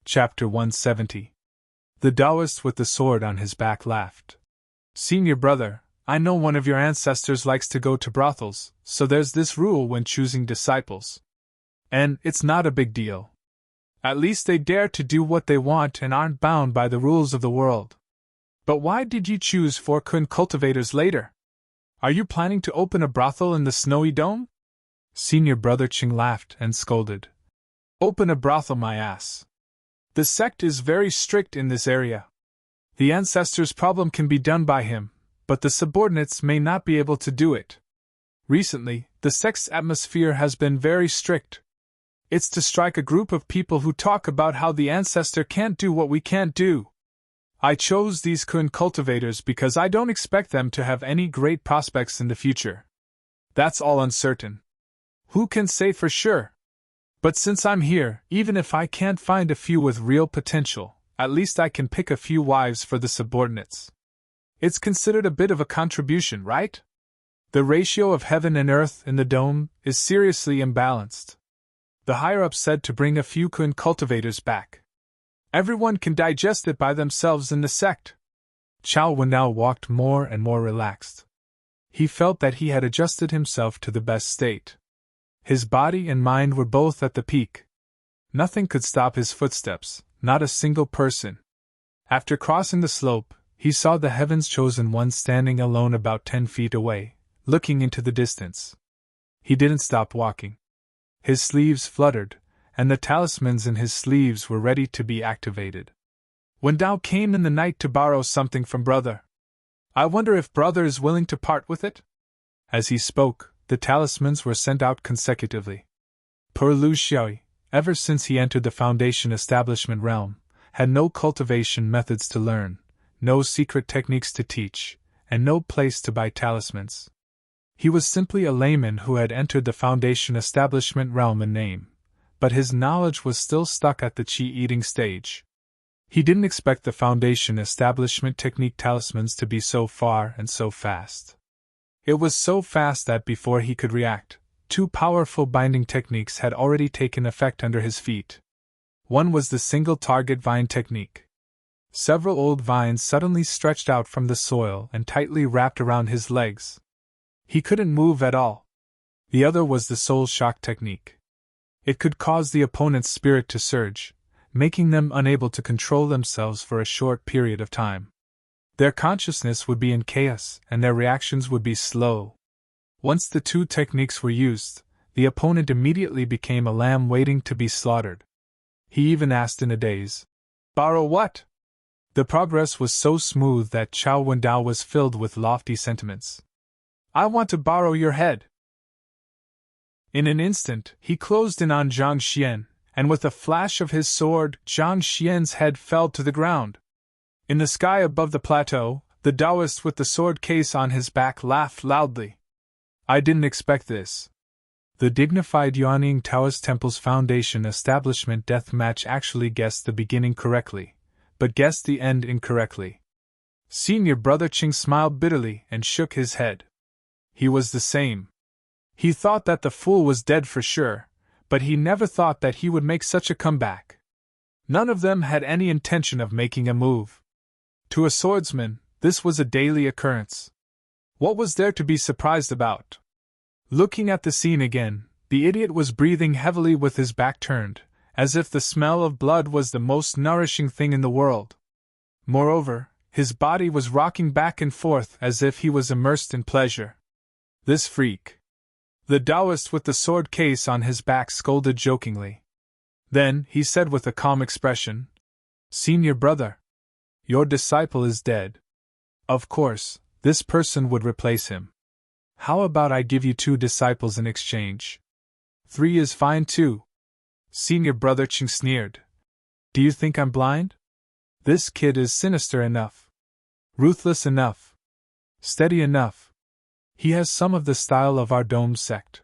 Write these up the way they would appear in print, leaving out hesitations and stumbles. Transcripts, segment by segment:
Chapter 170. The Taoist with the sword on his back laughed. Senior brother, I know one of your ancestors likes to go to brothels, so there's this rule when choosing disciples. And it's not a big deal. At least they dare to do what they want and aren't bound by the rules of the world. But why did you choose 4 Kun cultivators later? Are you planning to open a brothel in the snowy dome? Senior brother Ching laughed and scolded. Open a brothel, my ass. The sect is very strict in this area. The ancestor's problem can be done by him, but the subordinates may not be able to do it. Recently, the sect's atmosphere has been very strict. It's to strike a group of people who talk about how the ancestor can't do what we can't do. I chose these Kun cultivators because I don't expect them to have any great prospects in the future. That's all uncertain. Who can say for sure? But since I'm here, even if I can't find a few with real potential, at least I can pick a few wives for the subordinates. It's considered a bit of a contribution, right? The ratio of heaven and earth in the dome is seriously imbalanced. The higher-ups said to bring a few Kun cultivators back. Everyone can digest it by themselves in the sect. Chao Wenao walked more and more relaxed. He felt that he had adjusted himself to the best state. His body and mind were both at the peak. Nothing could stop his footsteps, not a single person. After crossing the slope, he saw the Heaven's Chosen One standing alone about 10 feet away, looking into the distance. He didn't stop walking. His sleeves fluttered, and the talismans in his sleeves were ready to be activated. When Dao came in the night to borrow something from brother. I wonder if brother is willing to part with it? As he spoke, the talismans were sent out consecutively. Poor Lu Xiaoyi, ever since he entered the Foundation establishment realm, had no cultivation methods to learn, no secret techniques to teach, and no place to buy talismans. He was simply a layman who had entered the Foundation establishment realm in name, but his knowledge was still stuck at the chi-eating stage. He didn't expect the Foundation establishment technique talismans to be so far and so fast. It was so fast that before he could react, 2 powerful binding techniques had already taken effect under his feet. One was the single target vine technique. Several old vines suddenly stretched out from the soil and tightly wrapped around his legs. He couldn't move at all. The other was the soul shock technique. It could cause the opponent's spirit to surge, making them unable to control themselves for a short period of time. Their consciousness would be in chaos, and their reactions would be slow. Once the 2 techniques were used, the opponent immediately became a lamb waiting to be slaughtered. He even asked in a daze, "Borrow what?" The progress was so smooth that Chao Wendao was filled with lofty sentiments. "I want to borrow your head." In an instant, he closed in on Zhang Xian, and with a flash of his sword, Zhang Xian's head fell to the ground. In the sky above the plateau, the Taoist with the sword case on his back laughed loudly. "I didn't expect this." The dignified Yuanying Taoist Temple's Foundation establishment death match actually guessed the beginning correctly, but guessed the end incorrectly. Senior brother Ching smiled bitterly and shook his head. He was the same. He thought that the fool was dead for sure, but he never thought that he would make such a comeback. None of them had any intention of making a move. To a swordsman, this was a daily occurrence. What was there to be surprised about? Looking at the scene again, the idiot was breathing heavily with his back turned, as if the smell of blood was the most nourishing thing in the world. Moreover, his body was rocking back and forth as if he was immersed in pleasure. This freak. The Taoist with the sword case on his back scolded jokingly. Then, he said with a calm expression, "Senior brother, your disciple is dead. Of course, this person would replace him. How about I give you 2 disciples in exchange? 3 is fine too." Senior brother Ching sneered. "Do you think I'm blind? This kid is sinister enough. Ruthless enough. Steady enough. He has some of the style of our dome sect.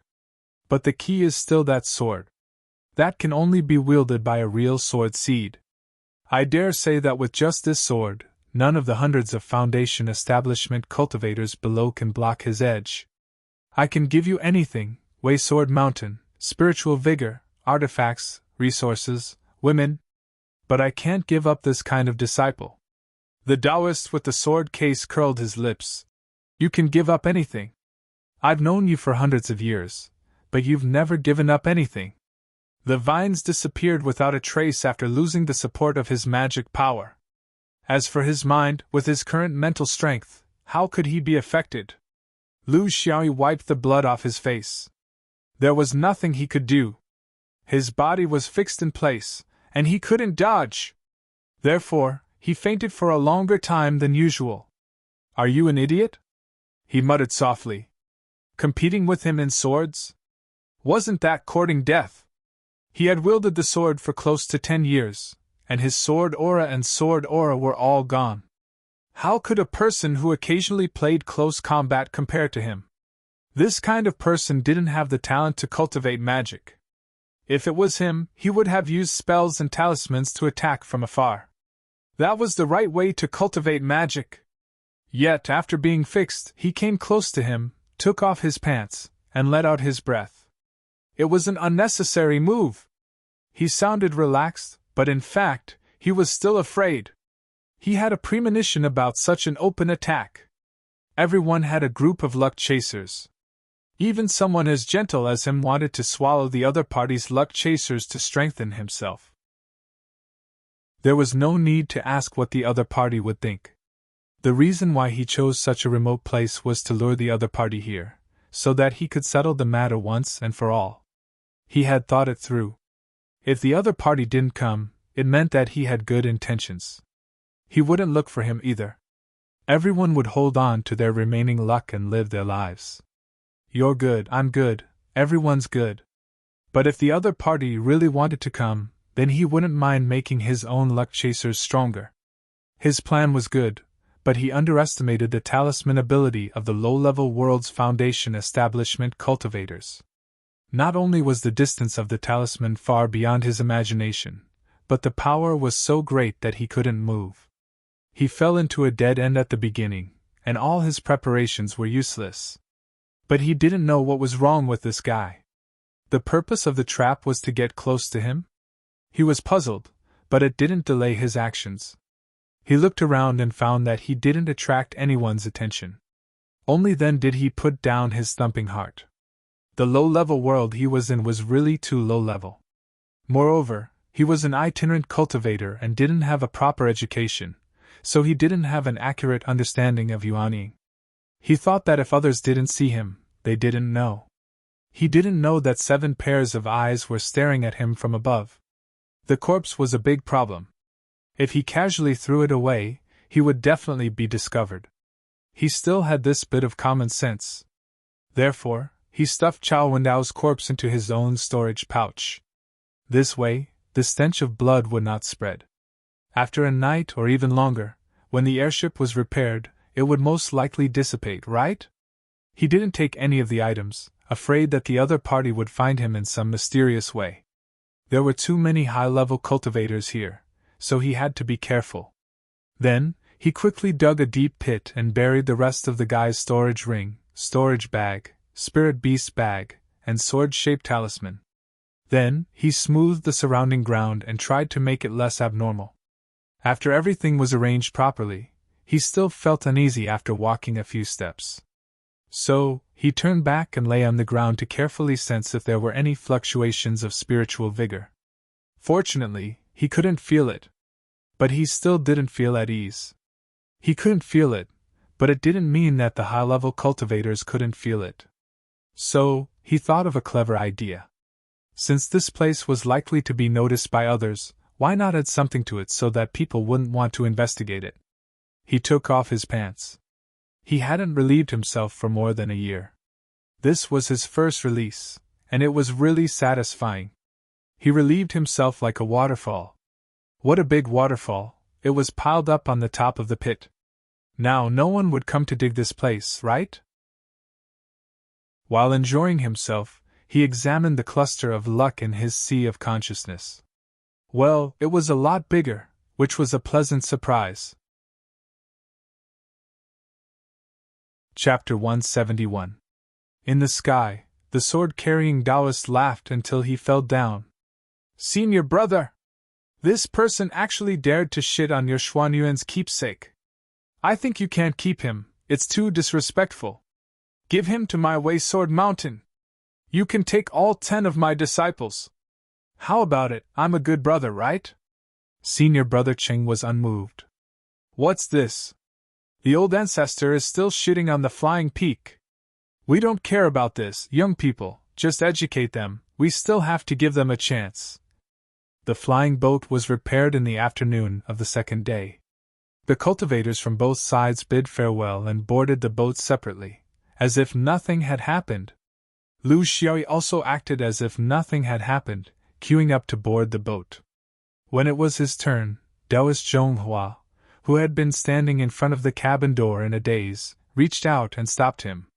But the key is still that sword. That can only be wielded by a real sword seed. I dare say that with just this sword, none of the hundreds of Foundation establishment cultivators below can block his edge. I can give you anything, Way Sword Mountain, spiritual vigor, artifacts, resources, women. But I can't give up this kind of disciple. The Taoist with the sword case curled his lips. You can give up anything. I've known you for hundreds of years, but you've never given up anything. The vines disappeared without a trace after losing the support of his magic power. As for his mind, with his current mental strength, how could he be affected? Lu Xiaoyi wiped the blood off his face. There was nothing he could do. His body was fixed in place, and he couldn't dodge. Therefore, he fainted for a longer time than usual. Are you an idiot? He muttered softly. Competing with him in swords? Wasn't that courting death? He had wielded the sword for close to 10 years, and his sword aura were all gone. How could a person who occasionally played close combat compare to him? This kind of person didn't have the talent to cultivate magic. If it was him, he would have used spells and talismans to attack from afar. That was the right way to cultivate magic. Yet, after being fixed, he came close to him, took off his pants, and let out his breath. It was an unnecessary move. He sounded relaxed, but in fact, he was still afraid. He had a premonition about such an open attack. Everyone had a group of luck chasers. Even someone as gentle as him wanted to swallow the other party's luck chasers to strengthen himself. There was no need to ask what the other party would think. The reason why he chose such a remote place was to lure the other party here, so that he could settle the matter once and for all. He had thought it through. If the other party didn't come, it meant that he had good intentions. He wouldn't look for him either. Everyone would hold on to their remaining luck and live their lives. You're good, I'm good, everyone's good. But if the other party really wanted to come, then he wouldn't mind making his own luck chasers stronger. His plan was good, but he underestimated the talisman ability of the low-level World's Foundation establishment cultivators. Not only was the distance of the talisman far beyond his imagination, but the power was so great that he couldn't move. He fell into a dead end at the beginning, and all his preparations were useless. But he didn't know what was wrong with this guy. The purpose of the trap was to get close to him? He was puzzled, but it didn't delay his actions. He looked around and found that he didn't attract anyone's attention. Only then did he put down his thumping heart. The low-level world he was in was really too low-level. Moreover, he was an itinerant cultivator and didn't have a proper education, so he didn't have an accurate understanding of Yuanying. He thought that if others didn't see him, they didn't know. He didn't know that 7 pairs of eyes were staring at him from above. The corpse was a big problem. If he casually threw it away, he would definitely be discovered. He still had this bit of common sense. Therefore, he stuffed Chao Wendao's corpse into his own storage pouch. This way, the stench of blood would not spread. After a night or even longer, when the airship was repaired, it would most likely dissipate, right? He didn't take any of the items, afraid that the other party would find him in some mysterious way. There were too many high-level cultivators here, so he had to be careful. Then, he quickly dug a deep pit and buried the rest of the guy's storage ring, storage bag, spirit beast bag, and sword-shaped talisman. Then, he smoothed the surrounding ground and tried to make it less abnormal. After everything was arranged properly, he still felt uneasy after walking a few steps. So, he turned back and lay on the ground to carefully sense if there were any fluctuations of spiritual vigor. Fortunately, he couldn't feel it. But he still didn't feel at ease. He couldn't feel it, but it didn't mean that the high-level cultivators couldn't feel it. So, he thought of a clever idea. Since this place was likely to be noticed by others, why not add something to it so that people wouldn't want to investigate it? He took off his pants. He hadn't relieved himself for more than a year. This was his first release, and it was really satisfying. He relieved himself like a waterfall. What a big waterfall! It was piled up on the top of the pit. Now no one would come to dig this place, right? While enjoying himself, he examined the cluster of luck in his sea of consciousness. Well, it was a lot bigger, which was a pleasant surprise. Chapter 171. In the sky, the sword-carrying Taoist laughed until he fell down. "Senior brother!" This person actually dared to shit on your Xuanyuan's keepsake. I think you can't keep him, it's too disrespectful. Give him to my Wei Sword Mountain. You can take all 10 of my disciples. How about it, I'm a good brother, right? Senior brother Cheng was unmoved. What's this? The old ancestor is still shitting on the flying peak. We don't care about this, young people, just educate them, we still have to give them a chance. The flying boat was repaired in the afternoon of the second day. The cultivators from both sides bid farewell and boarded the boats separately, as if nothing had happened. Lu Xiaoyi also acted as if nothing had happened, queuing up to board the boat. When it was his turn, Taoist Zhonghua, who had been standing in front of the cabin door in a daze, reached out and stopped him.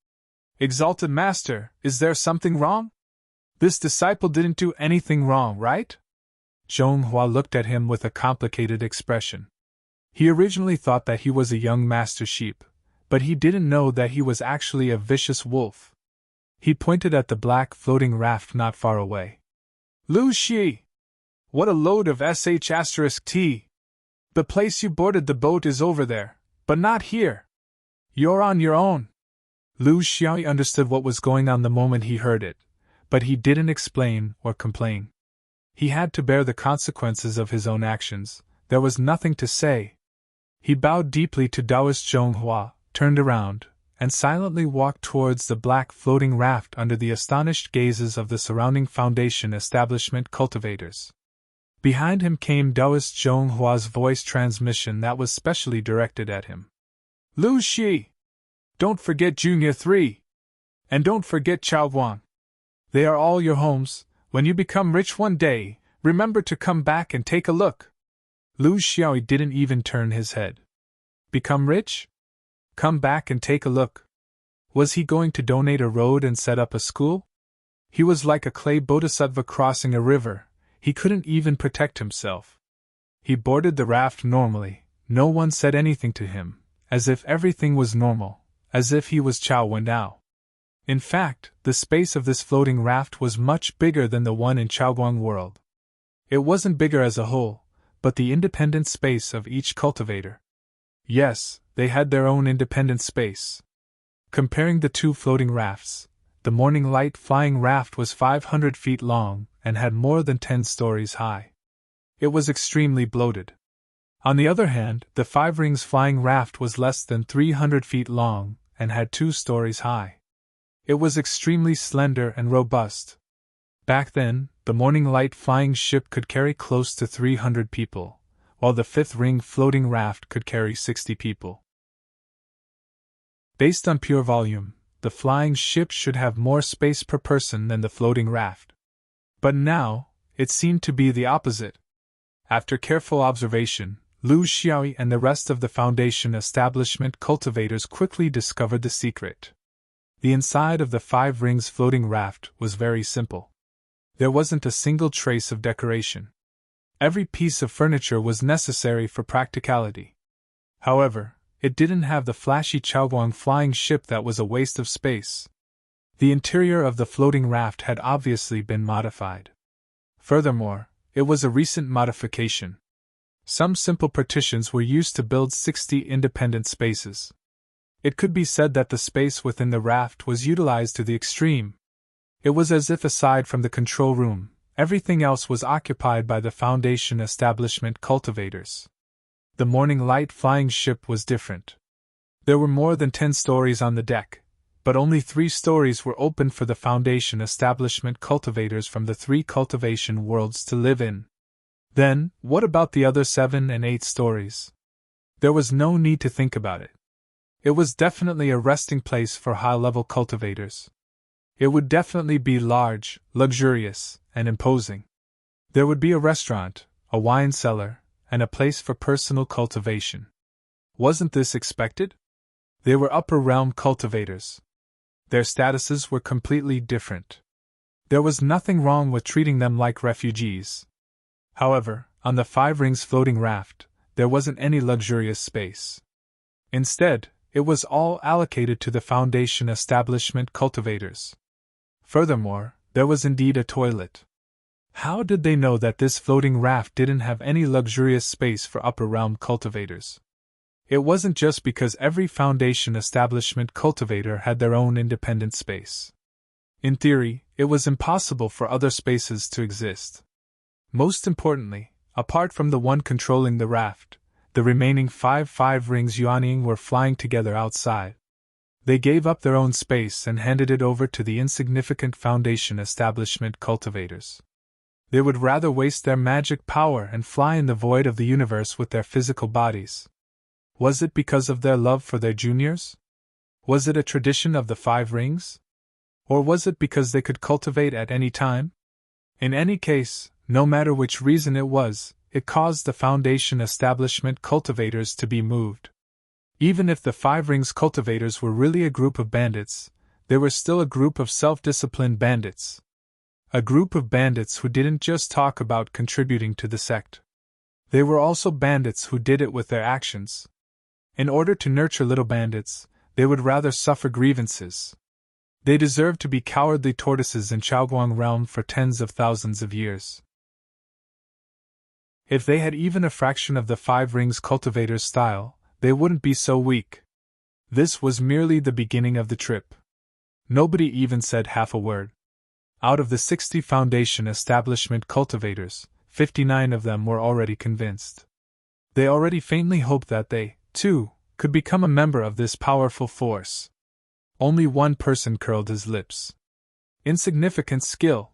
Exalted Master, is there something wrong? This disciple didn't do anything wrong, right? Zhonghua looked at him with a complicated expression. He originally thought that he was a young master sheep, but he didn't know that he was actually a vicious wolf. He pointed at the black floating raft not far away. Lu Xi! What a load of sh*t! The place you boarded the boat is over there, but not here. You're on your own. Lu Xiaoyi understood what was going on the moment he heard it, but he didn't explain or complain. He had to bear the consequences of his own actions, there was nothing to say. He bowed deeply to Taoist Zhonghua, turned around, and silently walked towards the black floating raft under the astonished gazes of the surrounding Foundation establishment cultivators. Behind him came Taoist Zhonghua's voice transmission that was specially directed at him. Lu Xi! Don't forget Junior 3! And don't forget Chaoguang. They are all your homes. When you become rich one day, remember to come back and take a look. Lu Xiaoyi didn't even turn his head. Become rich? Come back and take a look. Was he going to donate a road and set up a school? He was like a clay bodhisattva crossing a river, he couldn't even protect himself. He boarded the raft normally, no one said anything to him, as if everything was normal, as if he was Chao Wendao. In fact, the space of this floating raft was much bigger than the one in Chaoguang world. It wasn't bigger as a whole, but the independent space of each cultivator. Yes, they had their own independent space. Comparing the two floating rafts, the Morning Light flying raft was 500 feet long and had more than 10 stories high. It was extremely bloated. On the other hand, the Five Rings flying raft was less than 300 feet long and had 2 stories high. It was extremely slender and robust. Back then, the Morning Light flying ship could carry close to 300 people, while the Fifth Ring floating raft could carry 60 people. Based on pure volume, the flying ship should have more space per person than the floating raft. But now, it seemed to be the opposite. After careful observation, Lu Xiaoyi and the rest of the Foundation establishment cultivators quickly discovered the secret. The inside of the Five Rings floating raft was very simple. There wasn't a single trace of decoration. Every piece of furniture was necessary for practicality. However, it didn't have the flashy Chaoguang flying ship that was a waste of space. The interior of the floating raft had obviously been modified. Furthermore, it was a recent modification. Some simple partitions were used to build 60 independent spaces. It could be said that the space within the raft was utilized to the extreme. It was as if aside from the control room, everything else was occupied by the Foundation establishment cultivators. The Morning Light flying ship was different. There were more than 10 stories on the deck, but only 3 stories were open for the Foundation establishment cultivators from the 3 cultivation worlds to live in. Then, what about the other 7 and 8 stories? There was no need to think about it. It was definitely a resting place for high-level cultivators. It would definitely be large, luxurious, and imposing. There would be a restaurant, a wine cellar, and a place for personal cultivation. Wasn't this expected? They were upper realm cultivators. Their statuses were completely different. There was nothing wrong with treating them like refugees. However, on the Five Rings floating raft, there wasn't any luxurious space. Instead, it was all allocated to the Foundation establishment cultivators. Furthermore, there was indeed a toilet. How did they know that this floating raft didn't have any luxurious space for upper realm cultivators? It wasn't just because every Foundation establishment cultivator had their own independent space. In theory, it was impossible for other spaces to exist. Most importantly, apart from the one controlling the raft, the remaining five rings Yuanying were flying together outside. They gave up their own space and handed it over to the insignificant Foundation establishment cultivators. They would rather waste their magic power and fly in the void of the universe with their physical bodies. Was it because of their love for their juniors? Was it a tradition of the 5 rings? Or was it because they could cultivate at any time? In any case, no matter which reason it was, it caused the Foundation establishment cultivators to be moved. Even if the 5 rings cultivators were really a group of bandits, they were still a group of self-disciplined bandits. A group of bandits who didn't just talk about contributing to the sect. They were also bandits who did it with their actions. In order to nurture little bandits, they would rather suffer grievances. They deserved to be cowardly tortoises in Chaoguang realm for tens of thousands of years. If they had even a fraction of the 5 rings cultivators' style, they wouldn't be so weak. This was merely the beginning of the trip. Nobody even said half a word. Out of the 60 Foundation establishment cultivators, 59 of them were already convinced. They already faintly hoped that they, too, could become a member of this powerful force. Only one person curled his lips. Insignificant skill.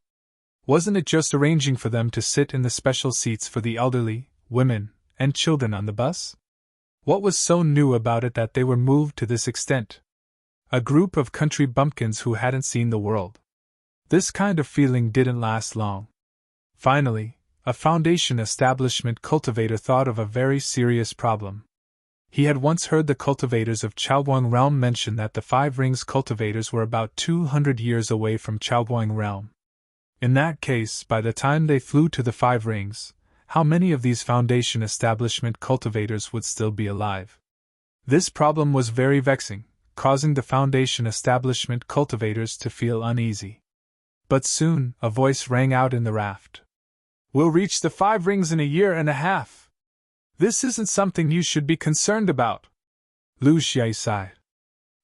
Wasn't it just arranging for them to sit in the special seats for the elderly, women, and children on the bus? What was so new about it that they were moved to this extent? A group of country bumpkins who hadn't seen the world. This kind of feeling didn't last long. Finally, a Foundation establishment cultivator thought of a very serious problem. He had once heard the cultivators of Chaoguang realm mention that the 5 rings cultivators were about 200 years away from Chaoguang realm. In that case, by the time they flew to the 5 rings, how many of these Foundation establishment cultivators would still be alive? This problem was very vexing, causing the Foundation establishment cultivators to feel uneasy. But soon, a voice rang out in the raft. "We'll reach the 5 rings in a year and a half. This isn't something you should be concerned about." Lu Xiai sighed.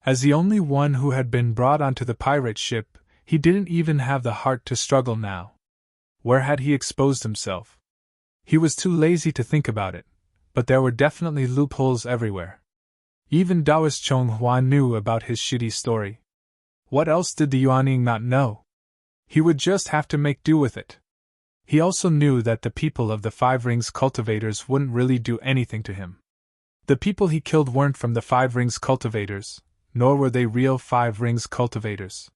As the only one who had been brought onto the pirate ship, he didn't even have the heart to struggle now. Where had he exposed himself? He was too lazy to think about it, but there were definitely loopholes everywhere. Even Taoist Chonghua knew about his shitty story. What else did the Yuanying not know? He would just have to make do with it. He also knew that the people of the 5 rings cultivators wouldn't really do anything to him. The people he killed weren't from the 5 rings cultivators, nor were they real 5 rings cultivators.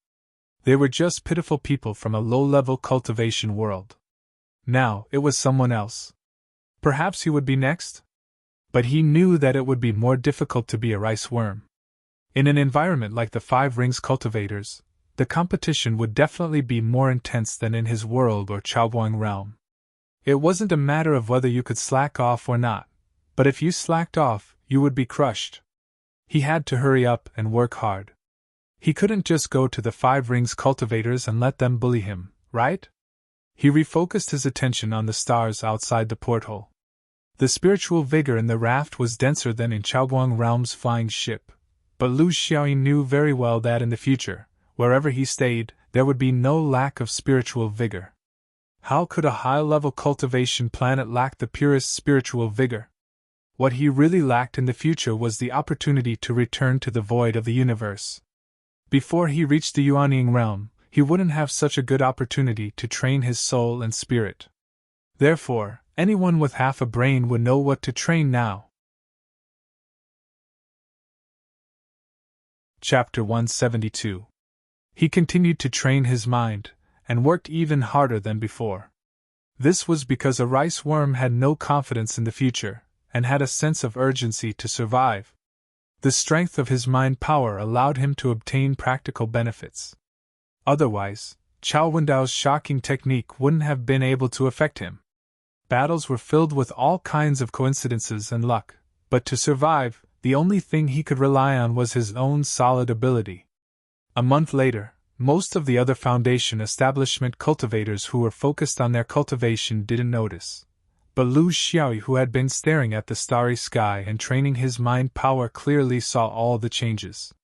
They were just pitiful people from a low-level cultivation world. Now, it was someone else. Perhaps he would be next? But he knew that it would be more difficult to be a rice worm. In an environment like the 5 rings cultivators, the competition would definitely be more intense than in his world or Chaoguang realm. It wasn't a matter of whether you could slack off or not, but if you slacked off, you would be crushed. He had to hurry up and work hard. He couldn't just go to the 5 rings cultivators and let them bully him, right? He refocused his attention on the stars outside the porthole. The spiritual vigor in the raft was denser than in Chaoguang realm's flying ship, but Lu Xiaoyi knew very well that in the future, wherever he stayed, there would be no lack of spiritual vigor. How could a high-level cultivation planet lack the purest spiritual vigor? What he really lacked in the future was the opportunity to return to the void of the universe. Before he reached the Yuanying realm, he wouldn't have such a good opportunity to train his soul and spirit. Therefore, anyone with half a brain would know what to train now. Chapter 172. He continued to train his mind, and worked even harder than before. This was because a rice worm had no confidence in the future, and had a sense of urgency to survive. The strength of his mind power allowed him to obtain practical benefits. Otherwise, Chao Wendao's shocking technique wouldn't have been able to affect him. Battles were filled with all kinds of coincidences and luck, but to survive, the only thing he could rely on was his own solid ability. A month later, Most of the other foundation establishment cultivators who were focused on their cultivation didn't notice. But Lu Xiaoyi, who had been staring at the starry sky and training his mind power, clearly saw all the changes.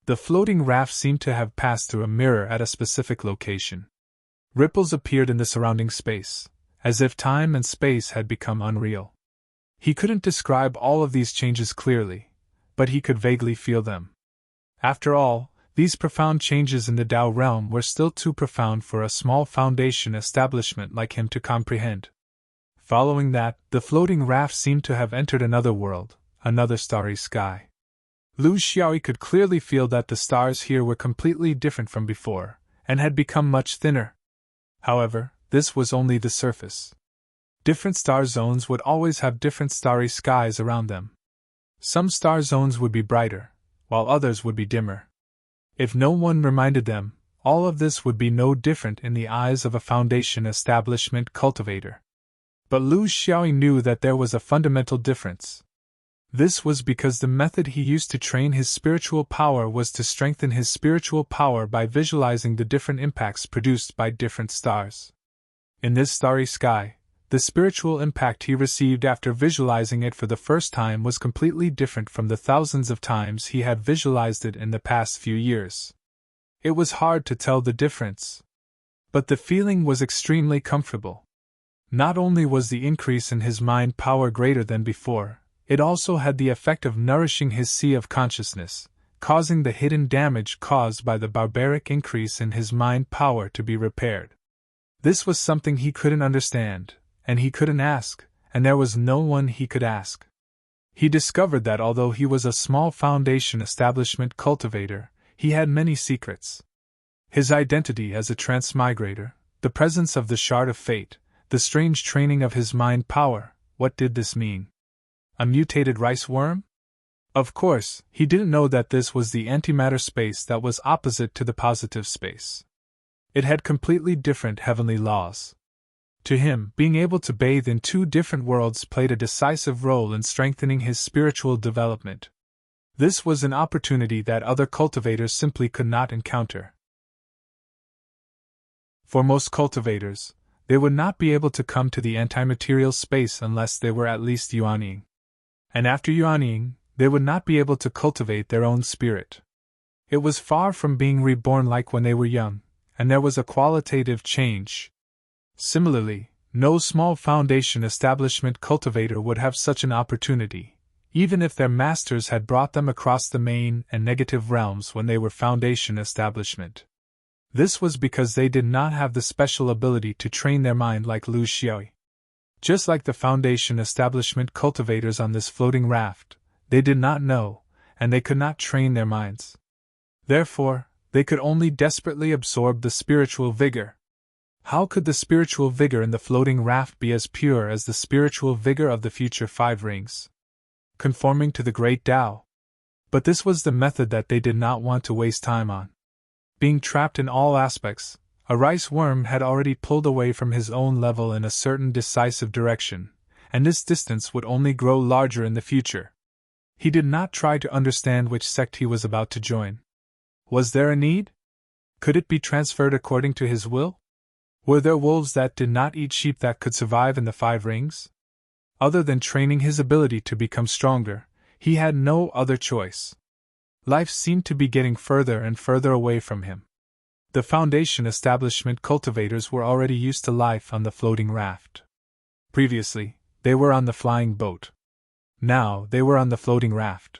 The floating raft seemed to have passed through a mirror at a specific location. Ripples appeared in the surrounding space, as if time and space had become unreal. He couldn't describe all of these changes clearly, but he could vaguely feel them. After all, these profound changes in the Tao realm were still too profound for a small foundation establishment like him to comprehend. Following that, the floating raft seemed to have entered another world, another starry sky. Lu Xiaoyi could clearly feel that the stars here were completely different from before, and had become much thinner. However, this was only the surface. Different star zones would always have different starry skies around them. Some star zones would be brighter, while others would be dimmer. If no one reminded them, all of this would be no different in the eyes of a foundation establishment cultivator. But Lu Xiaoyi knew that there was a fundamental difference. This was because the method he used to train his spiritual power was to strengthen his spiritual power by visualizing the different impacts produced by different stars. In this starry sky, the spiritual impact he received after visualizing it for the first time was completely different from the thousands of times he had visualized it in the past few years. It was hard to tell the difference. But the feeling was extremely comfortable. Not only was the increase in his mind power greater than before, it also had the effect of nourishing his sea of consciousness, causing the hidden damage caused by the barbaric increase in his mind power to be repaired. This was something he couldn't understand, and he couldn't ask, and there was no one he could ask. He discovered that although he was a small foundation establishment cultivator, he had many secrets. His identity as a transmigrator, the presence of the shard of fate, the strange training of his mind power. What did this mean? A mutated rice worm? Of course, he didn't know that this was the antimatter space that was opposite to the positive space. It had completely different heavenly laws. To him, being able to bathe in two different worlds played a decisive role in strengthening his spiritual development. This was an opportunity that other cultivators simply could not encounter. For most cultivators, they would not be able to come to the antimaterial space unless they were at least yuanying. And after yuanying, they would not be able to cultivate their own spirit. It was far from being reborn like when they were young, and there was a qualitative change. Similarly, no small foundation establishment cultivator would have such an opportunity, even if their masters had brought them across the main and negative realms when they were foundation establishment. This was because they did not have the special ability to train their mind like Lu Xiaoyi. Just like the foundation establishment cultivators on this floating raft, they did not know, and they could not train their minds. Therefore, they could only desperately absorb the spiritual vigor. How could the spiritual vigor in the floating raft be as pure as the spiritual vigor of the future 5 rings? Conforming to the great Tao. But this was the method that they did not want to waste time on. Being trapped in all aspects, a rice worm had already pulled away from his own level in a certain decisive direction, and this distance would only grow larger in the future. He did not try to understand which sect he was about to join. Was there a need? Could it be transferred according to his will? Were there wolves that did not eat sheep that could survive in the 5 rings? Other than training his ability to become stronger, he had no other choice. Life seemed to be getting further and further away from him. The foundation establishment cultivators were already used to life on the floating raft. Previously, they were on the flying boat. Now, they were on the floating raft.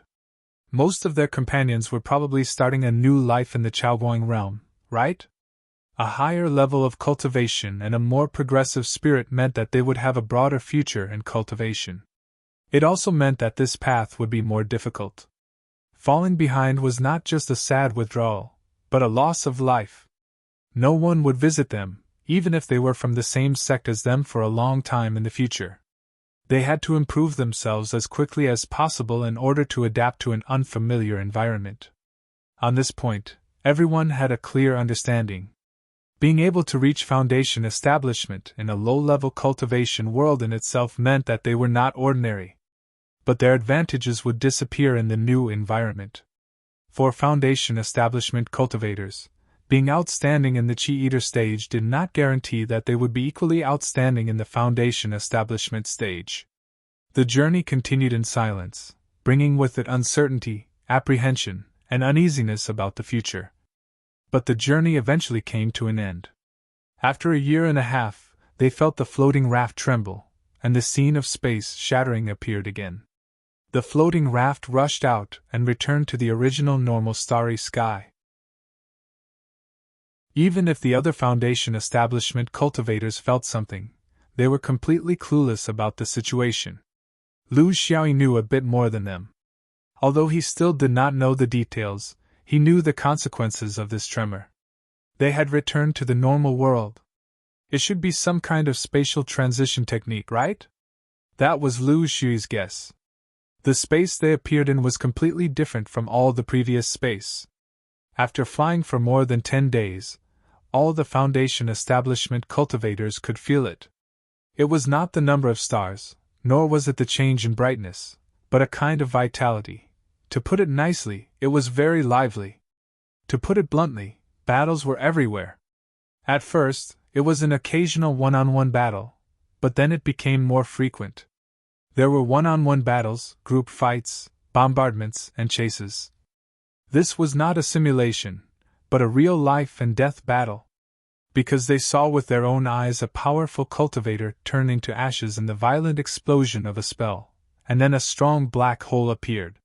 Most of their companions were probably starting a new life in the Chaoguang realm, right? A higher level of cultivation and a more progressive spirit meant that they would have a broader future in cultivation. It also meant that this path would be more difficult. Falling behind was not just a sad withdrawal, but a loss of life. No one would visit them, even if they were from the same sect as them for a long time in the future. They had to improve themselves as quickly as possible in order to adapt to an unfamiliar environment. On this point, everyone had a clear understanding. Being able to reach foundation establishment in a low-level cultivation world in itself meant that they were not ordinary. But their advantages would disappear in the new environment. For foundation establishment cultivators, Being outstanding in the Chi-Eater stage did not guarantee that they would be equally outstanding in the Foundation establishment stage. The journey continued in silence, bringing with it uncertainty, apprehension, and uneasiness about the future. But the journey eventually came to an end. After a year and a half, they felt the floating raft tremble, and the scene of space shattering appeared again. The floating raft rushed out and returned to the original normal starry sky. Even if the other Foundation establishment cultivators felt something, they were completely clueless about the situation. Lu Xiaoyi knew a bit more than them. Although he still did not know the details, he knew the consequences of this tremor. They had returned to the normal world. It should be some kind of spatial transition technique, right? That was Lu Xiaoyi's guess. The space they appeared in was completely different from all the previous space. After flying for more than 10 days, all the Foundation establishment cultivators could feel it. It was not the number of stars, nor was it the change in brightness, but a kind of vitality. To put it nicely, it was very lively. To put it bluntly, battles were everywhere. At first, it was an occasional one-on-one battle, but then it became more frequent. There were one-on-one battles, group fights, bombardments, and chases. This was not a simulation, but a real life and death battle. Because they saw with their own eyes a powerful cultivator turn into ashes in the violent explosion of a spell, and then a strong black hole appeared.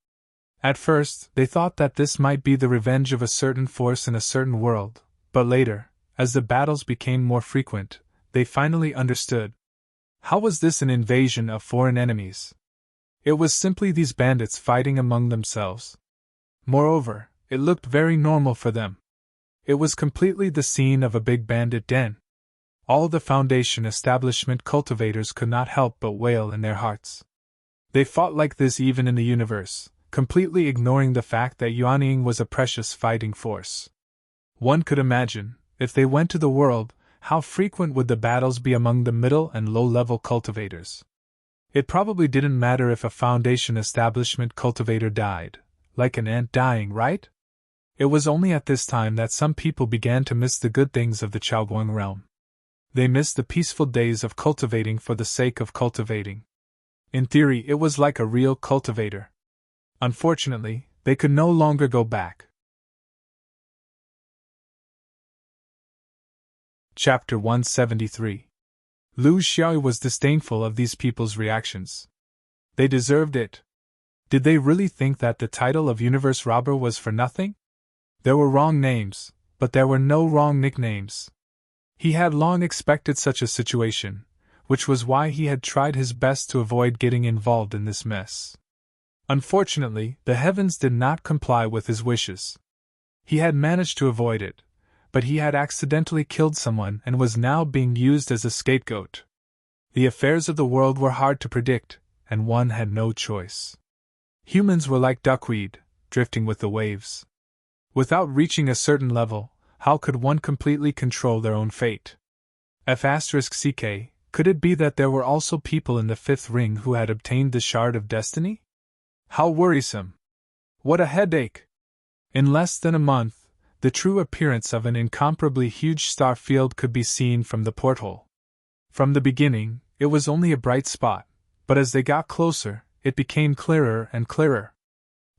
At first, they thought that this might be the revenge of a certain force in a certain world, but later, as the battles became more frequent, they finally understood. How was this an invasion of foreign enemies? It was simply these bandits fighting among themselves. Moreover, it looked very normal for them. It was completely the scene of a big bandit den. All the Foundation establishment cultivators could not help but wail in their hearts. They fought like this even in the universe, completely ignoring the fact that Yuanying was a precious fighting force. One could imagine, if they went to the world, how frequent would the battles be among the middle and low-level cultivators. It probably didn't matter if a Foundation establishment cultivator died, like an ant dying, right? It was only at this time that some people began to miss the good things of the Chaoguang realm. They missed the peaceful days of cultivating for the sake of cultivating. In theory, it was like a real cultivator. Unfortunately, they could no longer go back. Chapter 173. Lu Xiaoyi was disdainful of these people's reactions. They deserved it. Did they really think that the title of Universe Robber was for nothing? There were wrong names, but there were no wrong nicknames. He had long expected such a situation, which was why he had tried his best to avoid getting involved in this mess. Unfortunately, the heavens did not comply with his wishes. He had managed to avoid it, but he had accidentally killed someone and was now being used as a scapegoat. The affairs of the world were hard to predict, and one had no choice. Humans were like duckweed, drifting with the waves. Without reaching a certain level, how could one completely control their own fate? F***ck, could it be that there were also people in the fifth ring who had obtained the Shard of Destiny? How worrisome! What a headache! In less than a month, the true appearance of an incomparably huge star field could be seen from the porthole. From the beginning, it was only a bright spot, but as they got closer, it became clearer and clearer.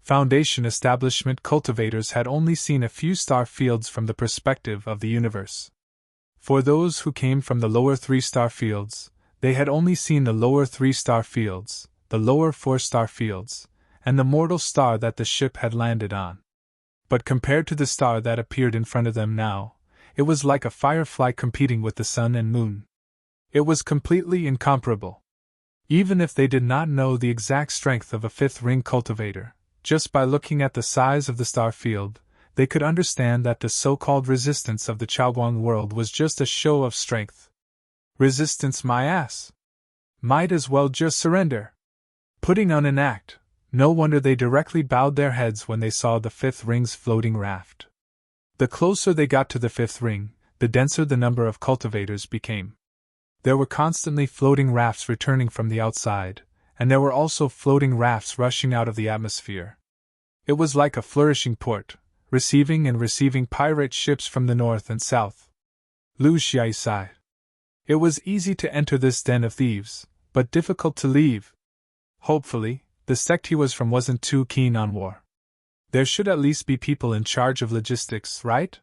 Foundation establishment cultivators had only seen a few star fields from the perspective of the universe. For those who came from the lower 3-star fields, they had only seen the lower 3-star fields, the lower 4-star fields, and the mortal star that the ship had landed on. But compared to the star that appeared in front of them now, it was like a firefly competing with the sun and moon. It was completely incomparable. Even if they did not know the exact strength of a fifth ring cultivator, just by looking at the size of the star field, they could understand that the so-called resistance of the Chaoguang world was just a show of strength. Resistance my ass! Might as well just surrender. Putting on an act, no wonder they directly bowed their heads when they saw the fifth ring's floating raft. The closer they got to the fifth ring, the denser the number of cultivators became. There were constantly floating rafts returning from the outside, and there were also floating rafts rushing out of the atmosphere. It was like a flourishing port, receiving and receiving pirate ships from the north and south. Lu Xiai sighed. It was easy to enter this den of thieves, but difficult to leave. Hopefully, the sect he was from wasn't too keen on war. There should at least be people in charge of logistics, right?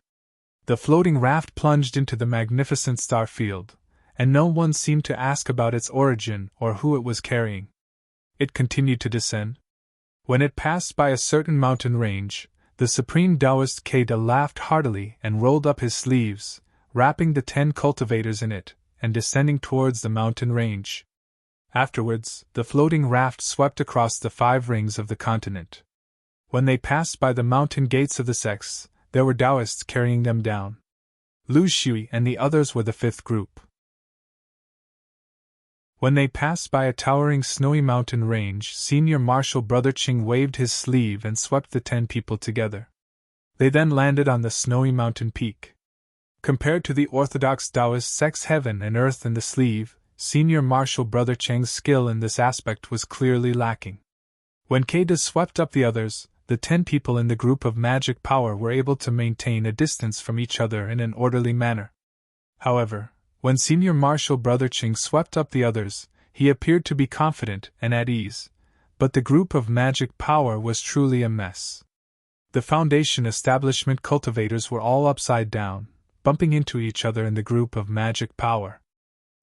The floating raft plunged into the magnificent star field, and no one seemed to ask about its origin or who it was carrying. It continued to descend. When it passed by a certain mountain range, the supreme Taoist Keida laughed heartily and rolled up his sleeves, wrapping the 10 cultivators in it, and descending towards the mountain range. Afterwards, the floating raft swept across the 5 rings of the continent. When they passed by the mountain gates of the sects, there were Taoists carrying them down. Lu Shui and the others were the 5th group. When they passed by a towering snowy mountain range, Senior Marshal Brother Qing waved his sleeve and swept the 10 people together. They then landed on the snowy mountain peak. Compared to the orthodox Taoist sects heaven and earth in the sleeve, Senior Marshal Brother Cheng's skill in this aspect was clearly lacking. When Keida swept up the others, the 10 people in the group of magic power were able to maintain a distance from each other in an orderly manner. However, when Senior Marshal Brother Qing swept up the others, he appeared to be confident and at ease, but the group of magic power was truly a mess. The Foundation establishment cultivators were all upside down, bumping into each other in the group of magic power.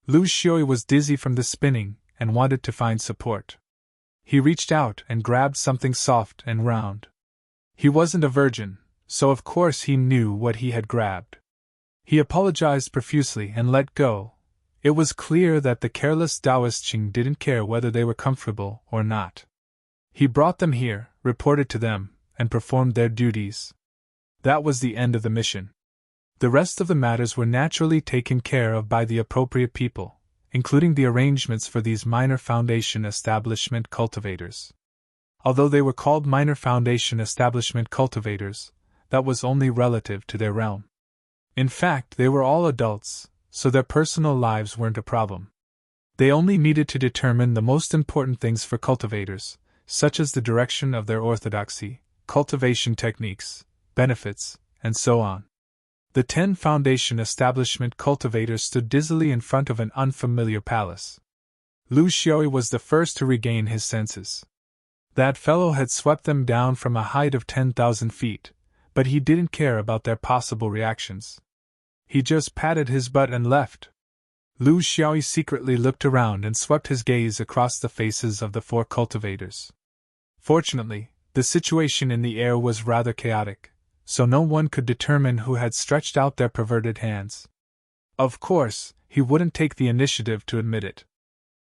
Lu Xioi was dizzy from the spinning and wanted to find support. He reached out and grabbed something soft and round. He wasn't a virgin, so of course he knew what he had grabbed. He apologized profusely and let go. It was clear that the careless Taoist Qing didn't care whether they were comfortable or not. He brought them here, reported to them, and performed their duties. That was the end of the mission. The rest of the matters were naturally taken care of by the appropriate people, including the arrangements for these minor Foundation establishment cultivators. Although they were called minor Foundation establishment cultivators, that was only relative to their realm. In fact, they were all adults, so their personal lives weren't a problem. They only needed to determine the most important things for cultivators, such as the direction of their orthodoxy, cultivation techniques, benefits, and so on. The 10 Foundation establishment cultivators stood dizzily in front of an unfamiliar palace. Lu Xioi was the first to regain his senses. That fellow had swept them down from a height of 10,000 feet, but he didn't care about their possible reactions. He just patted his butt and left. Lu Xiaoi secretly looked around and swept his gaze across the faces of the 4 cultivators. Fortunately, the situation in the air was rather chaotic, so no one could determine who had stretched out their perverted hands. Of course, he wouldn't take the initiative to admit it.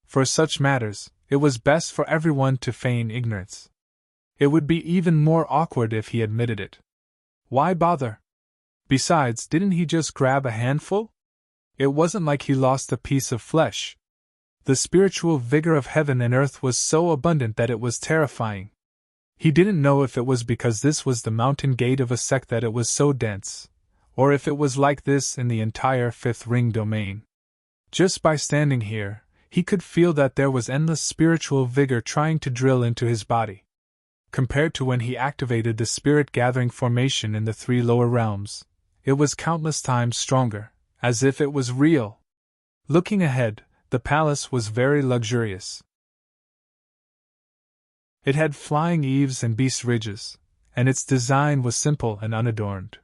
For such matters, it was best for everyone to feign ignorance. It would be even more awkward if he admitted it. Why bother? Besides, didn't he just grab a handful? It wasn't like he lost a piece of flesh. The spiritual vigor of heaven and earth was so abundant that it was terrifying. He didn't know if it was because this was the mountain gate of a sect that it was so dense, or if it was like this in the entire 5th ring domain. Just by standing here, he could feel that there was endless spiritual vigor trying to drill into his body. Compared to when he activated the spirit-gathering formation in the 3 lower realms, it was countless times stronger, as if it was real. Looking ahead, the palace was very luxurious. It had flying eaves and beast ridges, and its design was simple and unadorned.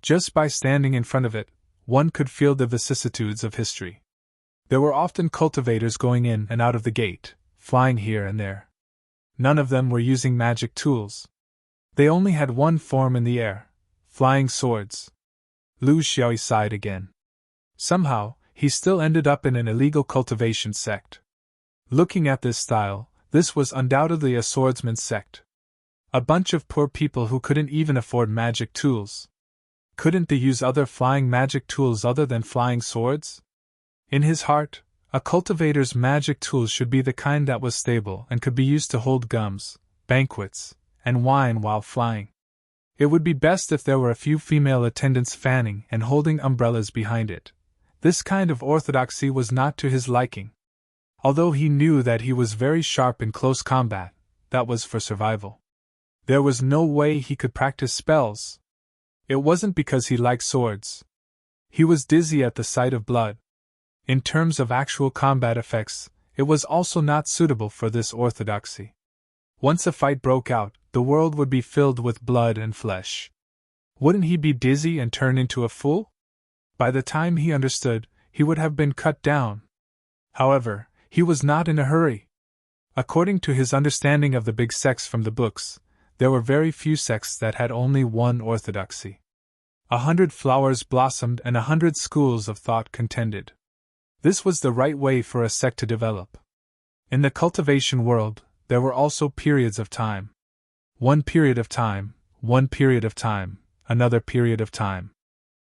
Just by standing in front of it, one could feel the vicissitudes of history. There were often cultivators going in and out of the gate, flying here and there. None of them were using magic tools. They only had one form in the air: flying swords. Lu Xiaoi sighed again. Somehow, he still ended up in an illegal cultivation sect. Looking at this style, this was undoubtedly a swordsman's sect. A bunch of poor people who couldn't even afford magic tools. Couldn't they use other flying magic tools other than flying swords? In his heart, a cultivator's magic tools should be the kind that was stable and could be used to hold gums, banquets, and wine while flying. It would be best if there were a few female attendants fanning and holding umbrellas behind it. This kind of orthodoxy was not to his liking. Although he knew that he was very sharp in close combat, that was for survival. There was no way he could practice spells, It wasn't because he liked swords. He was dizzy at the sight of blood. In terms of actual combat effects, it was also not suitable for this orthodoxy. Once a fight broke out, the world would be filled with blood and flesh. Wouldn't he be dizzy and turn into a fool? By the time he understood, he would have been cut down. However, he was not in a hurry. According to his understanding of the big sects from the books, there were very few sects that had only one orthodoxy. 100 flowers blossomed and 100 schools of thought contended. This was the right way for a sect to develop. In the cultivation world, there were also periods of time. One period of time, one period of time, another period of time.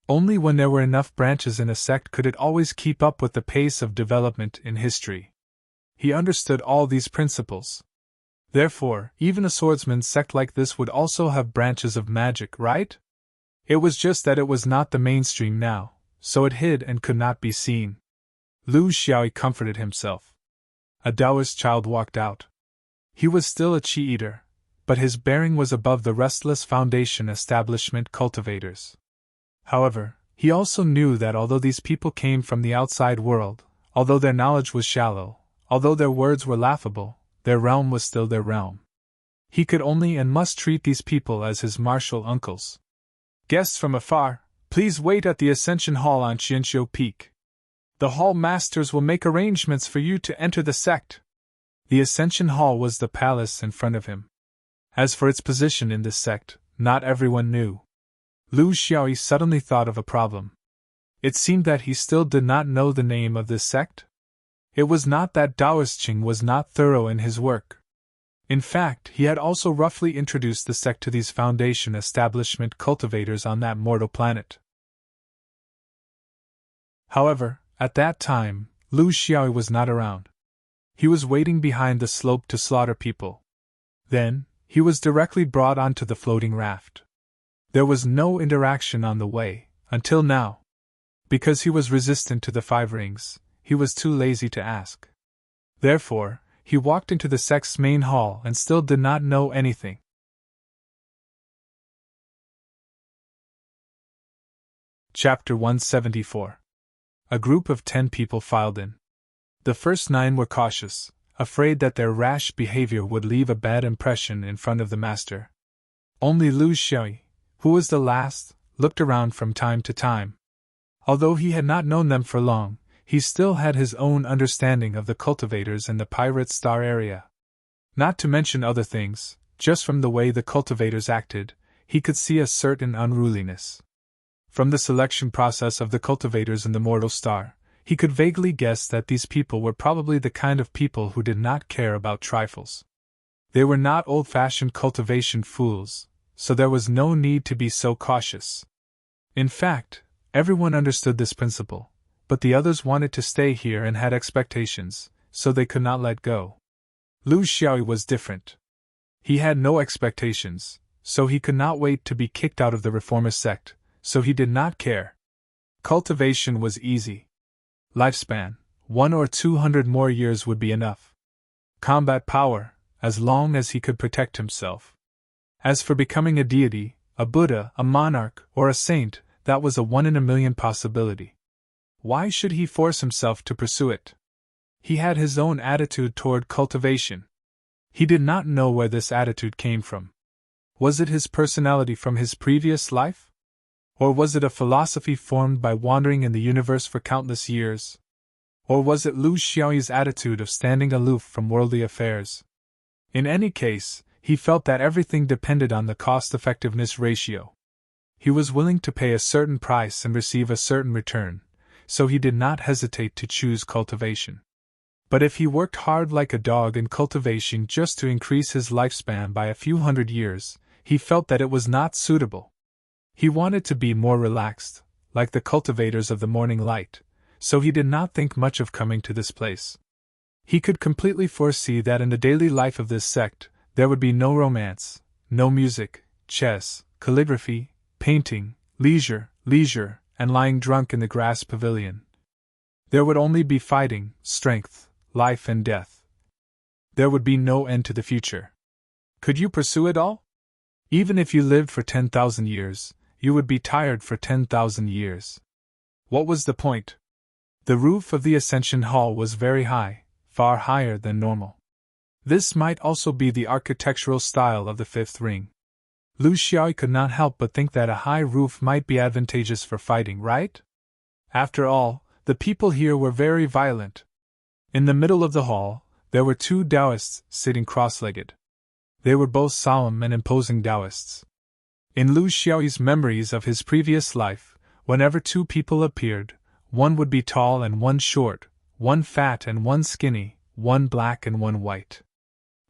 Only when there were enough branches in a sect could it always keep up with the pace of development in history. He understood all these principles. Therefore, even a swordsman's sect like this would also have branches of magic, right? It was just that it was not the mainstream now, so it hid and could not be seen. Lu Xiaoyi comforted himself. A Taoist child walked out. He was still a Qi eater, but his bearing was above the restless foundation establishment cultivators. However, he also knew that although these people came from the outside world, although their knowledge was shallow, although their words were laughable, their realm was still their realm. He could only and must treat these people as his martial uncles. Guests from afar, please wait at the Ascension Hall on Qianqiu Peak. The hall masters will make arrangements for you to enter the sect. The Ascension Hall was the palace in front of him. As for its position in this sect, not everyone knew. Lu Xiaoyi suddenly thought of a problem. It seemed that he still did not know the name of this sect. It was not that Taoist Qing was not thorough in his work. In fact, he had also roughly introduced the sect to these foundation establishment cultivators on that mortal planet. However, at that time, Lu Xiaoyi was not around. He was waiting behind the slope to slaughter people. Then, he was directly brought onto the floating raft. There was no interaction on the way, until now. Because he was resistant to the 5 rings, he was too lazy to ask. Therefore, he walked into the sect's main hall and still did not know anything. Chapter 174. A group of 10 people filed in. The first 9 were cautious, afraid that their rash behavior would leave a bad impression in front of the master. Only Lu Xiaoyi, who was the last, looked around from time to time. Although he had not known them for long, he still had his own understanding of the cultivators in the Pirate Star area. Not to mention other things, just from the way the cultivators acted, he could see a certain unruliness. From the selection process of the cultivators in the Mortal Star, he could vaguely guess that these people were probably the kind of people who did not care about trifles. They were not old-fashioned cultivation fools, so there was no need to be so cautious. In fact, everyone understood this principle, but the others wanted to stay here and had expectations, so they could not let go. Lu Xiaoyi was different. He had no expectations, so he could not wait to be kicked out of the reformist sect, so he did not care. Cultivation was easy. Lifespan, 100 or 200 more years would be enough. Combat power, as long as he could protect himself. As for becoming a deity, a Buddha, a monarch, or a saint, that was a 1 in a million possibility. Why should he force himself to pursue it? He had his own attitude toward cultivation. He did not know where this attitude came from. Was it his personality from his previous life? Or was it a philosophy formed by wandering in the universe for countless years? Or was it Lu Xiaoyi's attitude of standing aloof from worldly affairs? In any case, he felt that everything depended on the cost-effectiveness ratio. He was willing to pay a certain price and receive a certain return, so he did not hesitate to choose cultivation. But if he worked hard like a dog in cultivation just to increase his lifespan by a few hundred years, he felt that it was not suitable. He wanted to be more relaxed, like the cultivators of the morning light, so he did not think much of coming to this place. He could completely foresee that in the daily life of this sect, there would be no romance, no music, chess, calligraphy, painting, leisure, and lying drunk in the grass pavilion. There would only be fighting, strength, life and death. There would be no end to the future. Could you pursue it all? Even if you lived for 10,000 years, you would be tired for 10,000 years. What was the point? The roof of the Ascension Hall was very high, far higher than normal. This might also be the architectural style of the fifth ring. Lu Xiaoyi could not help but think that a high roof might be advantageous for fighting, right? After all, the people here were very violent. In the middle of the hall, there were two Taoists sitting cross-legged. They were both solemn and imposing Taoists. In Lu Xiaoyi's memories of his previous life, whenever two people appeared, one would be tall and one short, one fat and one skinny, one black and one white.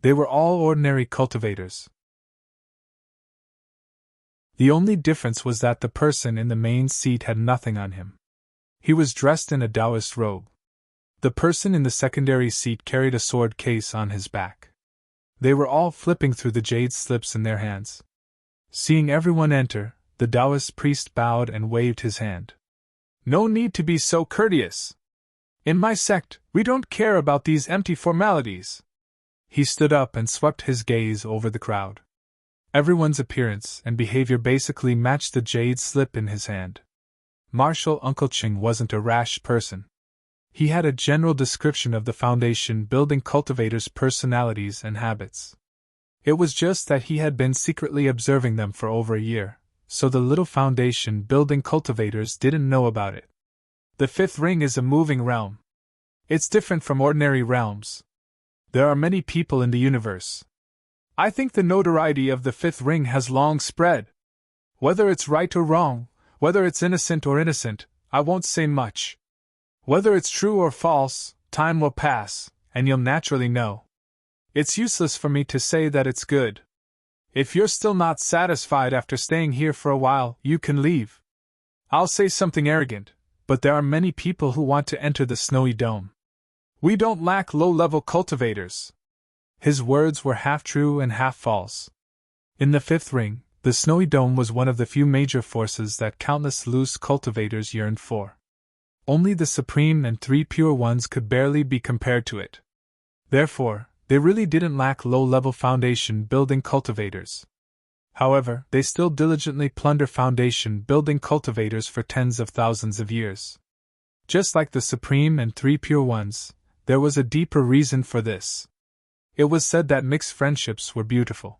They were all ordinary cultivators. The only difference was that the person in the main seat had nothing on him. He was dressed in a Taoist robe. The person in the secondary seat carried a sword case on his back. They were all flipping through the jade slips in their hands. Seeing everyone enter, the Taoist priest bowed and waved his hand. No need to be so courteous. In my sect, we don't care about these empty formalities. He stood up and swept his gaze over the crowd. Everyone's appearance and behavior basically matched the jade slip in his hand. Martial Uncle Ching wasn't a rash person. He had a general description of the foundation building cultivators' personalities and habits. It was just that he had been secretly observing them for over a year, so the little foundation building cultivators didn't know about it. The fifth ring is a moving realm. It's different from ordinary realms. There are many people in the universe. I think the notoriety of the fifth ring has long spread. Whether it's right or wrong, whether it's innocent or innocent, I won't say much. Whether it's true or false, time will pass, and you'll naturally know. It's useless for me to say that it's good. If you're still not satisfied after staying here for a while, you can leave. I'll say something arrogant, but there are many people who want to enter the snowy dome. We don't lack low-level cultivators. His words were half true and half false. In the fifth ring, the snowy dome was one of the few major forces that countless loose cultivators yearned for. Only the supreme and three pure ones could barely be compared to it. Therefore, they really didn't lack low-level foundation-building cultivators. However, they still diligently plunder foundation-building cultivators for tens of thousands of years. Just like the supreme and three pure ones, there was a deeper reason for this. It was said that mixed friendships were beautiful.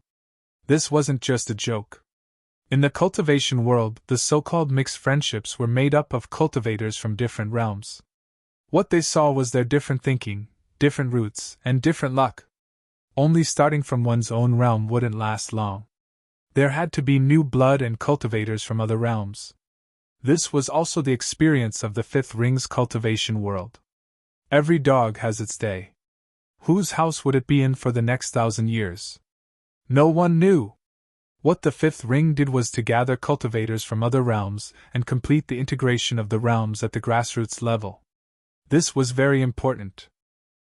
This wasn't just a joke. In the cultivation world, the so-called mixed friendships were made up of cultivators from different realms. What they saw was their different thinking, different roots, and different luck. Only starting from one's own realm wouldn't last long. There had to be new blood and cultivators from other realms. This was also the experience of the fifth ring's cultivation world. Every dog has its day. Whose house would it be in for the next 1,000 years? No one knew. What the fifth ring did was to gather cultivators from other realms and complete the integration of the realms at the grassroots level. This was very important.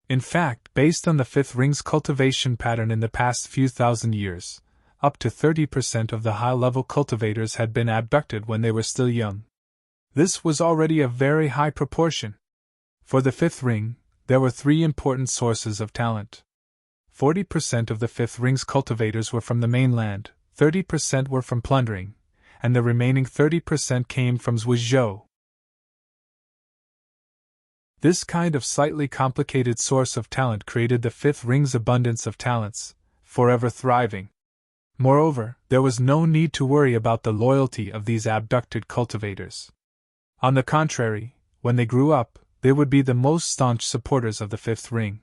In fact, based on the fifth ring's cultivation pattern in the past few thousand years, up to 30% of the high-level cultivators had been abducted when they were still young. This was already a very high proportion. For the fifth ring, there were three important sources of talent. 40% of the fifth ring's cultivators were from the mainland, 30% were from plundering, and the remaining 30% came from Zhuozhou. This kind of slightly complicated source of talent created the fifth ring's abundance of talents, forever thriving. Moreover, there was no need to worry about the loyalty of these abducted cultivators. On the contrary, when they grew up, they would be the most staunch supporters of the fifth ring.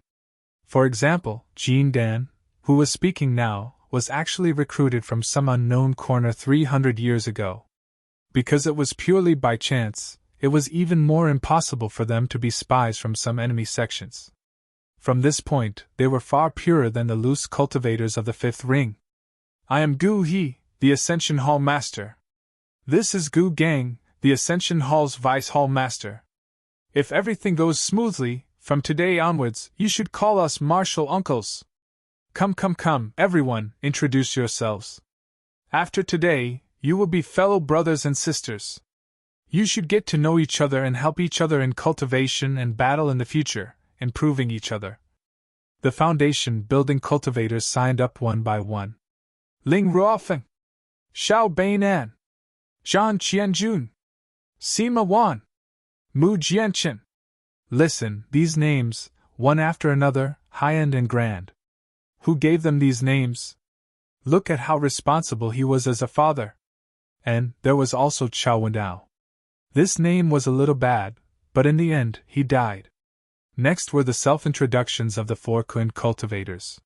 For example, Jean Dan, who was speaking now, was actually recruited from some unknown corner 300 years ago. Because it was purely by chance, it was even more impossible for them to be spies from some enemy sections. From this point, they were far purer than the loose cultivators of the fifth ring. I am Gu He, the Ascension Hall Master. This is Gu Gang, the Ascension Hall's Vice Hall Master. If everything goes smoothly, from today onwards, you should call us martial uncles. Come, everyone, introduce yourselves. After today, you will be fellow brothers and sisters. You should get to know each other and help each other in cultivation and battle in the future, improving each other. The foundation building cultivators signed up one by one. Ling Ruofeng, Xiao Bainan, Zhang Qianjun, Sima Wan, Mu Jianchen. Listen, these names, one after another, high-end and grand. Who gave them these names? Look at how responsible he was as a father. And there was also Chao Wendao. This name was a little bad, but in the end, he died. Next were the self-introductions of the 4 Kun cultivators.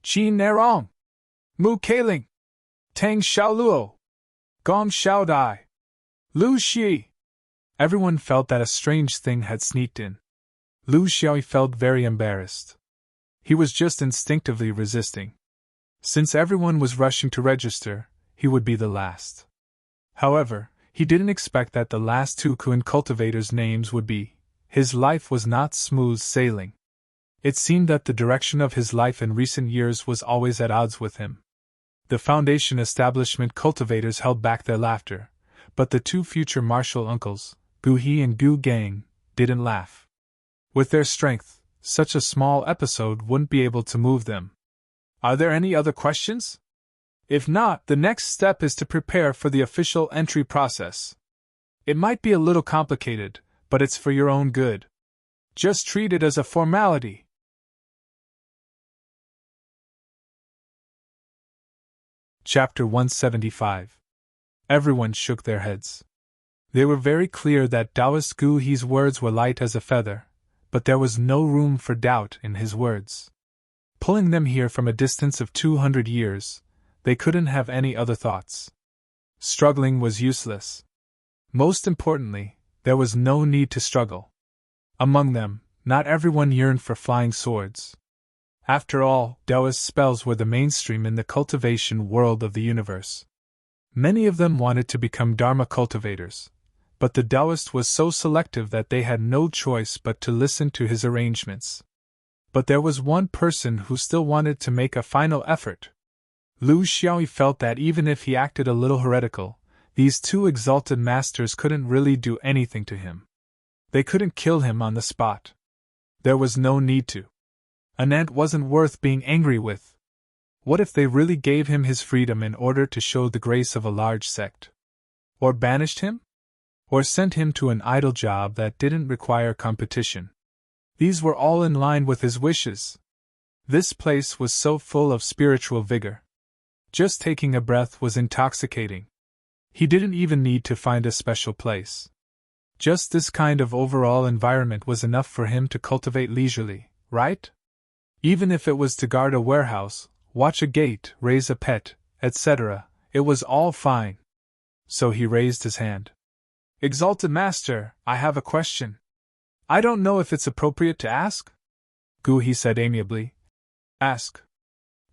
Qin Nerong, Mu Keiling, Tang Xiaoluo, Gong Xiaodai, Lu Xi. Everyone felt that a strange thing had sneaked in. Lu Xiaoyi felt very embarrassed. He was just instinctively resisting. Since everyone was rushing to register, he would be the last. However, he didn't expect that the last 2 Kun cultivators' names would be. His life was not smooth sailing. It seemed that the direction of his life in recent years was always at odds with him. The foundation establishment cultivators held back their laughter, but the 2 future martial uncles, Gu He and Gu Gang, didn't laugh. With their strength, such a small episode wouldn't be able to move them. Are there any other questions? If not, the next step is to prepare for the official entry process. It might be a little complicated, but it's for your own good. Just treat it as a formality. Chapter 175. Everyone shook their heads. They were very clear that Taoist Gu He's words were light as a feather, but there was no room for doubt in his words. Pulling them here from a distance of 200 years, they couldn't have any other thoughts. Struggling was useless. Most importantly, there was no need to struggle. Among them, not everyone yearned for flying swords. After all, Taoist spells were the mainstream in the cultivation world of the universe. Many of them wanted to become Dharma cultivators, but the Taoist was so selective that they had no choice but to listen to his arrangements. But there was one person who still wanted to make a final effort. Lu Xiaoyi felt that even if he acted a little heretical, these 2 exalted masters couldn't really do anything to him. They couldn't kill him on the spot. There was no need to. An ant wasn't worth being angry with. What if they really gave him his freedom in order to show the grace of a large sect? Or banished him? Or sent him to an idle job that didn't require competition? These were all in line with his wishes. This place was so full of spiritual vigor. Just taking a breath was intoxicating. He didn't even need to find a special place. Just this kind of overall environment was enough for him to cultivate leisurely, right? Even if it was to guard a warehouse, watch a gate, raise a pet, etc., it was all fine. So he raised his hand. Exalted Master, I have a question. I don't know if it's appropriate to ask? Gu He said amiably. Ask.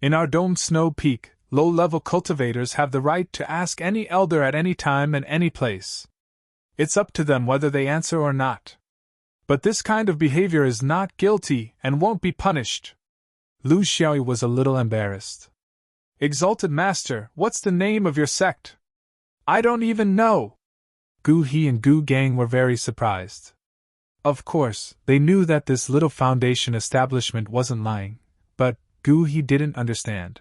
In our domed snow peak, low-level cultivators have the right to ask any elder at any time and any place. It's up to them whether they answer or not. But this kind of behavior is not guilty and won't be punished. Lu Xiaoyi was a little embarrassed. Exalted Master, what's the name of your sect? I don't even know. Gu He and Gu Gang were very surprised. Of course, they knew that this little foundation establishment wasn't lying, but Gu He didn't understand.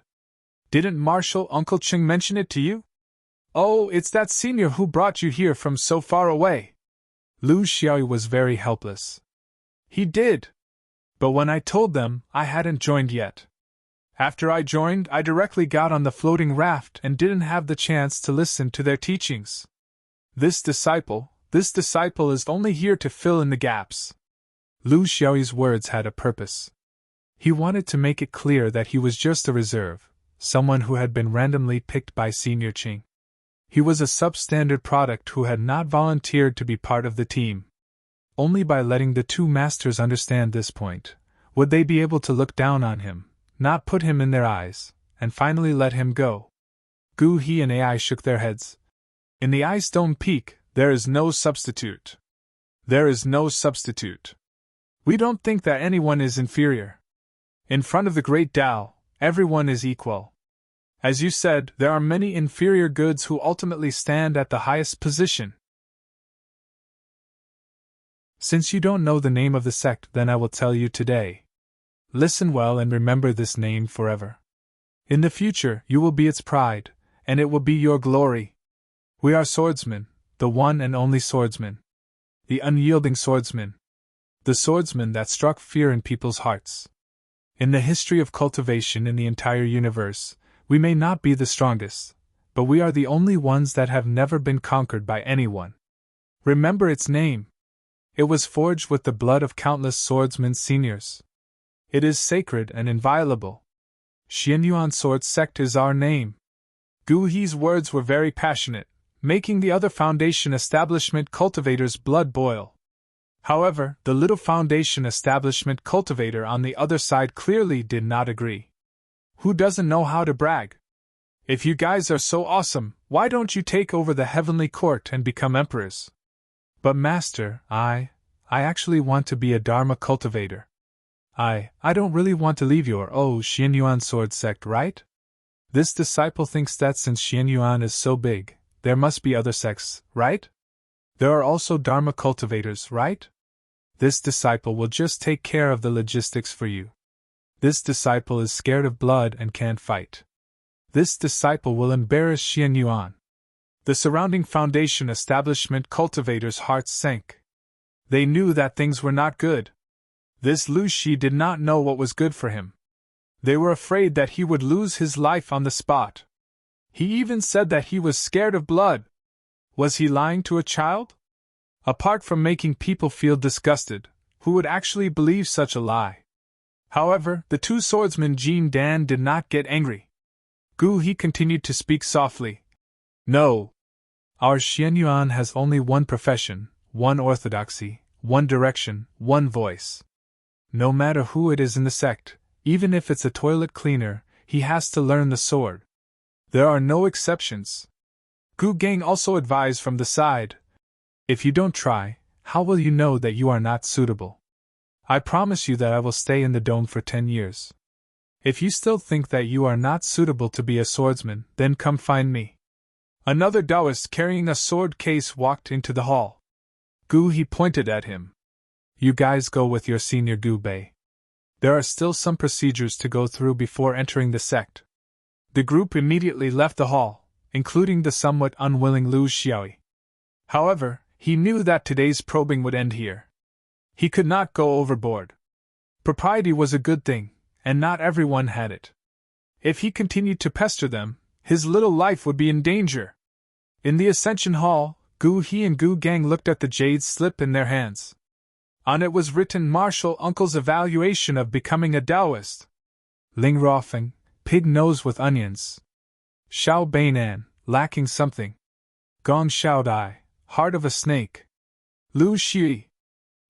Didn't Marshal Uncle Cheng mention it to you? Oh, it's that senior who brought you here from so far away. Lu Xiaoyi was very helpless. He did. But when I told them, I hadn't joined yet. After I joined, I directly got on the floating raft and didn't have the chance to listen to their teachings. This disciple is only here to fill in the gaps. Lu Xiaoyi's words had a purpose. He wanted to make it clear that he was just a reserve, someone who had been randomly picked by Senior Qing. He was a substandard product who had not volunteered to be part of the team. Only by letting the 2 masters understand this point, would they be able to look down on him, not put him in their eyes, and finally let him go. Gu He and AI shook their heads. In the Ice Dome Peak, there is no substitute. There is no substitute. We don't think that anyone is inferior. In front of the Great Tao, everyone is equal. As you said, there are many inferior goods who ultimately stand at the highest position. Since you don't know the name of the sect, then I will tell you today. Listen well and remember this name forever. In the future, you will be its pride, and it will be your glory. We are swordsmen, the one and only swordsman. The unyielding swordsman. The swordsman that struck fear in people's hearts. In the history of cultivation in the entire universe, we may not be the strongest, but we are the only ones that have never been conquered by anyone. Remember its name. It was forged with the blood of countless swordsmen seniors. It is sacred and inviolable. Xianyuan Sword Sect is our name. Gu He's words were very passionate, making the other Foundation establishment cultivators' blood boil. However, the little Foundation establishment cultivator on the other side clearly did not agree. Who doesn't know how to brag? If you guys are so awesome, why don't you take over the heavenly court and become emperors? But Master, I actually want to be a Dharma cultivator. I don't really want to leave your Xianyuan Sword Sect, right? This disciple thinks that since Xianyuan is so big, there must be other sects, right? There are also Dharma cultivators, right? This disciple will just take care of the logistics for you. This disciple is scared of blood and can't fight. This disciple will embarrass Xianyuan. The surrounding Foundation establishment cultivators' hearts sank. They knew that things were not good. This Lu Shi did not know what was good for him. They were afraid that he would lose his life on the spot. He even said that he was scared of blood. Was he lying to a child? Apart from making people feel disgusted, who would actually believe such a lie? However, the two swordsmen Jin Dan did not get angry. Gu He continued to speak softly. No. Our Xianyuan has only one profession, one orthodoxy, one direction, one voice. No matter who it is in the sect, even if it's a toilet cleaner, he has to learn the sword. There are no exceptions. Gu Gang also advised from the side. If you don't try, how will you know that you are not suitable? I promise you that I will stay in the dome for 10 years. If you still think that you are not suitable to be a swordsman, then come find me. Another Taoist carrying a sword case walked into the hall. Gu He pointed at him. You guys go with your senior Gu Bei. There are still some procedures to go through before entering the sect. The group immediately left the hall, including the somewhat unwilling Lu Xiaoyi. However, he knew that today's probing would end here. He could not go overboard. Propriety was a good thing, and not everyone had it. If he continued to pester them, his little life would be in danger. In the Ascension Hall, Gu He and Gu Gang looked at the jade slip in their hands. On it was written Martial Uncle's Evaluation of Becoming a Taoist. Ling Ruofeng, Pig Nose with Onions. Xiao Bainan, Lacking Something. Gong Xiao Dai, Heart of a Snake. Lu Shi,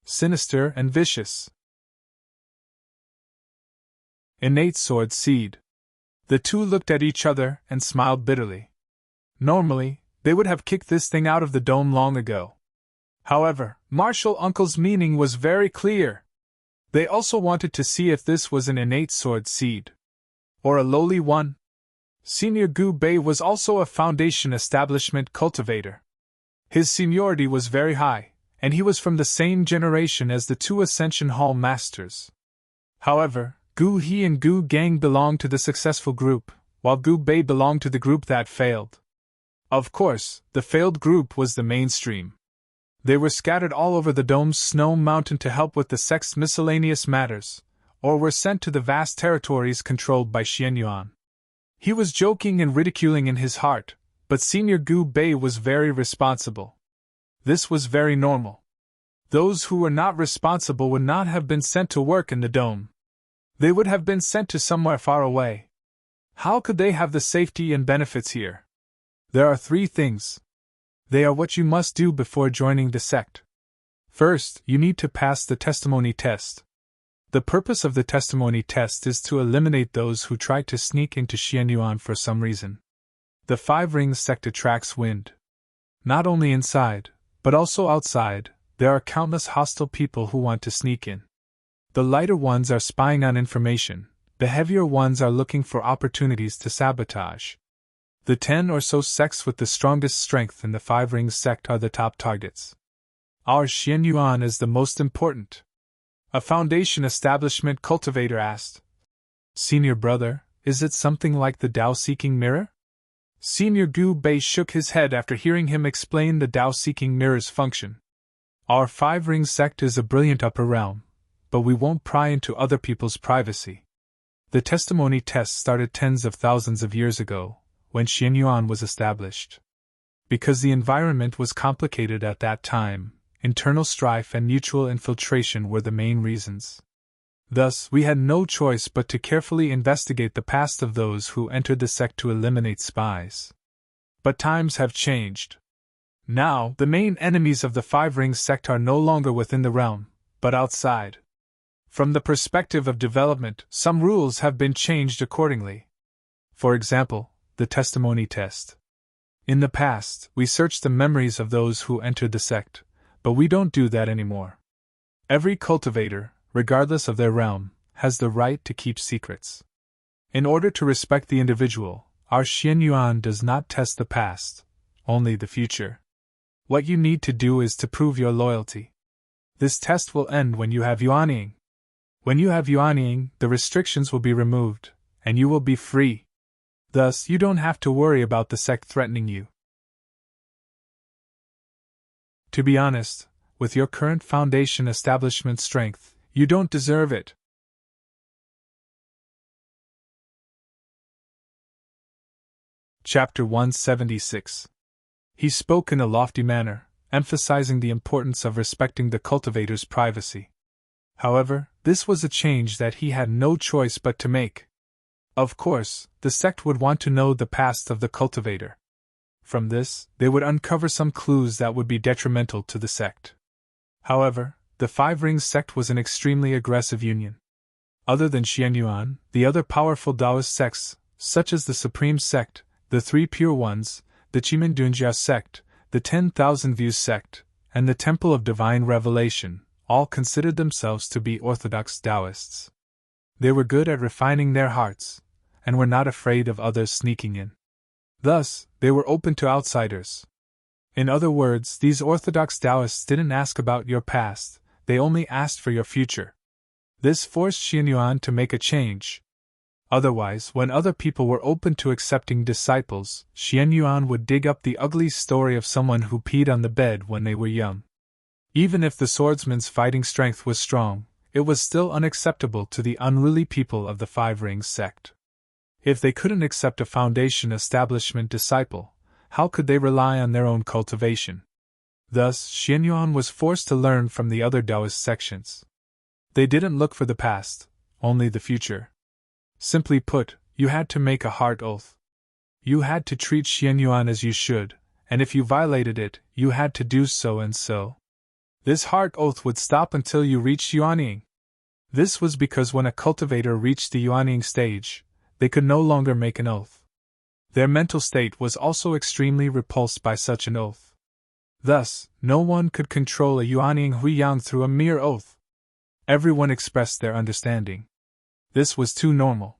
Sinister and Vicious. Innate Sword Seed. The two looked at each other and smiled bitterly. Normally, they would have kicked this thing out of the dome long ago. However, Martial Uncle's meaning was very clear. They also wanted to see if this was an innate sword seed. Or a lowly one. Senior Gu Bei was also a Foundation establishment cultivator. His seniority was very high, and he was from the same generation as the two Ascension Hall masters. However, Gu He and Gu Gang belonged to the successful group, while Gu Bei belonged to the group that failed. Of course, the failed group was the mainstream. They were scattered all over the dome's snow mountain to help with the sect's miscellaneous matters, or were sent to the vast territories controlled by Xianyuan. He was joking and ridiculing in his heart, but Senior Gu Bei was very responsible. This was very normal. Those who were not responsible would not have been sent to work in the dome. They would have been sent to somewhere far away. How could they have the safety and benefits here? There are 3 things. They are what you must do before joining the sect. First, you need to pass the testimony test. The purpose of the testimony test is to eliminate those who try to sneak into Xianyuan for some reason. The 5 Rings sect attracts wind. Not only inside, but also outside, there are countless hostile people who want to sneak in. The lighter ones are spying on information, the heavier ones are looking for opportunities to sabotage. The 10 or so sects with the strongest strength in the 5 Rings sect are the top targets. Our Xianyuan is the most important. A Foundation establishment cultivator asked. Senior brother, is it something like the Tao-seeking mirror? Senior Gu Bei shook his head after hearing him explain the Tao-seeking mirror's function. Our five-ring sect is a brilliant upper realm, but we won't pry into other people's privacy. The testimony test started tens of thousands of years ago, when Xianyuan was established. Because the environment was complicated at that time, internal strife and mutual infiltration were the main reasons. Thus, we had no choice but to carefully investigate the past of those who entered the sect to eliminate spies. But times have changed. Now, the main enemies of the Five-Ring sect are no longer within the realm, but outside. From the perspective of development, some rules have been changed accordingly. For example, the testimony test. In the past, we searched the memories of those who entered the sect, but we don't do that anymore. Every cultivator, regardless of their realm, has the right to keep secrets. In order to respect the individual, our Xianyuan does not test the past, only the future. What you need to do is to prove your loyalty. This test will end when you have Yuanying. When you have Yuanying, the restrictions will be removed, and you will be free. Thus, you don't have to worry about the sect threatening you. To be honest, with your current foundation establishment strength, you don't deserve it. Chapter 176. He spoke in a lofty manner, emphasizing the importance of respecting the cultivator's privacy. However, this was a change that he had no choice but to make. Of course, the sect would want to know the past of the cultivator. From this, they would uncover some clues that would be detrimental to the sect. However, the Five-Ring sect was an extremely aggressive union. Other than Xianyuan, the other powerful Taoist sects, such as the Supreme Sect, the Three Pure Ones, the Qimendunjia sect, the 10,000 Views sect, and the Temple of Divine Revelation, all considered themselves to be orthodox Taoists. They were good at refining their hearts, and were not afraid of others sneaking in. Thus, they were open to outsiders. In other words, these orthodox Taoists didn't ask about your past, they only asked for your future. This forced Xianyuan to make a change. Otherwise, when other people were open to accepting disciples, Xianyuan would dig up the ugly story of someone who peed on the bed when they were young. Even if the swordsman's fighting strength was strong, it was still unacceptable to the unruly people of the Five-Ring sect. If they couldn't accept a foundation establishment disciple, how could they rely on their own cultivation? Thus, Xianyuan was forced to learn from the other Taoist sections. They didn't look for the past, only the future. Simply put, you had to make a heart oath. You had to treat Xianyuan as you should, and if you violated it, you had to do so and so. This heart oath would stop until you reached Yuanying. This was because when a cultivator reached the Yuanying stage, they could no longer make an oath. Their mental state was also extremely repulsed by such an oath. Thus, no one could control a Yuanying Huiyang through a mere oath. Everyone expressed their understanding. This was too normal.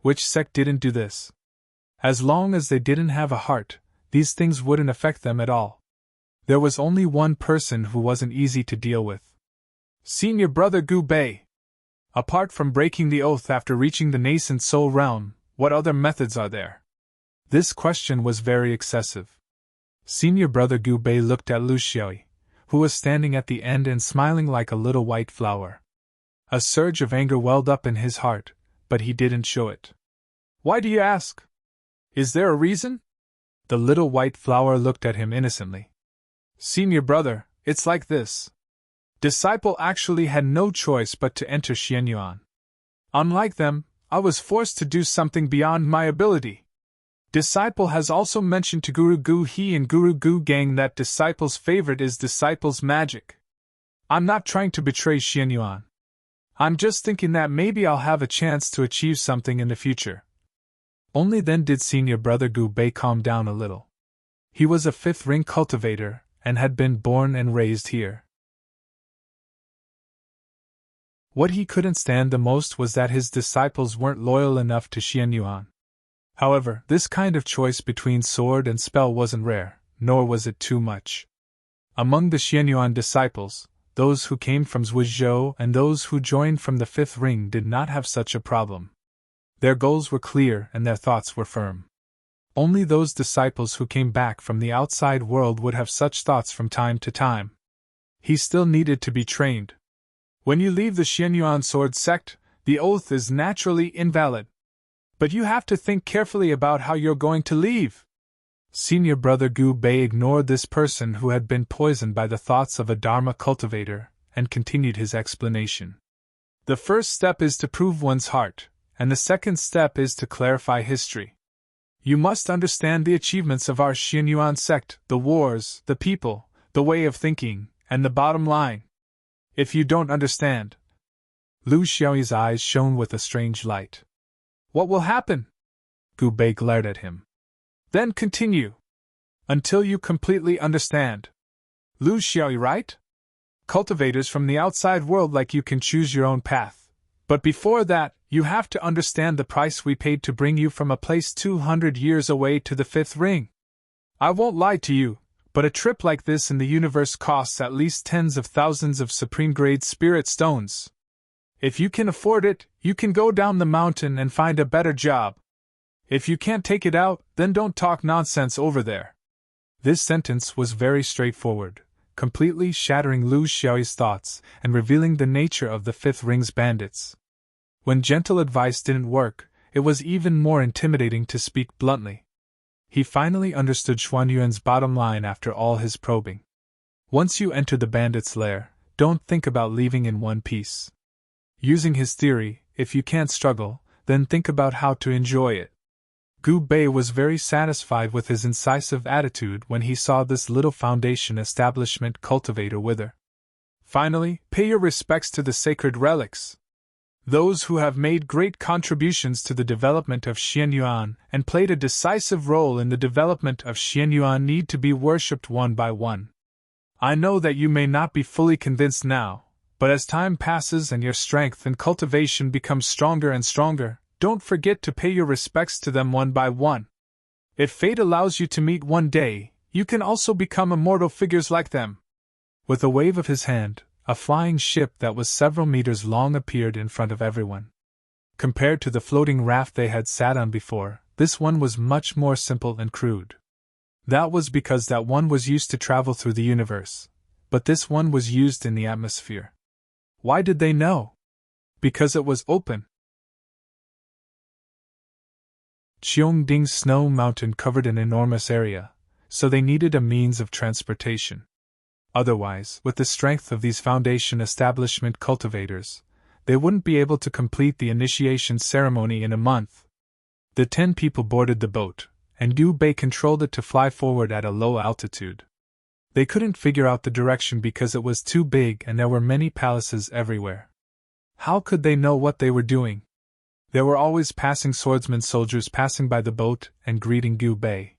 Which sect didn't do this? As long as they didn't have a heart, these things wouldn't affect them at all. There was only one person who wasn't easy to deal with. Senior Brother Gu Bei. Apart from breaking the oath after reaching the nascent soul realm, what other methods are there? This question was very excessive. Senior Brother Gu Bei looked at Lu Xiaoyi, who was standing at the end and smiling like a little white flower. A surge of anger welled up in his heart, but he didn't show it. Why do you ask? Is there a reason? The little white flower looked at him innocently. Senior brother, it's like this. Disciple actually had no choice but to enter Xianyuan. Unlike them, I was forced to do something beyond my ability. Disciple has also mentioned to Guru Gu He and Guru Gu Gang that Disciple's favorite is Disciple's magic. I'm not trying to betray Xianyuan. I'm just thinking that maybe I'll have a chance to achieve something in the future. Only then did Senior Brother Gu Bei calm down a little. He was a fifth-ring cultivator, and had been born and raised here. What he couldn't stand the most was that his disciples weren't loyal enough to Xianyuan. However, this kind of choice between sword and spell wasn't rare, nor was it too much. Among the Xianyuan disciples, those who came from Zhuizhou and those who joined from the fifth ring did not have such a problem. Their goals were clear and their thoughts were firm. Only those disciples who came back from the outside world would have such thoughts from time to time. He still needed to be trained. When you leave the Xianyuan sword sect, the oath is naturally invalid. But you have to think carefully about how you're going to leave. Senior brother Gu Bei ignored this person who had been poisoned by the thoughts of a Dharma cultivator, and continued his explanation. The first step is to prove one's heart, and the second step is to clarify history. You must understand the achievements of our Xianyuan sect, the wars, the people, the way of thinking, and the bottom line. If you don't understand. Lu Xiaoyi's eyes shone with a strange light. What will happen? Gu Bei glared at him. Then continue. Until you completely understand. Lu Xiaoyi, right? Cultivators from the outside world like you can choose your own path. But before that, you have to understand the price we paid to bring you from a place 200 years away to the fifth ring. I won't lie to you, but a trip like this in the universe costs at least tens of thousands of supreme-grade spirit stones. If you can afford it, you can go down the mountain and find a better job. If you can't take it out, then don't talk nonsense over there. This sentence was very straightforward, completely shattering Lu Xiaoyi's thoughts and revealing the nature of the Fifth Ring's bandits. When gentle advice didn't work, it was even more intimidating to speak bluntly. He finally understood Xuanyuan's bottom line after all his probing. Once you enter the bandits' lair, don't think about leaving in one piece. Using his theory, if you can't struggle, then think about how to enjoy it. Gu Bei was very satisfied with his incisive attitude when he saw this little foundation establishment cultivator wither. Finally, pay your respects to the sacred relics. Those who have made great contributions to the development of Xianyuan and played a decisive role in the development of Xianyuan need to be worshipped one by one. I know that you may not be fully convinced now, but as time passes and your strength and cultivation becomes stronger and stronger, don't forget to pay your respects to them one by one. If fate allows you to meet one day, you can also become immortal figures like them. With a wave of his hand, a flying ship that was several meters long appeared in front of everyone. Compared to the floating raft they had sat on before, this one was much more simple and crude. That was because that one was used to travel through the universe, but this one was used in the atmosphere. Why did they know? Because it was open. Cheongding's snow mountain covered an enormous area, so they needed a means of transportation. Otherwise, with the strength of these foundation establishment cultivators, they wouldn't be able to complete the initiation ceremony in a month. The 10 people boarded the boat, and Gu Bei controlled it to fly forward at a low altitude. They couldn't figure out the direction because it was too big and there were many palaces everywhere. How could they know what they were doing? There were always passing swordsmen soldiers passing by the boat and greeting Gu Bei.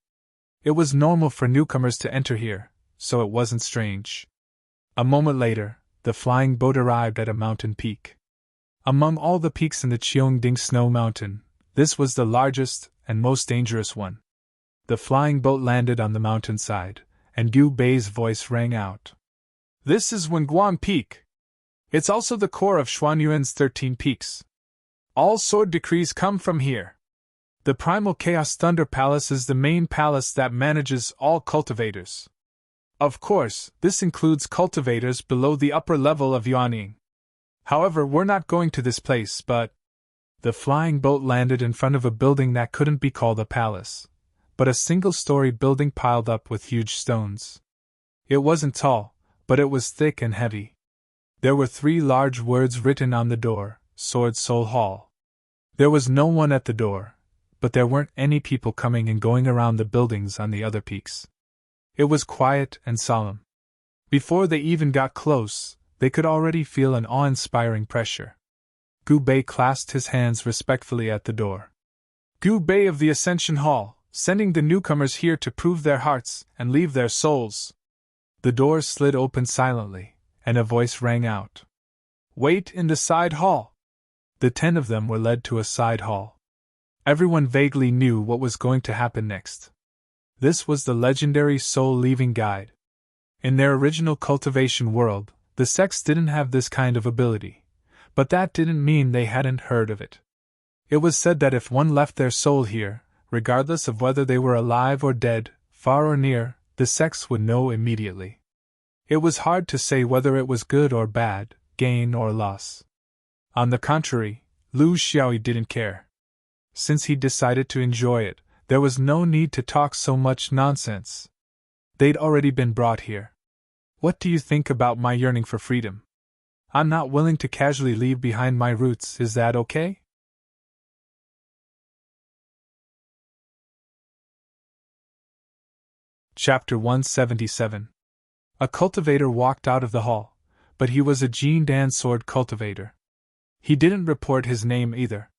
It was normal for newcomers to enter here, so it wasn't strange. A moment later, the flying boat arrived at a mountain peak. Among all the peaks in the Cheongding Snow Mountain, this was the largest and most dangerous one. The flying boat landed on the mountainside, and Gu Bei's voice rang out. This is Wenguan Peak. It's also the core of Xuanyuan's 13 peaks. All sword decrees come from here. The Primal Chaos Thunder Palace is the main palace that manages all cultivators. Of course, this includes cultivators below the upper level of Yuanying. However, we're not going to this place, but... The flying boat landed in front of a building that couldn't be called a palace, but a single-story building piled up with huge stones. It wasn't tall, but it was thick and heavy. There were 3 large words written on the door, Sword Soul Hall. There was no one at the door, but there weren't any people coming and going around the buildings on the other peaks. It was quiet and solemn. Before they even got close, they could already feel an awe-inspiring pressure. Gu Bei clasped his hands respectfully at the door. Gu Bei of the Ascension Hall, sending the newcomers here to prove their hearts and leave their souls. The doors slid open silently, and a voice rang out. Wait in the side hall. The 10 of them were led to a side hall. Everyone vaguely knew what was going to happen next. This was the legendary soul-leaving guide. In their original cultivation world, the sects didn't have this kind of ability, but that didn't mean they hadn't heard of it. It was said that if one left their soul here, regardless of whether they were alive or dead, far or near, the sects would know immediately. It was hard to say whether it was good or bad, gain or loss. On the contrary, Lu Xiaoyi didn't care. Since he'd decided to enjoy it, there was no need to talk so much nonsense. They'd already been brought here. What do you think about my yearning for freedom? I'm not willing to casually leave behind my roots, is that okay? Chapter 177. A cultivator walked out of the hall, but he was a Jin Dan sword cultivator. He didn't report his name either.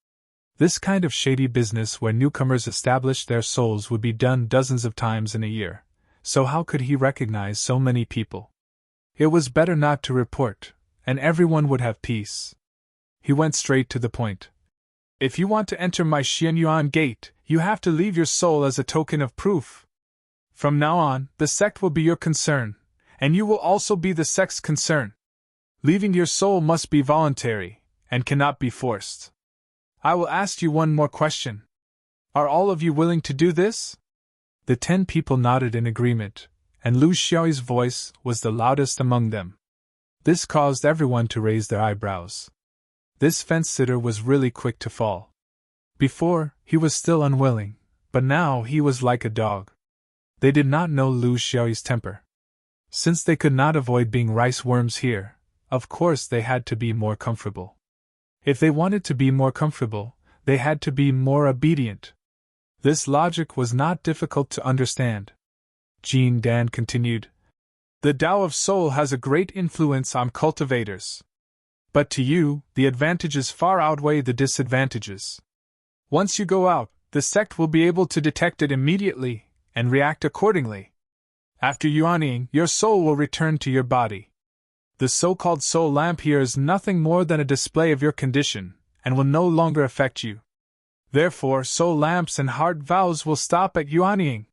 This kind of shady business where newcomers established their souls would be done dozens of times in a year, so how could he recognize so many people? It was better not to report, and everyone would have peace. He went straight to the point. If you want to enter my Xianyuan gate, you have to leave your soul as a token of proof. From now on, the sect will be your concern, and you will also be the sect's concern. Leaving your soul must be voluntary, and cannot be forced. I will ask you one more question. Are all of you willing to do this? The 10 people nodded in agreement, and Lu Xiaoyi's voice was the loudest among them. This caused everyone to raise their eyebrows. This fence-sitter was really quick to fall. Before, he was still unwilling, but now he was like a dog. They did not know Lu Xiaoyi's temper. Since they could not avoid being rice worms here, of course they had to be more comfortable. If they wanted to be more comfortable, they had to be more obedient. This logic was not difficult to understand. Jin Dan continued, "The Tao of Soul has a great influence on cultivators. But to you, the advantages far outweigh the disadvantages. Once you go out, the sect will be able to detect it immediately and react accordingly. After yuanying, your soul will return to your body. The so-called soul lamp here is nothing more than a display of your condition, and will no longer affect you. Therefore, soul lamps and heart vows will stop at yuanying.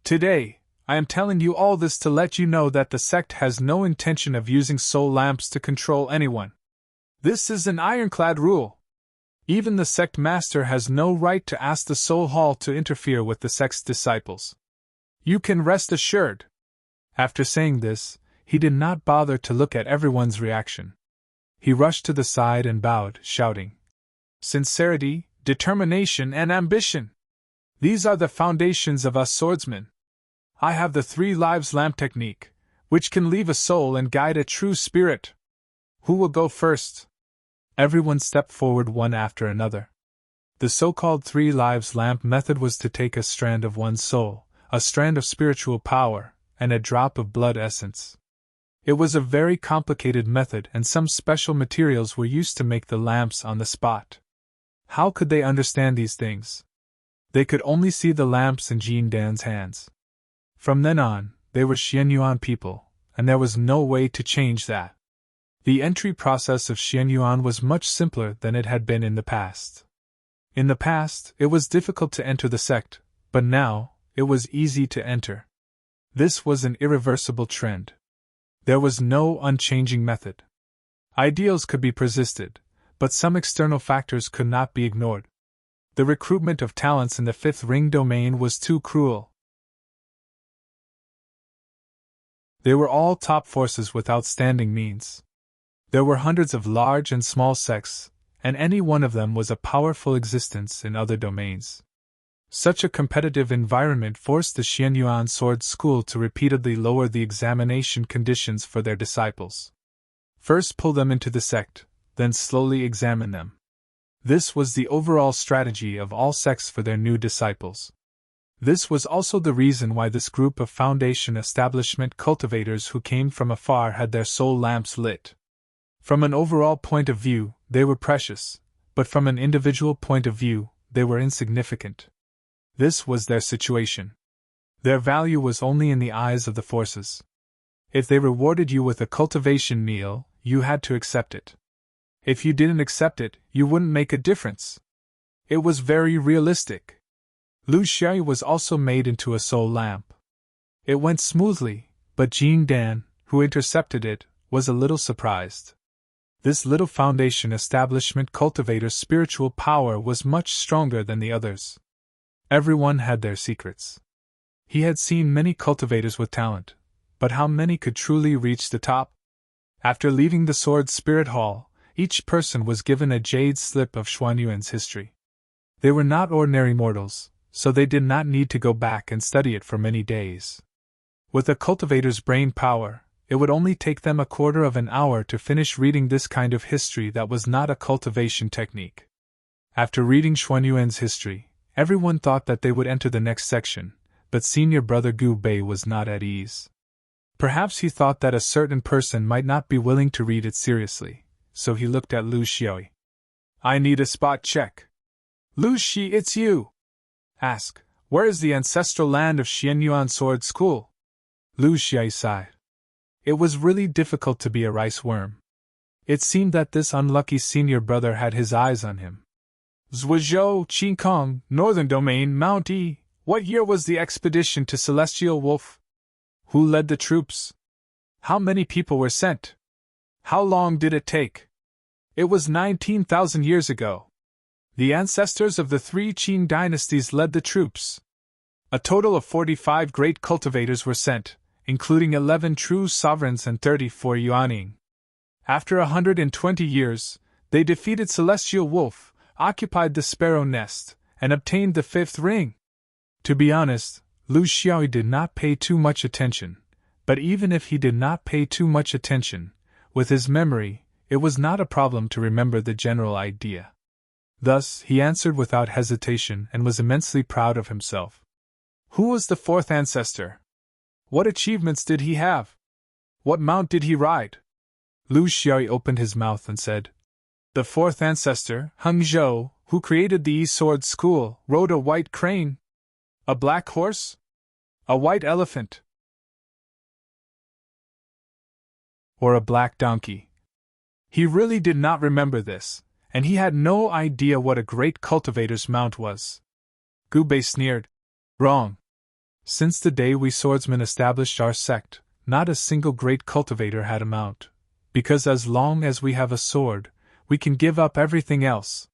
Today, I am telling you all this to let you know that the sect has no intention of using soul lamps to control anyone. This is an ironclad rule. Even the sect master has no right to ask the soul hall to interfere with the sect's disciples. You can rest assured." After saying this, he did not bother to look at everyone's reaction. He rushed to the side and bowed, shouting, "Sincerity, determination, and ambition. These are the foundations of us swordsmen. I have the 3 lives lamp technique, which can leave a soul and guide a true spirit. Who will go first?" Everyone stepped forward one after another. The so-called 3 lives lamp method was to take a strand of one's soul, a strand of spiritual power, and a drop of blood essence. It was a very complicated method, and some special materials were used to make the lamps on the spot. How could they understand these things? They could only see the lamps in Jin Dan's hands. From then on, they were Xianyuan people, and there was no way to change that. The entry process of Xianyuan was much simpler than it had been in the past. In the past, it was difficult to enter the sect, but now, it was easy to enter. This was an irreversible trend. There was no unchanging method. Ideals could be persisted, but some external factors could not be ignored. The recruitment of talents in the 5th ring domain was too cruel. They were all top forces with outstanding means. There were hundreds of large and small sects, and any one of them was a powerful existence in other domains. Such a competitive environment forced the Xianyuan Sword School to repeatedly lower the examination conditions for their disciples. First pull them into the sect, then slowly examine them. This was the overall strategy of all sects for their new disciples. This was also the reason why this group of foundation establishment cultivators who came from afar had their soul lamps lit. From an overall point of view, they were precious, but from an individual point of view, they were insignificant. This was their situation. Their value was only in the eyes of the forces. If they rewarded you with a cultivation meal, you had to accept it. If you didn't accept it, you wouldn't make a difference. It was very realistic. Lu Xiaoyi was also made into a soul lamp. It went smoothly, but Jin Dan, who intercepted it, was a little surprised. This little foundation establishment cultivator's spiritual power was much stronger than the others. Everyone had their secrets. He had seen many cultivators with talent, but how many could truly reach the top? After leaving the Sword Spirit Hall, each person was given a jade slip of Xuanyuan's history. They were not ordinary mortals, so they did not need to go back and study it for many days. With a cultivator's brain power, it would only take them a quarter of an hour to finish reading this kind of history that was not a cultivation technique. After reading Xuanyuan's history, everyone thought that they would enter the next section, but senior brother Gu Bei was not at ease. Perhaps he thought that a certain person might not be willing to read it seriously, so he looked at Lu Xiaoyi. I need a spot check. Lu Shi, it's you. Ask, where is the ancestral land of Xianyuan Sword School? Lu Xiaoyi sighed. It was really difficult to be a rice worm. It seemed that this unlucky senior brother had his eyes on him. Zhuozhou, Qingkong, Northern Domain, Mount E. What year was the expedition to Celestial Wolf? Who led the troops? How many people were sent? How long did it take? It was 19,000 years ago. The ancestors of the three Qing dynasties led the troops. A total of 45 great cultivators were sent, including 11 true sovereigns and 34 Yuaning. After 120 years, they defeated Celestial Wolf, occupied the Sparrow Nest, and obtained the 5th ring. To be honest, Lu Xiaoyi did not pay too much attention, but even if he did not pay too much attention, with his memory, it was not a problem to remember the general idea. Thus, he answered without hesitation and was immensely proud of himself. Who was the 4th ancestor? What achievements did he have? What mount did he ride? Lu Xiaoyi opened his mouth and said, The 4th ancestor, Heng Zhou, who created the Sword School, rode a white crane. A black horse? A white elephant? Or a black donkey? He really did not remember this, and he had no idea what a great cultivator's mount was. Gu Bei sneered. Wrong. Since the day we swordsmen established our sect, not a single great cultivator had a mount, because as long as we have a sword, we can give up everything else.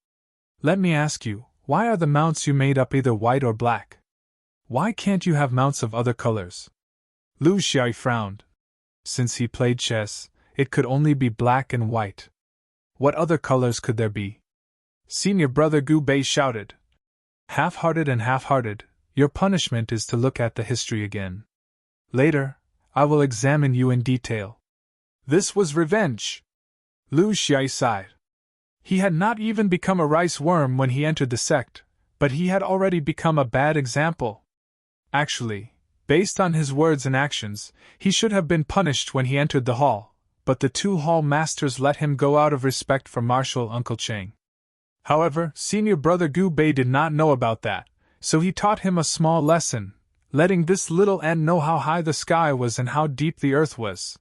Let me ask you, why are the mounts you made up either white or black? Why can't you have mounts of other colors? Lu Xiaoyi frowned. Since he played chess, it could only be black and white. What other colors could there be? Senior brother Gu Bei shouted. Half-hearted and half-hearted, your punishment is to look at the history again. Later, I will examine you in detail. This was revenge. Lu Xiaoyi sighed. He had not even become a rice worm when he entered the sect, but he had already become a bad example. Actually, based on his words and actions, he should have been punished when he entered the hall, but the 2 hall masters let him go out of respect for Marshal Uncle Cheng. However, senior brother Gu Bei did not know about that, so he taught him a small lesson, letting this little ant know how high the sky was and how deep the earth was.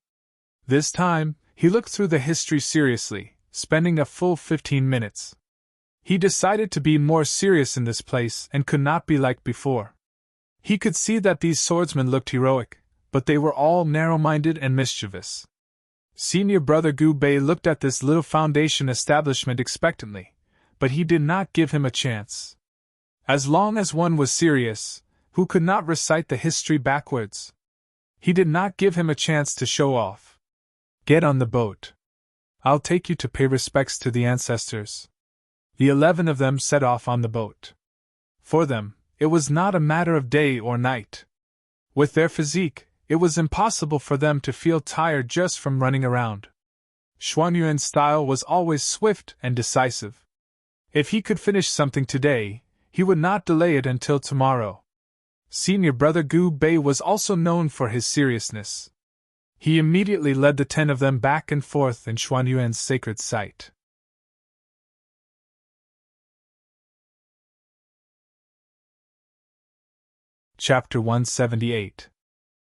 This time, he looked through the history seriously, spending a full 15 minutes. He decided to be more serious in this place and could not be like before. He could see that these swordsmen looked heroic, but they were all narrow-minded and mischievous. Senior brother Gu Bei looked at this little foundation establishment expectantly, but he did not give him a chance. As long as one was serious, who could not recite the history backwards? He did not give him a chance to show off. Get on the boat. I'll take you to pay respects to the ancestors. The 11 of them set off on the boat. For them, it was not a matter of day or night. With their physique, it was impossible for them to feel tired just from running around. Xuanyuan's style was always swift and decisive. If he could finish something today, he would not delay it until tomorrow. Senior brother Gu Bei was also known for his seriousness. He immediately led the 10 of them back and forth in Xuanyuan's sacred site. Chapter 178.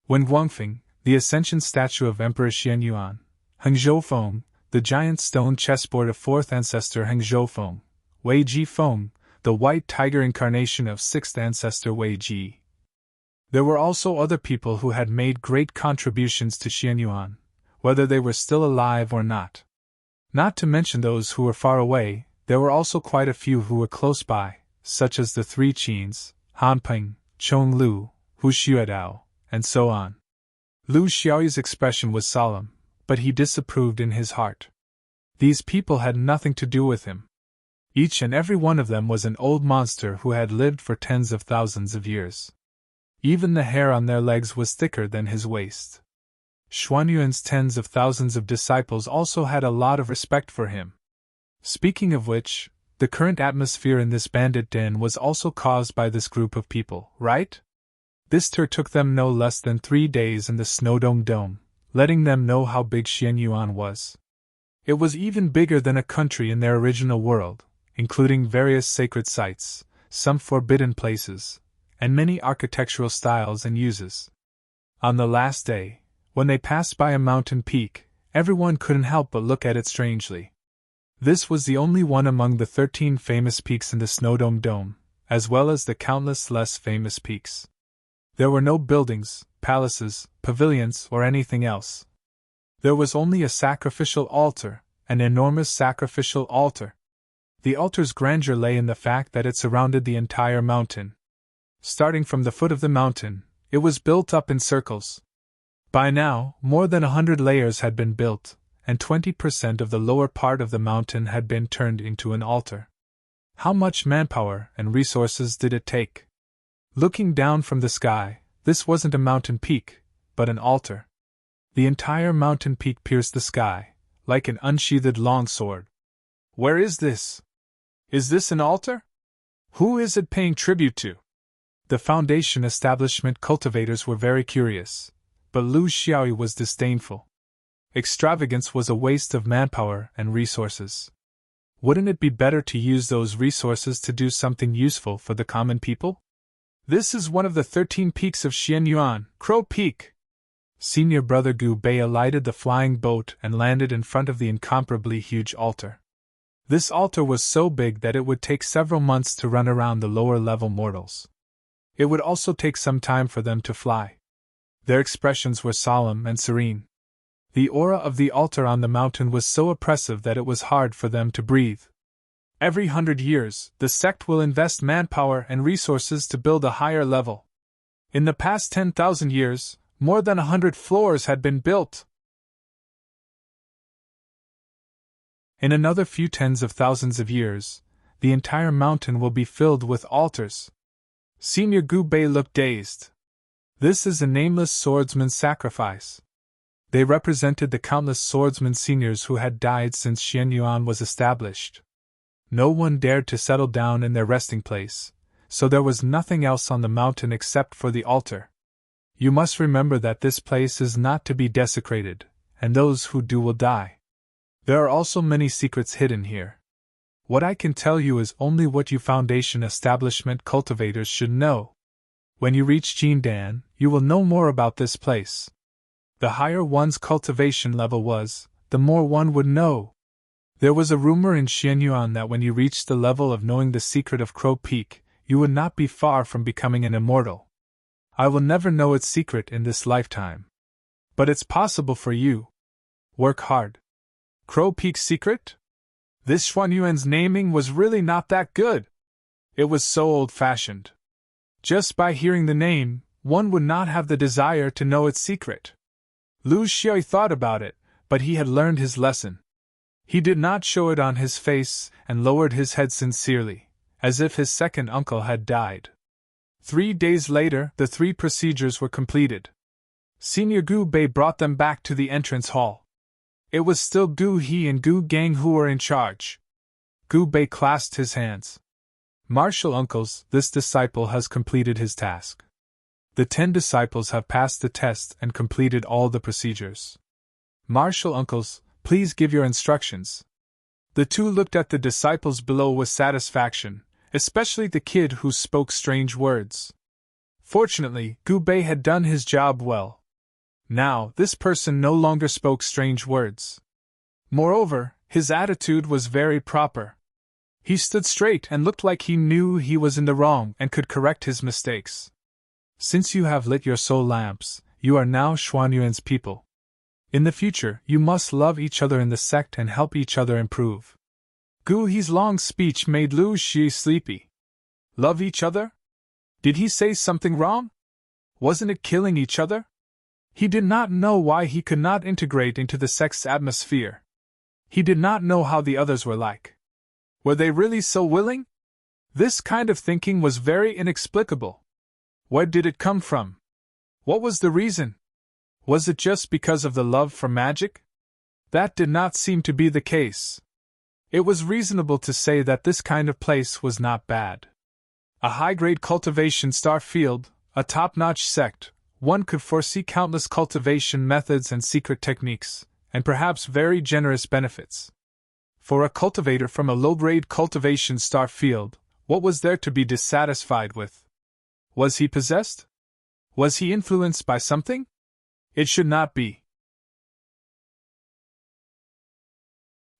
When Guangfeng, the ascension statue of Emperor Xianyuan, Heng Zhoufeng, the giant stone chessboard of 4th ancestor Heng Zhoufeng, Wei Jifeng, the white tiger incarnation of 6th ancestor Wei Ji. There were also other people who had made great contributions to Xianyuan, whether they were still alive or not. Not to mention those who were far away, there were also quite a few who were close by, such as the 3 Qins, Hanping, Chong Lu, Hu Xuedao, and so on. Lu Xiaoyu's expression was solemn, but he disapproved in his heart. These people had nothing to do with him. Each and every one of them was an old monster who had lived for tens of thousands of years. Even the hair on their legs was thicker than his waist. Xuanyuan's tens of thousands of disciples also had a lot of respect for him. Speaking of which, the current atmosphere in this bandit den was also caused by this group of people, right? This tour took them no less than 3 days in the Snowdome Dome, letting them know how big Xianyuan was. It was even bigger than a country in their original world, including various sacred sites, some forbidden places, and many architectural styles and uses. On the last day, when they passed by a mountain peak, everyone couldn't help but look at it strangely. This was the only one among the 13 famous peaks in the Snowdome Dome, as well as the countless less famous peaks. There were no buildings, palaces, pavilions, or anything else. There was only a sacrificial altar, an enormous sacrificial altar. The altar's grandeur lay in the fact that it surrounded the entire mountain. Starting from the foot of the mountain, it was built up in circles. By now, more than 100 layers had been built, and 20% of the lower part of the mountain had been turned into an altar. How much manpower and resources did it take? Looking down from the sky, this wasn't a mountain peak, but an altar. The entire mountain peak pierced the sky, like an unsheathed long sword. Where is this? Is this an altar? Who is it paying tribute to? The foundation establishment cultivators were very curious, but Lu Xiaoyu was disdainful. Extravagance was a waste of manpower and resources. Wouldn't it be better to use those resources to do something useful for the common people? This is one of the 13 peaks of Xianyuan, Crow Peak. Senior brother Gu Bei alighted the flying boat and landed in front of the incomparably huge altar. This altar was so big that it would take several months to run around the lower-level mortals. It would also take some time for them to fly. Their expressions were solemn and serene. The aura of the altar on the mountain was so oppressive that it was hard for them to breathe. Every 100 years, the sect will invest manpower and resources to build a higher level. In the past 10,000 years, more than 100 floors had been built. In another few tens of thousands of years, the entire mountain will be filled with altars. Senior Gu Bei looked dazed. This is a nameless swordsman's sacrifice. They represented the countless swordsman seniors who had died since Xianyuan was established. No one dared to settle down in their resting place, so there was nothing else on the mountain except for the altar. You must remember that this place is not to be desecrated, and those who do will die. There are also many secrets hidden here. What I can tell you is only what you foundation establishment cultivators should know. When you reach Jindan, you will know more about this place. The higher one's cultivation level was, the more one would know. There was a rumor in Xianyuan that when you reached the level of knowing the secret of Crow Peak, you would not be far from becoming an immortal. I will never know its secret in this lifetime. But it's possible for you. Work hard. Crow Peak's secret? This Xuanyuan's naming was really not that good. It was so old-fashioned. Just by hearing the name, one would not have the desire to know its secret. Lu Xiaoyu thought about it, but he had learned his lesson. He did not show it on his face and lowered his head sincerely, as if his second uncle had died. 3 days later, the 3 procedures were completed. Senior Gu Bei brought them back to the entrance hall. It was still Gu He and Gu Gang who were in charge. Gu Bei clasped his hands. Martial uncles, this disciple has completed his task. The 10 disciples have passed the test and completed all the procedures. Martial uncles, please give your instructions. The 2 looked at the disciples below with satisfaction, especially the kid who spoke strange words. Fortunately, Gu Bei had done his job well. Now, this person no longer spoke strange words. Moreover, his attitude was very proper. He stood straight and looked like he knew he was in the wrong and could correct his mistakes. Since you have lit your soul lamps, you are now Xuanyuan's people. In the future, you must love each other in the sect and help each other improve. Gu He's long speech made Lu Xi sleepy. Love each other? Did he say something wrong? Wasn't it killing each other? He did not know why he could not integrate into the sect's atmosphere. He did not know how the others were like. Were they really so willing? This kind of thinking was very inexplicable. Where did it come from? What was the reason? Was it just because of the love for magic? That did not seem to be the case. It was reasonable to say that this kind of place was not bad. A high-grade cultivation star field, a top-notch sect, one could foresee countless cultivation methods and secret techniques, and perhaps very generous benefits. For a cultivator from a low-grade cultivation star field, what was there to be dissatisfied with? Was he possessed? Was he influenced by something? It should not be.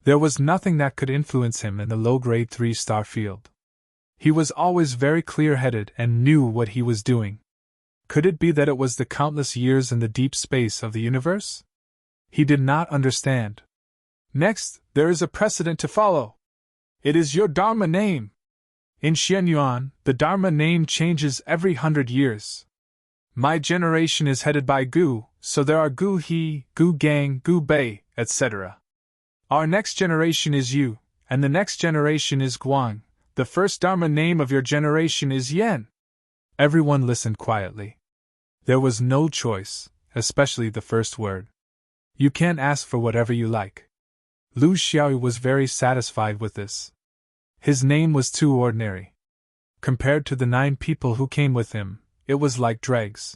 There was nothing that could influence him in the low-grade 3-star field. He was always very clear-headed and knew what he was doing. Could it be that it was the countless years in the deep space of the universe? He did not understand. Next, there is a precedent to follow. It is your Dharma name. In Xianyuan, the Dharma name changes every 100 years. My generation is headed by Gu, so there are Gu He, Gu Gang, Gu Bei, etc. Our next generation is Yu, and the next generation is Guang. The first Dharma name of your generation is Yen. Everyone listened quietly. There was no choice, especially the first word. You can't ask for whatever you like. Lu Xiaoyu was very satisfied with this. His name was too ordinary. Compared to the 9 people who came with him, it was like dregs.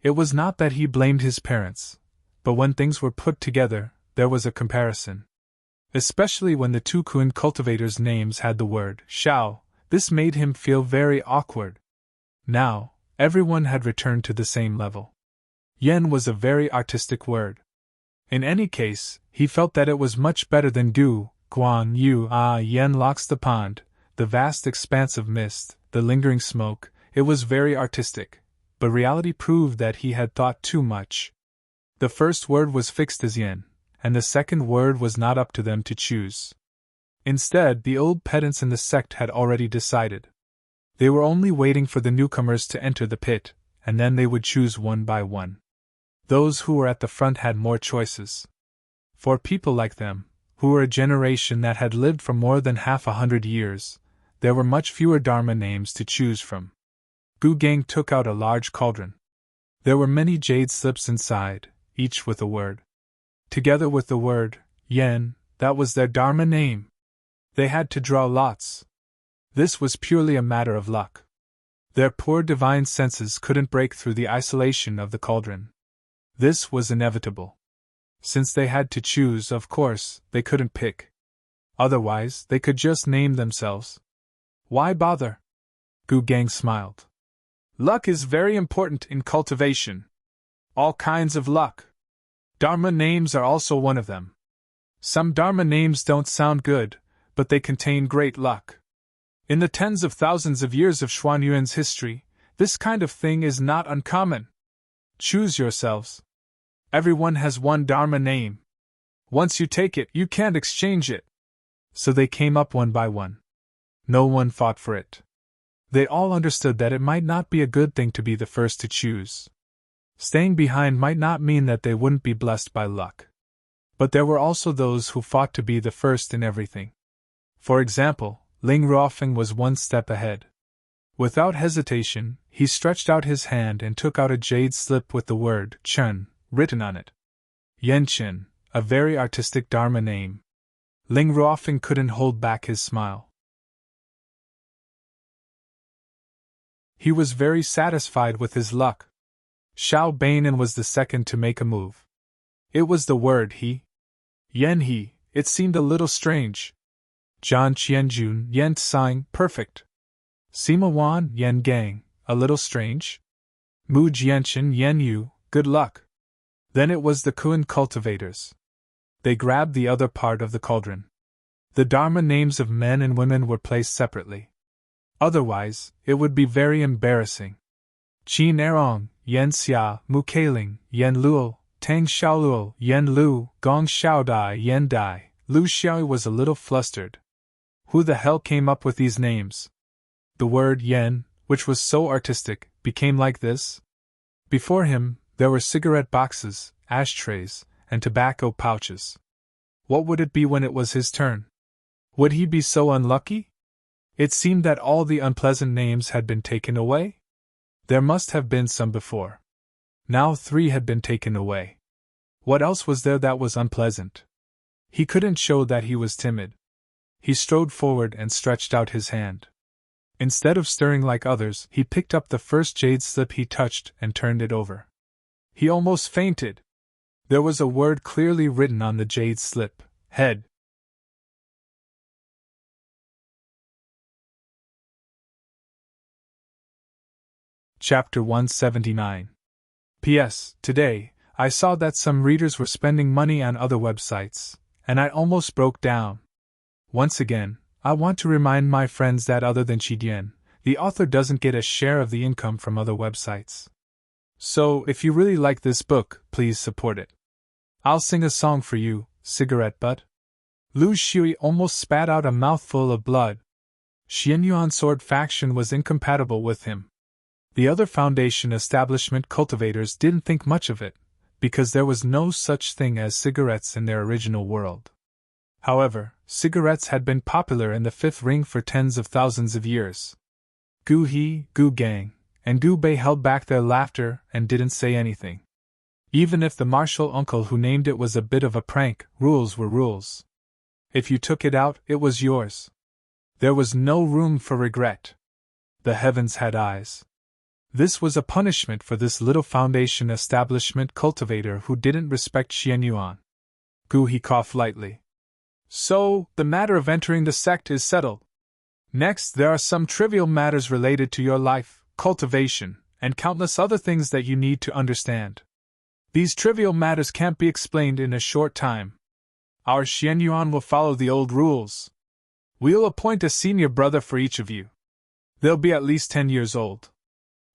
It was not that he blamed his parents, but when things were put together, there was a comparison. Especially when the 2 Kun cultivators' names had the word Xiao, this made him feel very awkward. Now, everyone had returned to the same level. Yen was a very artistic word. In any case, he felt that it was much better than Gu, Guan, Yu, Yen locks the pond, the vast expanse of mist, the lingering smoke. It was very artistic, but reality proved that he had thought too much. The first word was fixed as Yen, and the second word was not up to them to choose. Instead, the old pedants in the sect had already decided. They were only waiting for the newcomers to enter the pit, and then they would choose one by one. Those who were at the front had more choices. For people like them, who were a generation that had lived for more than 100 years, there were much fewer Dharma names to choose from. Gu Gang took out a large cauldron. There were many jade slips inside, each with a word. Together with the word, Yen, that was their Dharma name. They had to draw lots. This was purely a matter of luck. Their poor divine senses couldn't break through the isolation of the cauldron. This was inevitable. Since they had to choose, of course, they couldn't pick. Otherwise, they could just name themselves. Why bother? Gu Gang smiled. Luck is very important in cultivation. All kinds of luck. Dharma names are also one of them. Some Dharma names don't sound good, but they contain great luck. In the tens of thousands of years of Xuanyuan's history, this kind of thing is not uncommon. Choose yourselves. Everyone has one Dharma name. Once you take it, you can't exchange it. So they came up one by one. No one fought for it. They all understood that it might not be a good thing to be the first to choose. Staying behind might not mean that they wouldn't be blessed by luck. But there were also those who fought to be the first in everything. For example, Ling Ruofeng was one step ahead. Without hesitation, he stretched out his hand and took out a jade slip with the word Chen written on it. Yenchen, a very artistic Dharma name. Ling Ruofeng couldn't hold back his smile. He was very satisfied with his luck. Xiao Bainan was the second to make a move. It was the word he. Yen he, it seemed a little strange. Zhan Qianjun, Yen Tsang, perfect. Sima Wan, Yen Gang, a little strange. Mu Jianchen, Yen Yu, good luck. Then it was the Kun cultivators. They grabbed the other part of the cauldron. The Dharma names of men and women were placed separately. Otherwise, it would be very embarrassing. Qin Erong, Yen Xia, Mu Keiling, Yen Luo, Tang Xiaoluo, Yen Lu, Gong Xiaodai, Yen Dai. Lu Xiaoyu was a little flustered. Who the hell came up with these names? The word yen which was so artistic, became like this? Before him, there were cigarette boxes, ashtrays, and tobacco pouches. What would it be when it was his turn? Would he be so unlucky? It seemed that all the unpleasant names had been taken away. There must have been some before. Now 3 had been taken away. What else was there that was unpleasant? He couldn't show that he was timid. He strode forward and stretched out his hand. Instead of stirring like others, he picked up the first jade slip he touched and turned it over. He almost fainted. There was a word clearly written on the jade slip: head. Chapter 179. P.S. Today, I saw that some readers were spending money on other websites, and I almost broke down. Once again, I want to remind my friends that other than Chidian, the author doesn't get a share of the income from other websites. So, if you really like this book, please support it. I'll sing a song for you, cigarette butt. Lu Shui almost spat out a mouthful of blood. Xianyuan sword faction was incompatible with him. The other Foundation establishment cultivators didn't think much of it, because there was no such thing as cigarettes in their original world. However, cigarettes had been popular in the 5th ring for tens of thousands of years. Gu He, Gu Gang, and Gu Bei held back their laughter and didn't say anything. Even if the martial uncle who named it was a bit of a prank, rules were rules. If you took it out, it was yours. There was no room for regret. The heavens had eyes. This was a punishment for this little Foundation establishment cultivator who didn't respect Xianyuan. Gu He coughed lightly. So, the matter of entering the sect is settled. Next, there are some trivial matters related to your life, cultivation, and countless other things that you need to understand. These trivial matters can't be explained in a short time. Our Xianyuan will follow the old rules. We'll appoint a senior brother for each of you. They'll be at least 10 years old.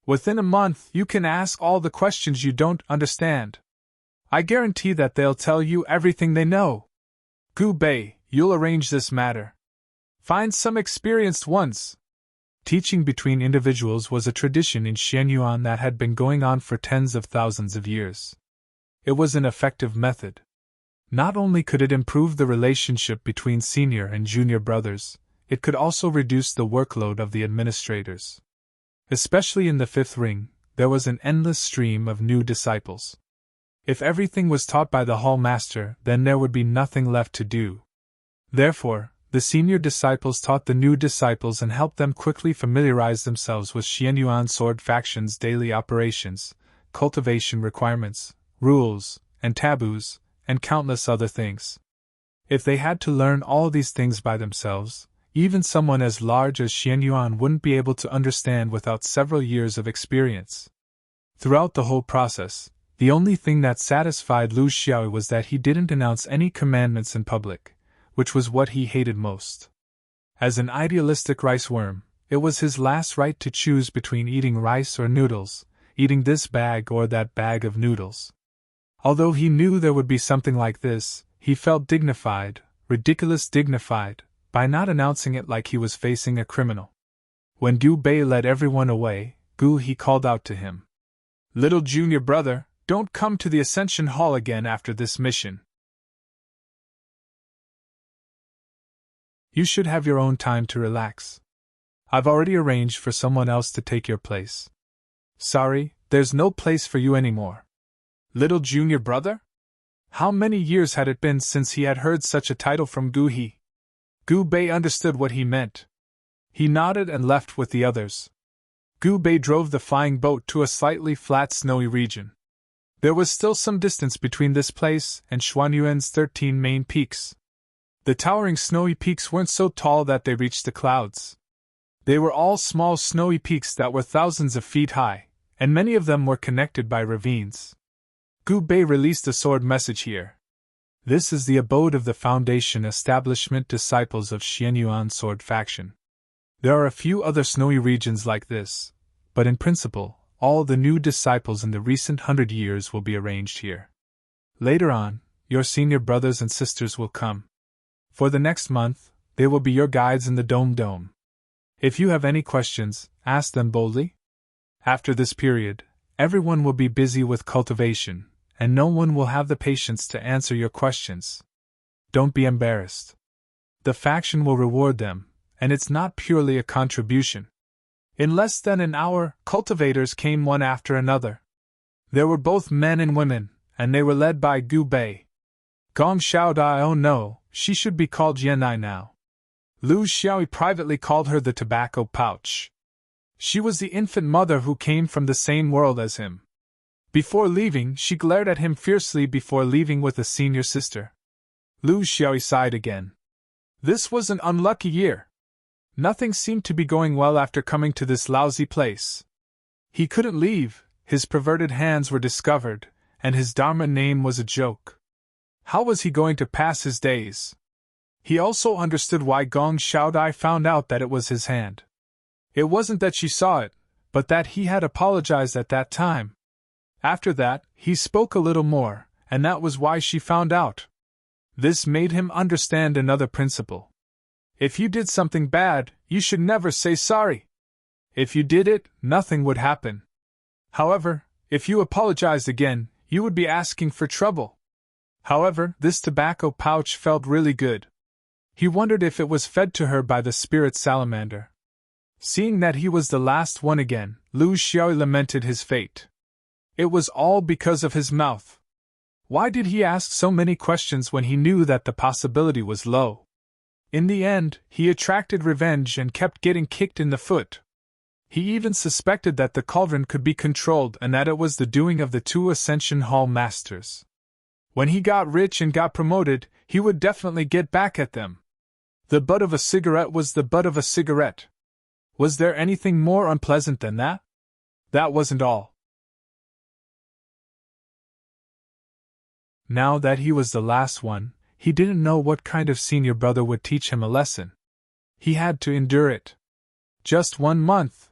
Within a month, you can ask all the questions you don't understand. I guarantee that they'll tell you everything they know. Gu Bei, you'll arrange this matter. Find some experienced ones. Teaching between individuals was a tradition in Xianyuan that had been going on for tens of thousands of years. It was an effective method. Not only could it improve the relationship between senior and junior brothers, it could also reduce the workload of the administrators. Especially in the 5th ring, there was an endless stream of new disciples. If everything was taught by the hall master, then there would be nothing left to do. Therefore, the senior disciples taught the new disciples and helped them quickly familiarize themselves with Xianyuan sword faction's daily operations, cultivation requirements, rules, and taboos, and countless other things. If they had to learn all these things by themselves, even someone as large as Xianyuan wouldn't be able to understand without several years of experience. Throughout the whole process, the only thing that satisfied Lu Xiaoyu was that he didn't announce any commandments in public, which was what he hated most. As an idealistic rice worm, it was his last right to choose between eating rice or noodles, eating this bag or that bag of noodles. Although he knew there would be something like this, he felt dignified, ridiculous dignified, by not announcing it like he was facing a criminal. When Gu Bei led everyone away, Gu He called out to him. Little junior brother, don't come to the Ascension Hall again after this mission. You should have your own time to relax. I've already arranged for someone else to take your place. Sorry, there's no place for you anymore. Little junior brother? How many years had it been since he had heard such a title from Gu He? Gu Bei understood what he meant. He nodded and left with the others. Gu Bei drove the flying boat to a slightly flat snowy region. There was still some distance between this place and Xuanyuan's 13 main peaks. The towering snowy peaks weren't so tall that they reached the clouds. They were all small snowy peaks that were thousands of feet high, and many of them were connected by ravines. Gu Bei released a sword message here. This is the abode of the Foundation establishment disciples of Xianyuan sword faction. There are a few other snowy regions like this, but in principle, all the new disciples in the recent 100 years will be arranged here. Later on, your senior brothers and sisters will come. For the next month, they will be your guides in the Dome. If you have any questions, ask them boldly. After this period, everyone will be busy with cultivation, and no one will have the patience to answer your questions. Don't be embarrassed. The faction will reward them, and it's not purely a contribution. In less than an hour, cultivators came one after another. There were both men and women, and they were led by Gu Bei. Gong Xiaodai, oh no, she should be called Yanai now. Lu Xiaoyi privately called her the tobacco pouch. She was the infant mother who came from the same world as him. Before leaving, she glared at him fiercely before leaving with a senior sister. Lu Xiaoyi sighed again. This was an unlucky year. Nothing seemed to be going well after coming to this lousy place. He couldn't leave, his perverted hands were discovered, and his Dharma name was a joke. How was he going to pass his days? He also understood why Gong Xiaodai found out that it was his hand. It wasn't that she saw it, but that he had apologized at that time. After that, he spoke a little more, and that was why she found out. This made him understand another principle. If you did something bad, you should never say sorry. If you did it, nothing would happen. However, if you apologized again, you would be asking for trouble. However, this tobacco pouch felt really good. He wondered if it was fed to her by the spirit salamander. Seeing that he was the last one again, Lu Xiaoyi lamented his fate. It was all because of his mouth. Why did he ask so many questions when he knew that the possibility was low? In the end, he attracted revenge and kept getting kicked in the foot. He even suspected that the cauldron could be controlled and that it was the doing of the two Ascension Hall masters. When he got rich and got promoted, he would definitely get back at them. The butt of a cigarette was the butt of a cigarette. Was there anything more unpleasant than that? That wasn't all. Now that he was the last one, he didn't know what kind of senior brother would teach him a lesson. He had to endure it. Just 1 month.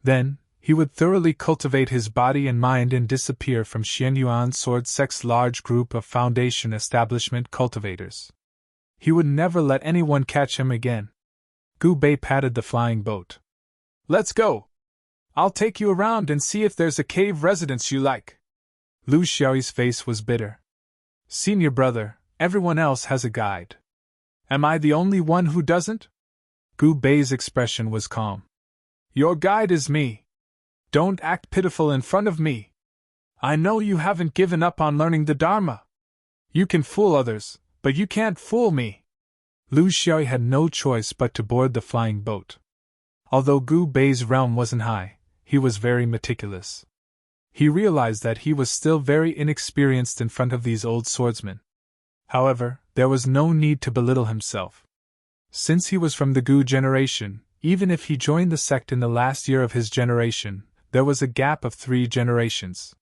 Then, he would thoroughly cultivate his body and mind and disappear from Xianyuan Sword Sect's large group of Foundation establishment cultivators. He would never let anyone catch him again. Gu Bei patted the flying boat. Let's go! I'll take you around and see if there's a cave residence you like. Lu Xiaoyi's face was bitter. Senior brother, everyone else has a guide. Am I the only one who doesn't? Gu Bei's expression was calm. Your guide is me. Don't act pitiful in front of me. I know you haven't given up on learning the Dharma. You can fool others, but you can't fool me. Lu Xiaoyi had no choice but to board the flying boat. Although Gu Bei's realm wasn't high, he was very meticulous. He realized that he was still very inexperienced in front of these old swordsmen. However, there was no need to belittle himself. Since he was from the Gu generation, even if he joined the sect in the last year of his generation, there was a gap of 3 generations.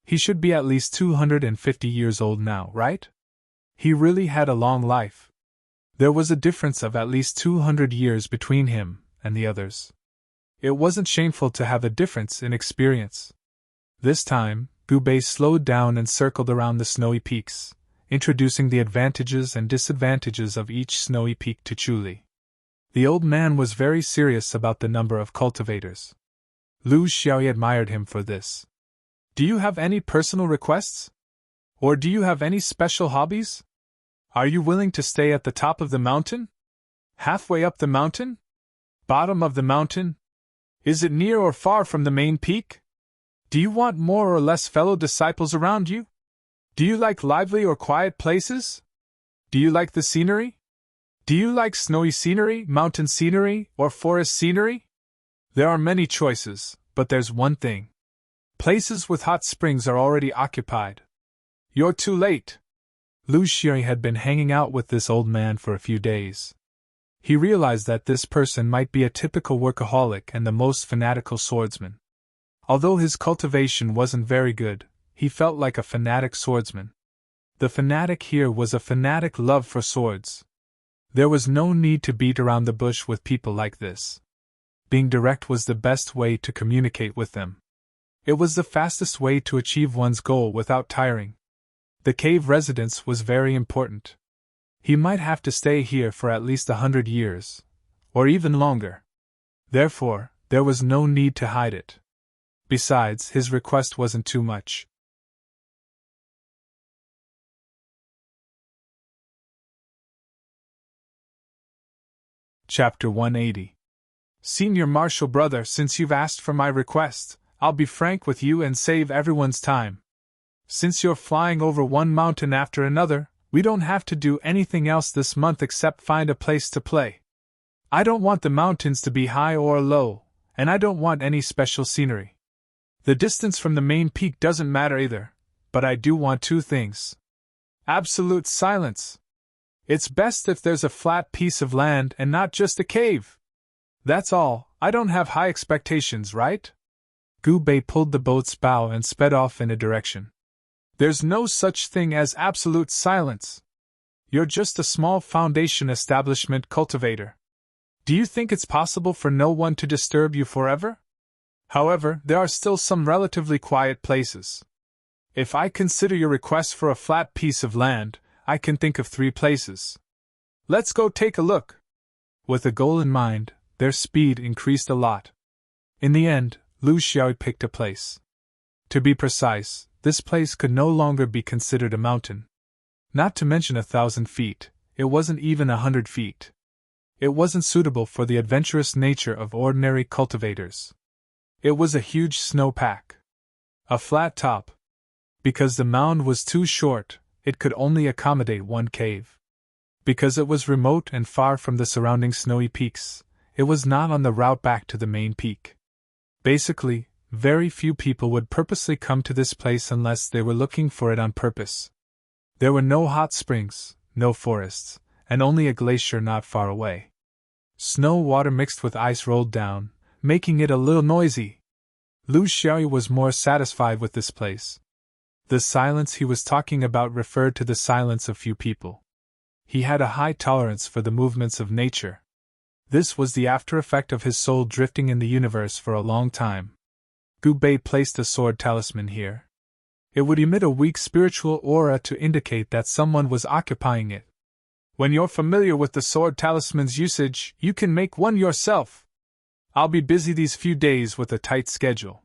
He should be at least 250 years old now, right? He really had a long life. There was a difference of at least 200 years between him and the others. It wasn't shameful to have a difference in experience. This time, Gu Bei slowed down and circled around the snowy peaks, introducing the advantages and disadvantages of each snowy peak to Chuli. The old man was very serious about the number of cultivators. Lu Xiaoyi admired him for this. Do you have any personal requests? Or do you have any special hobbies? Are you willing to stay at the top of the mountain? Halfway up the mountain? Bottom of the mountain? Is it near or far from the main peak? Do you want more or less fellow disciples around you? Do you like lively or quiet places? Do you like the scenery? Do you like snowy scenery, mountain scenery, or forest scenery? There are many choices, but there's one thing. Places with hot springs are already occupied. You're too late. Lu Xiaoyi had been hanging out with this old man for a few days. He realized that this person might be a typical workaholic and the most fanatical swordsman. Although his cultivation wasn't very good, he felt like a fanatic swordsman. The fanatic here was a fanatic love for swords. There was no need to beat around the bush with people like this. Being direct was the best way to communicate with them. It was the fastest way to achieve one's goal without tiring. The cave residence was very important. He might have to stay here for at least 100 years, or even longer. Therefore, there was no need to hide it. Besides, his request wasn't too much. Chapter 180. Senior Marshal Brother, since you've asked for my request, I'll be frank with you and save everyone's time. Since you're flying over one mountain after another, we don't have to do anything else this month except find a place to play. I don't want the mountains to be high or low, and I don't want any special scenery. The distance from the main peak doesn't matter either, but I do want two things. Absolute silence. It's best if there's a flat piece of land and not just a cave. That's all. I don't have high expectations, right? Gu Bei pulled the boat's bow and sped off in a direction. There's no such thing as absolute silence. You're just a small foundation establishment cultivator. Do you think it's possible for no one to disturb you forever? However, there are still some relatively quiet places. If I consider your request for a flat piece of land, I can think of 3 places. Let's go take a look. With a goal in mind, their speed increased a lot. In the end, Lu Xiao picked a place. To be precise, this place could no longer be considered a mountain. Not to mention 1,000 feet, it wasn't even 100 feet. It wasn't suitable for the adventurous nature of ordinary cultivators. It was a huge snowpack. A flat top. Because the mound was too short, it could only accommodate one cave. Because it was remote and far from the surrounding snowy peaks, it was not on the route back to the main peak. Basically, very few people would purposely come to this place unless they were looking for it on purpose. There were no hot springs, no forests, and only a glacier not far away. Snow water mixed with ice rolled down, making it a little noisy. Lu Xiaoyu was more satisfied with this place. The silence he was talking about referred to the silence of few people. He had a high tolerance for the movements of nature. This was the after effect of his soul drifting in the universe for a long time. Gu Bei placed a sword talisman here. It would emit a weak spiritual aura to indicate that someone was occupying it. When you're familiar with the sword talisman's usage, you can make one yourself. I'll be busy these few days with a tight schedule.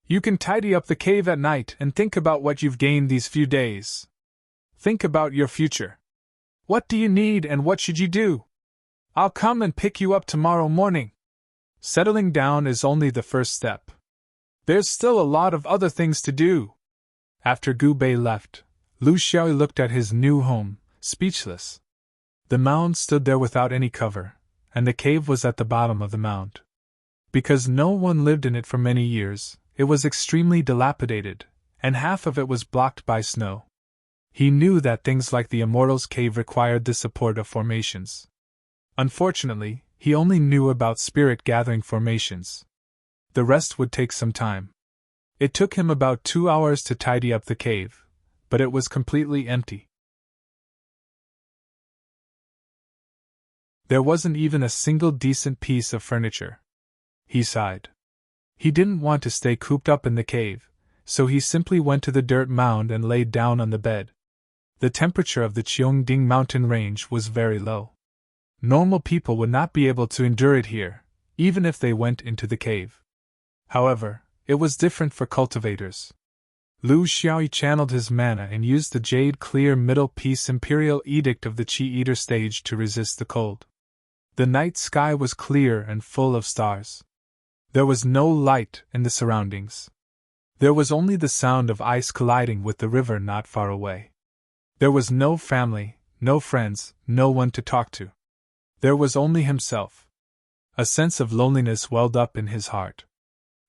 You can tidy up the cave at night and think about what you've gained these few days. Think about your future. What do you need and what should you do? I'll come and pick you up tomorrow morning. Settling down is only the first step. There's still a lot of other things to do. After Gu Bei left, Lu Xiaoyu looked at his new home, speechless. The mound stood there without any cover, and the cave was at the bottom of the mound. Because no one lived in it for many years, it was extremely dilapidated, and half of it was blocked by snow. He knew that things like the Immortal's Cave required the support of formations. Unfortunately, he only knew about spirit-gathering formations. The rest would take some time. It took him about 2 hours to tidy up the cave, but it was completely empty. There wasn't even a single decent piece of furniture. He sighed. He didn't want to stay cooped up in the cave, so he simply went to the dirt mound and laid down on the bed. The temperature of the Cheongding mountain range was very low. Normal people would not be able to endure it here, even if they went into the cave. However, it was different for cultivators. Lu Xiaoyu channeled his mana and used the jade clear middle piece Imperial Edict of the Chi Eater stage to resist the cold. The night sky was clear and full of stars. There was no light in the surroundings. There was only the sound of ice colliding with the river not far away. There was no family, no friends, no one to talk to. There was only himself. A sense of loneliness welled up in his heart.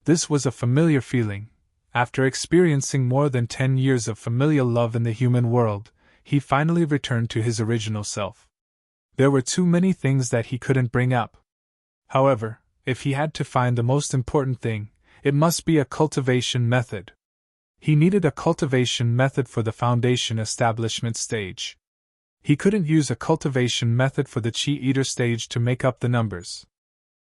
This was a familiar feeling. After experiencing more than 10 years of familial love in the human world, he finally returned to his original self. There were too many things that he couldn't bring up. However, if he had to find the most important thing, it must be a cultivation method. He needed a cultivation method for the foundation establishment stage. He couldn't use a cultivation method for the Chi Eater stage to make up the numbers.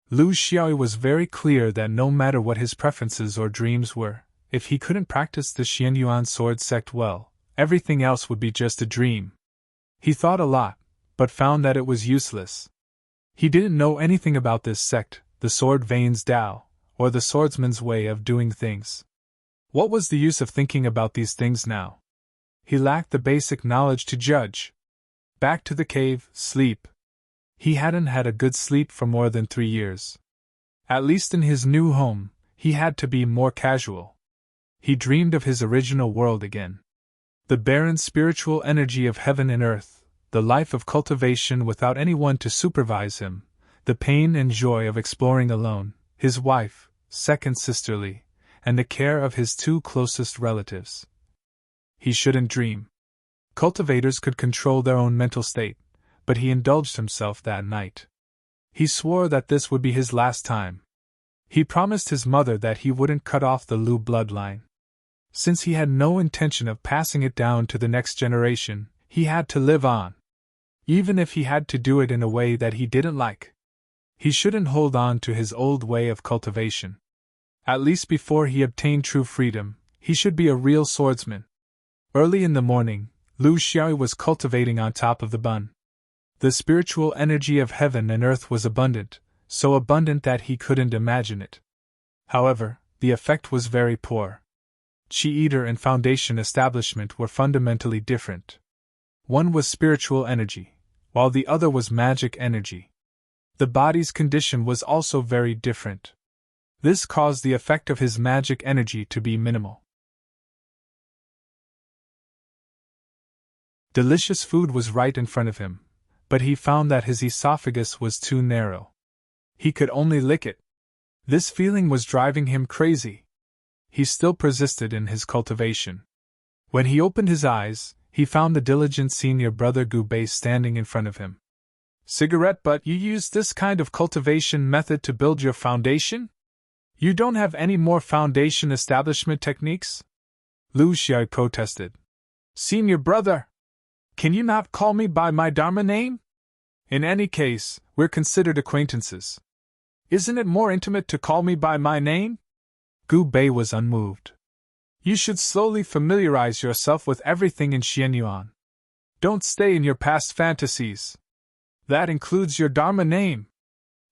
Lu Xiaoyu was very clear that no matter what his preferences or dreams were, if he couldn't practice the Xianyuan sword sect well, everything else would be just a dream. He thought a lot, but found that it was useless. He didn't know anything about this sect, the sword veins Tao, or the swordsman's way of doing things. What was the use of thinking about these things now? He lacked the basic knowledge to judge. Back to the cave, sleep. He hadn't had a good sleep for more than 3 years. At least in his new home, he had to be more casual. He dreamed of his original world again. The barren spiritual energy of heaven and earth, the life of cultivation without anyone to supervise him, the pain and joy of exploring alone, his wife, second sisterly, and the care of his 2 closest relatives. He shouldn't dream. Cultivators could control their own mental state, but he indulged himself that night. He swore that this would be his last time. He promised his mother that he wouldn't cut off the Liu bloodline. Since he had no intention of passing it down to the next generation, he had to live on. Even if he had to do it in a way that he didn't like. He shouldn't hold on to his old way of cultivation. At least before he obtained true freedom, he should be a real swordsman. Early in the morning, Liu Xiaoyi was cultivating on top of the bun. The spiritual energy of heaven and earth was abundant, so abundant that he couldn't imagine it. However, the effect was very poor. Qi Eater and Foundation establishment were fundamentally different. One was spiritual energy, while the other was magic energy. The body's condition was also very different. This caused the effect of his magic energy to be minimal. Delicious food was right in front of him, but he found that his esophagus was too narrow. He could only lick it. This feeling was driving him crazy. He still persisted in his cultivation. When he opened his eyes, he found the diligent senior brother Gu Bei standing in front of him. Cigarette butt, you used this kind of cultivation method to build your foundation? You don't have any more foundation establishment techniques? Liu Xiaoyi protested. Senior brother! Can you not call me by my Dharma name? In any case, we're considered acquaintances. Isn't it more intimate to call me by my name? Gu Bei was unmoved. You should slowly familiarize yourself with everything in Xianyuan. Don't stay in your past fantasies. That includes your Dharma name.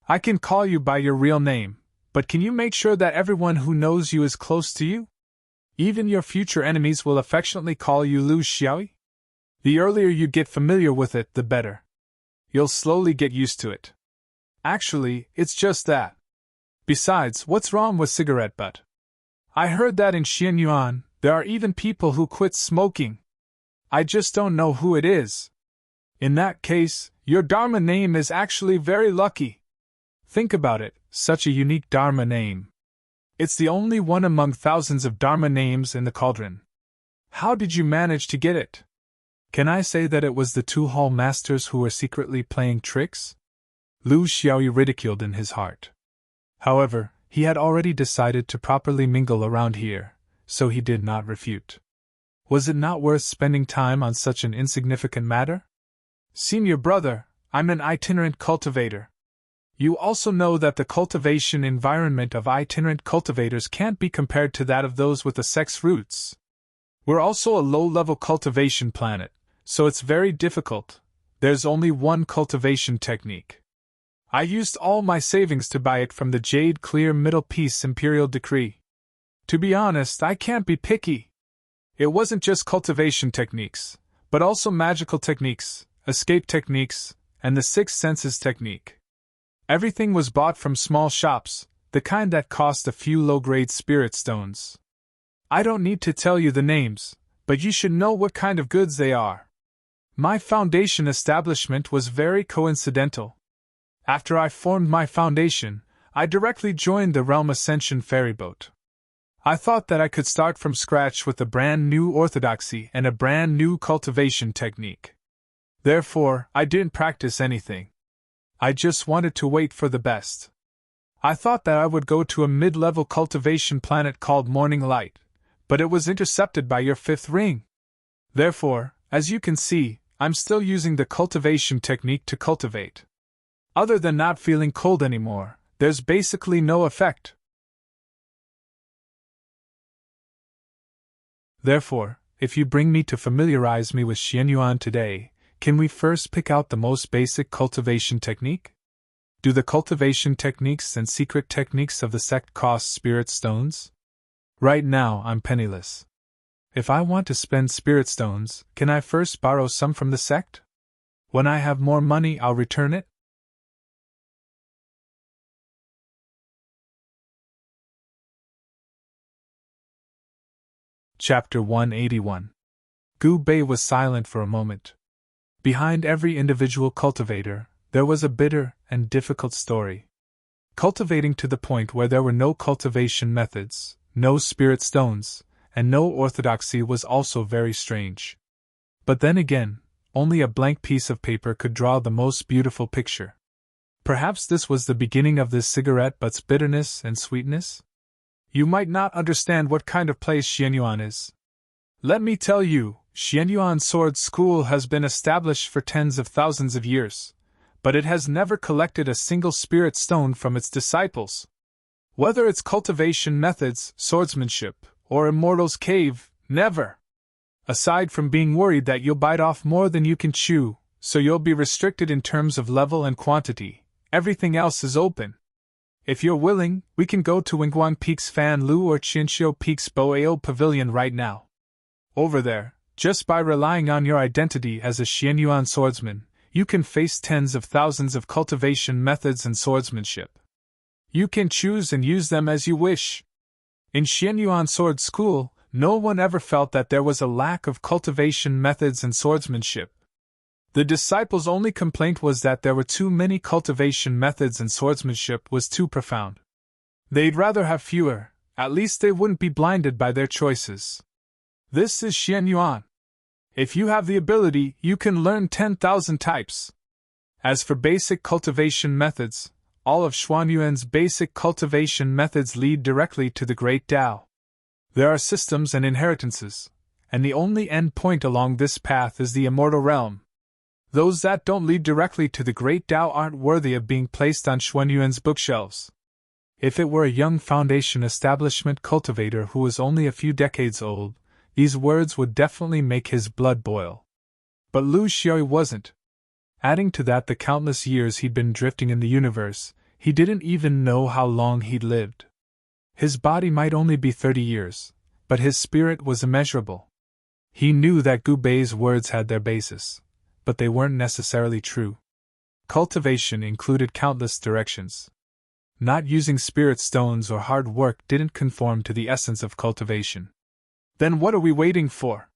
I can call you by your real name, but can you make sure that everyone who knows you is close to you? Even your future enemies will affectionately call you Liu Xiaoyi? The earlier you get familiar with it, the better. You'll slowly get used to it. Actually, it's just that. Besides, what's wrong with cigarette butt? I heard that in Xianyuan, there are even people who quit smoking. I just don't know who it is. In that case, your Dharma name is actually very lucky. Think about it, such a unique Dharma name. It's the only one among thousands of Dharma names in the cauldron. How did you manage to get it? Can I say that it was the 2 hall masters who were secretly playing tricks? Liu Xiaoyi ridiculed in his heart. However, he had already decided to properly mingle around here, so he did not refute. Was it not worth spending time on such an insignificant matter? Senior brother, I'm an itinerant cultivator. You also know that the cultivation environment of itinerant cultivators can't be compared to that of those with the sex roots. We're also a low-level cultivation planet, so it's very difficult. There's only one cultivation technique. I used all my savings to buy it from the Jade Clear Middle Peace Imperial Decree. To be honest, I can't be picky. It wasn't just cultivation techniques, but also magical techniques, escape techniques, and the 6 senses technique. Everything was bought from small shops, the kind that cost a few low-grade spirit stones. I don't need to tell you the names, but you should know what kind of goods they are. My foundation establishment was very coincidental. After I formed my foundation, I directly joined the Realm Ascension ferryboat. I thought that I could start from scratch with a brand new orthodoxy and a brand new cultivation technique. Therefore, I didn't practice anything. I just wanted to wait for the best. I thought that I would go to a mid-level cultivation planet called Morning Light, but it was intercepted by your 5th ring. Therefore, as you can see, I'm still using the cultivation technique to cultivate. Other than not feeling cold anymore, there's basically no effect. Therefore, if you bring me to familiarize me with Xianyuan today, can we first pick out the most basic cultivation technique? Do the cultivation techniques and secret techniques of the sect cost spirit stones? Right now I'm penniless. If I want to spend spirit stones, can I first borrow some from the sect? When I have more money, I'll return it? Chapter 181. Gu Bei was silent for a moment. Behind every individual cultivator, there was a bitter and difficult story. Cultivating to the point where there were no cultivation methods, no spirit stones, and no orthodoxy was also very strange. But then again, only a blank piece of paper could draw the most beautiful picture. Perhaps this was the beginning of this cigarette butt's bitterness and sweetness? You might not understand what kind of place Xianyuan is. Let me tell you, Xianyuan Sword School has been established for tens of thousands of years, but it has never collected a single spirit stone from its disciples. Whether it's cultivation methods, swordsmanship, or Immortal's Cave, never. Aside from being worried that you'll bite off more than you can chew, so you'll be restricted in terms of level and quantity, everything else is open. If you're willing, we can go to Wingguang Peak's Fan Lu or Qianqiu Peak's Boao Pavilion right now. Over there, just by relying on your identity as a Xianyuan swordsman, you can face tens of thousands of cultivation methods and swordsmanship. You can choose and use them as you wish. In Xianyuan Sword School, no one ever felt that there was a lack of cultivation methods and swordsmanship. The disciples' only complaint was that there were too many cultivation methods and swordsmanship was too profound. They'd rather have fewer, at least they wouldn't be blinded by their choices. This is Xianyuan. If you have the ability, you can learn 10,000 types. As for basic cultivation methods, all of Xuanyuan's basic cultivation methods lead directly to the Great Tao. There are systems and inheritances, and the only end point along this path is the immortal realm. Those that don't lead directly to the Great Tao aren't worthy of being placed on Xuanyuan's bookshelves. If it were a young foundation establishment cultivator who was only a few decades old, these words would definitely make his blood boil. But Lu Xiaoyi wasn't. Adding to that the countless years he'd been drifting in the universe, he didn't even know how long he'd lived. His body might only be 30 years, but his spirit was immeasurable. He knew that Gu Bei's words had their basis, but they weren't necessarily true. Cultivation included countless directions. Not using spirit stones or hard work didn't conform to the essence of cultivation. Then what are we waiting for?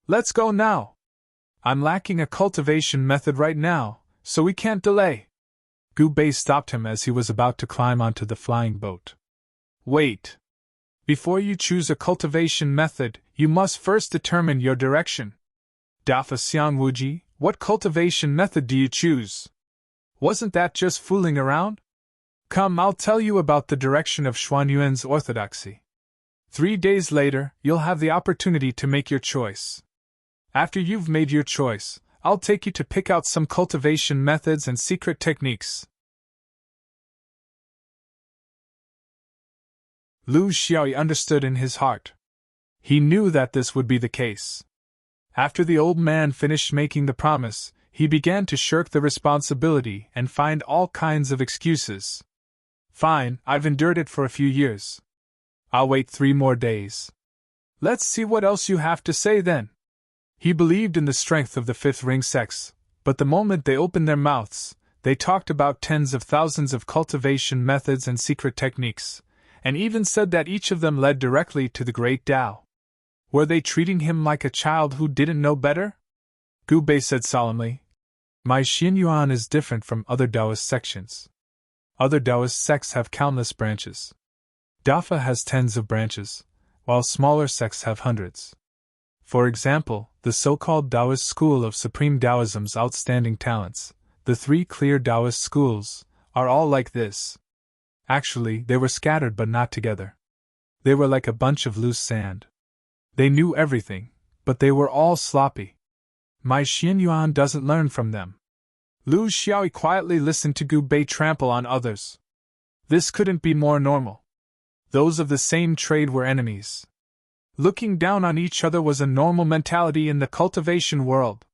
Let's go now! I'm lacking a cultivation method right now, so we can't delay. Gu Bei stopped him as he was about to climb onto the flying boat. Wait. Before you choose a cultivation method, you must first determine your direction. Dafa Xiang Wuji, what cultivation method do you choose? Wasn't that just fooling around? Come, I'll tell you about the direction of Xuanyuan's orthodoxy. 3 days later, you'll have the opportunity to make your choice. After you've made your choice, I'll take you to pick out some cultivation methods and secret techniques. Lu Xiaoyi understood in his heart. He knew that this would be the case. After the old man finished making the promise, he began to shirk the responsibility and find all kinds of excuses. Fine, I've endured it for a few years. I'll wait 3 more days. Let's see what else you have to say then. He believed in the strength of the fifth ring sects, but the moment they opened their mouths, they talked about tens of thousands of cultivation methods and secret techniques, and even said that each of them led directly to the Great Tao. Were they treating him like a child who didn't know better? Gu Bei said solemnly, My Xianyuan is different from other Taoist sections. Other Taoist sects have countless branches. Dafa has tens of branches, while smaller sects have hundreds. For example, the so-called Taoist school of Supreme Taoism's outstanding talents, the 3 clear Taoist schools, are all like this. Actually, they were scattered but not together. They were like a bunch of loose sand. They knew everything, but they were all sloppy. My Xianyuan doesn't learn from them. Lu Xiaoyi quietly listened to Gu Bei trample on others. This couldn't be more normal. Those of the same trade were enemies. Looking down on each other was a normal mentality in the cultivation world.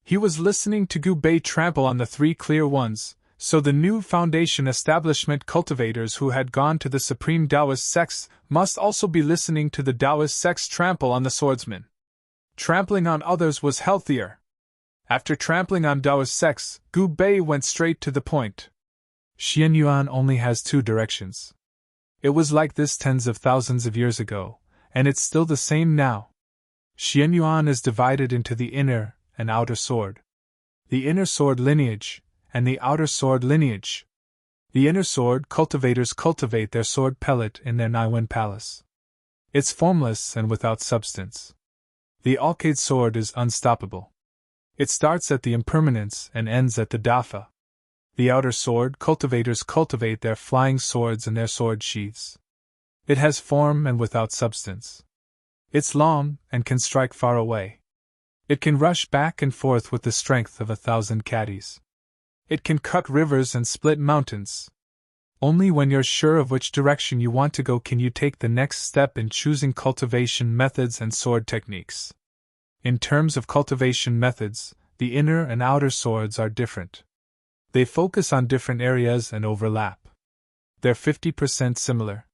He was listening to Gu Bei trample on the 3 clear ones, So the new Foundation establishment cultivators who had gone to the Supreme Taoist sects must also be listening to the Taoist sects trample on the swordsman. Trampling on others was healthier. After trampling on Taoist sects, Gu Bei went straight to the point. Xianyuan only has two directions. It was like this tens of thousands of years ago, and it's still the same now. Xianyuan is divided into the inner and outer sword. The inner sword lineage, and the outer sword lineage. The inner sword cultivators cultivate their sword pellet in their Naiwen palace. It's formless and without substance. The Alcade sword is unstoppable. It starts at the impermanence and ends at the Dafa. The outer sword cultivators cultivate their flying swords and their sword sheaths. It has form and without substance. It's long and can strike far away. It can rush back and forth with the strength of 1,000 caddies. It can cut rivers and split mountains. Only when you're sure of which direction you want to go can you take the next step in choosing cultivation methods and sword techniques. In terms of cultivation methods, the inner and outer swords are different. They focus on different areas and overlap. They're 50% similar.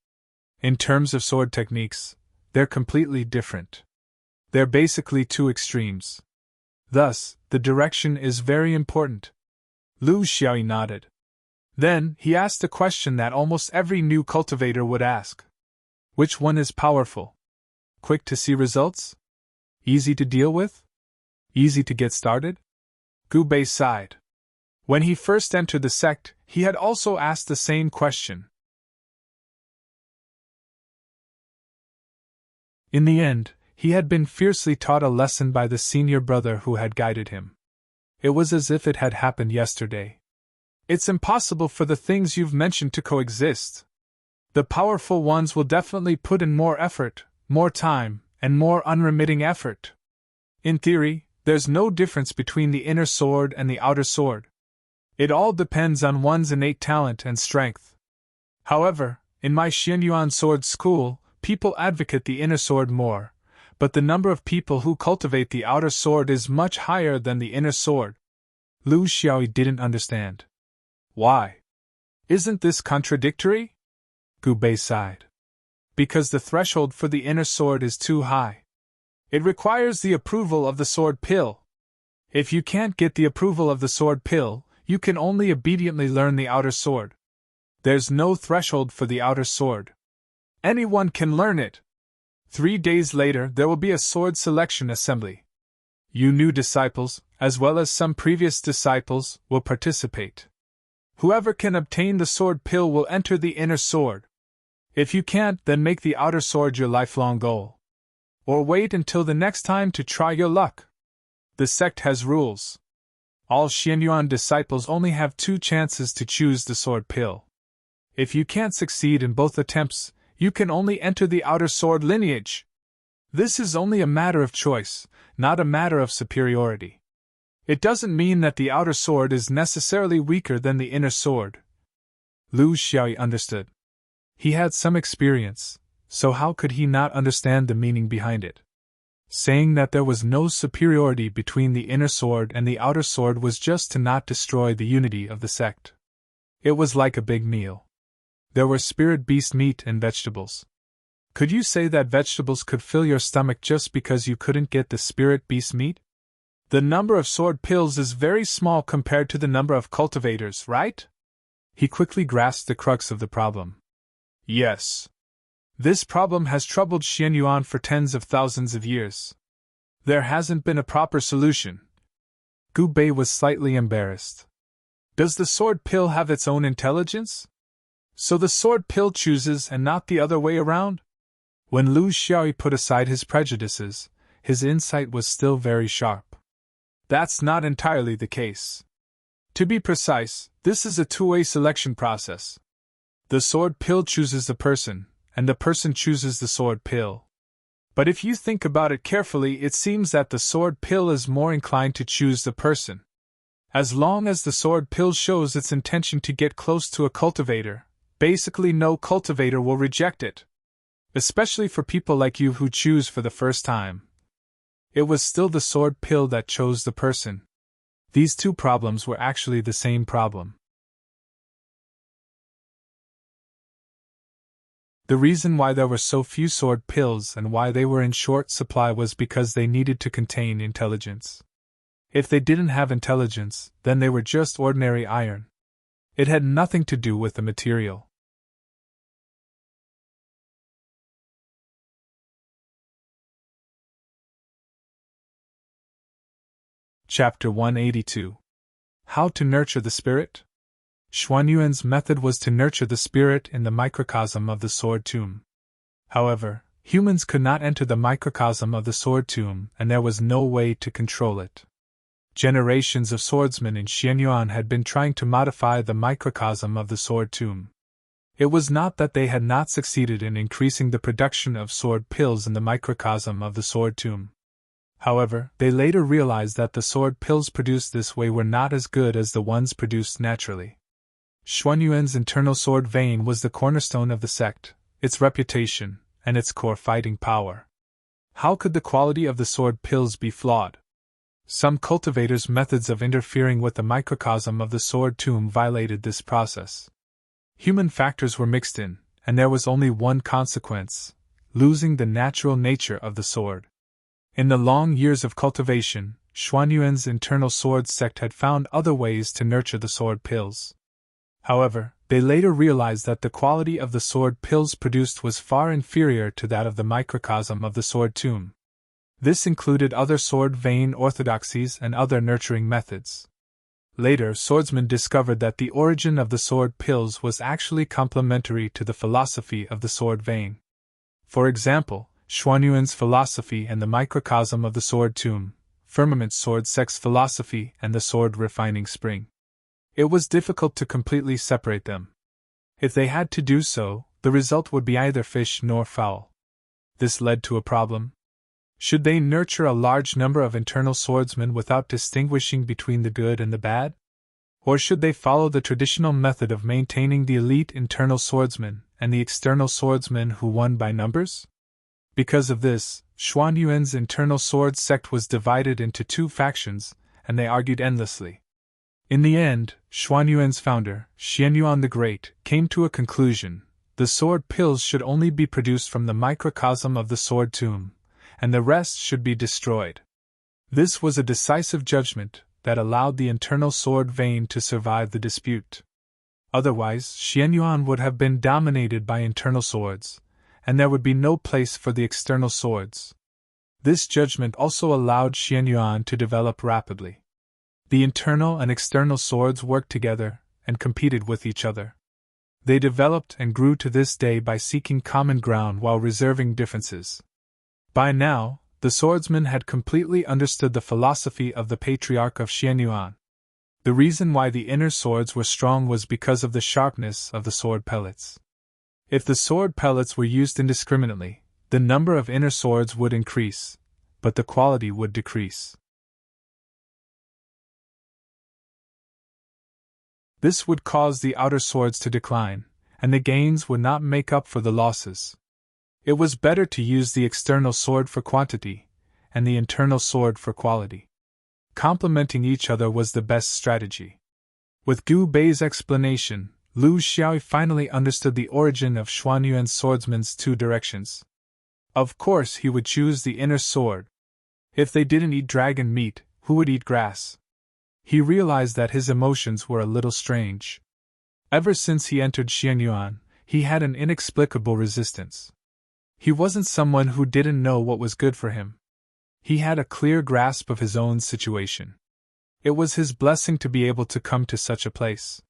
In terms of sword techniques, they're completely different. They're basically two extremes. Thus, the direction is very important. Lu Xiaoyi nodded. Then, he asked a question that almost every new cultivator would ask. Which one is powerful? Quick to see results? Easy to deal with? Easy to get started? Gu Bei sighed. When he first entered the sect, he had also asked the same question. In the end, he had been fiercely taught a lesson by the senior brother who had guided him. It was as if it had happened yesterday. It's impossible for the things you've mentioned to coexist. The powerful ones will definitely put in more effort, more time, and more unremitting effort. In theory, there's no difference between the inner sword and the outer sword. It all depends on one's innate talent and strength. However, in my Xianyuan sword school, people advocate the inner sword more, but the number of people who cultivate the outer sword is much higher than the inner sword. Lu Xiaoyi didn't understand. Why? Isn't this contradictory? Gu Bei sighed. Because the threshold for the inner sword is too high. It requires the approval of the sword pill. If you can't get the approval of the sword pill, you can only obediently learn the outer sword. There's no threshold for the outer sword. Anyone can learn it. 3 days later, there will be a sword selection assembly. You new disciples, as well as some previous disciples, will participate. Whoever can obtain the sword pill will enter the inner sword. If you can't, then make the outer sword your lifelong goal. Or wait until the next time to try your luck. The sect has rules. All Xianyuan disciples only have 2 chances to choose the sword pill. If you can't succeed in both attempts, you can only enter the outer sword lineage. This is only a matter of choice, not a matter of superiority. It doesn't mean that the outer sword is necessarily weaker than the inner sword. Lu Xiaoyi understood. He had some experience, so how could he not understand the meaning behind it? Saying that there was no superiority between the inner sword and the outer sword was just to not destroy the unity of the sect. It was like a big meal. There were spirit beast meat and vegetables. Could you say that vegetables could fill your stomach just because you couldn't get the spirit beast meat? The number of sword pills is very small compared to the number of cultivators, right? He quickly grasped the crux of the problem. Yes. This problem has troubled Xianyuan for tens of thousands of years. There hasn't been a proper solution. Gu Bei was slightly embarrassed. Does the sword pill have its own intelligence? So the sword pill chooses and not the other way around? When Lu Xiaoyi put aside his prejudices, his insight was still very sharp. That's not entirely the case. To be precise, this is a two-way selection process. The sword pill chooses the person, and the person chooses the sword pill. But if you think about it carefully, it seems that the sword pill is more inclined to choose the person. As long as the sword pill shows its intention to get close to a cultivator, basically no cultivator will reject it. Especially for people like you who choose for the first time. It was still the sword pill that chose the person. These two problems were actually the same problem. The reason why there were so few sword pills and why they were in short supply was because they needed to contain intelligence. If they didn't have intelligence, then they were just ordinary iron. It had nothing to do with the material. Chapter 182. How to Nurture the Spirit? Xuanyuan's method was to nurture the spirit in the microcosm of the sword tomb. However, humans could not enter the microcosm of the sword tomb, and there was no way to control it. Generations of swordsmen in Xianyuan had been trying to modify the microcosm of the sword tomb. It was not that they had not succeeded in increasing the production of sword pills in the microcosm of the sword tomb. However, they later realized that the sword pills produced this way were not as good as the ones produced naturally. Xuanyuan's internal sword vein was the cornerstone of the sect, its reputation, and its core fighting power. How could the quality of the sword pills be flawed? Some cultivators' methods of interfering with the microcosm of the sword tomb violated this process. Human factors were mixed in, and there was only one consequence: losing the natural nature of the sword. In the long years of cultivation, Xuanyuan's internal sword sect had found other ways to nurture the sword pills. However, they later realized that the quality of the sword pills produced was far inferior to that of the microcosm of the sword tomb. This included other sword vein orthodoxies and other nurturing methods. Later, swordsmen discovered that the origin of the sword pills was actually complementary to the philosophy of the sword vein. For example, Xuanyuan's philosophy and the microcosm of the sword tomb, Firmament sword sect's philosophy and the sword refining spring. It was difficult to completely separate them. If they had to do so, the result would be either fish nor fowl. This led to a problem. Should they nurture a large number of internal swordsmen without distinguishing between the good and the bad? Or should they follow the traditional method of maintaining the elite internal swordsmen and the external swordsmen who won by numbers? Because of this, Xuanyuan's internal sword sect was divided into two factions, and they argued endlessly. In the end, Xuanyuan's founder, Xianyuan the Great, came to a conclusion: the sword pills should only be produced from the microcosm of the sword tomb, and the rest should be destroyed. This was a decisive judgment that allowed the internal sword vein to survive the dispute. Otherwise, Xianyuan would have been dominated by internal swords, and there would be no place for the external swords. This judgment also allowed Xianyuan to develop rapidly. The internal and external swords worked together and competed with each other. They developed and grew to this day by seeking common ground while reserving differences. By now, the swordsmen had completely understood the philosophy of the Patriarch of Xianyuan. The reason why the inner swords were strong was because of the sharpness of the sword pellets. If the sword pellets were used indiscriminately, the number of inner swords would increase, but the quality would decrease. This would cause the outer swords to decline, and the gains would not make up for the losses. It was better to use the external sword for quantity, and the internal sword for quality. Complementing each other was the best strategy. With Gu Bei's explanation, Lu Xiaoyi finally understood the origin of Xuanyuan's swordsman's two directions. Of course, he would choose the inner sword. If they didn't eat dragon meat, who would eat grass? He realized that his emotions were a little strange. Ever since he entered Xianyuan, he had an inexplicable resistance. He wasn't someone who didn't know what was good for him. He had a clear grasp of his own situation. It was his blessing to be able to come to such a place.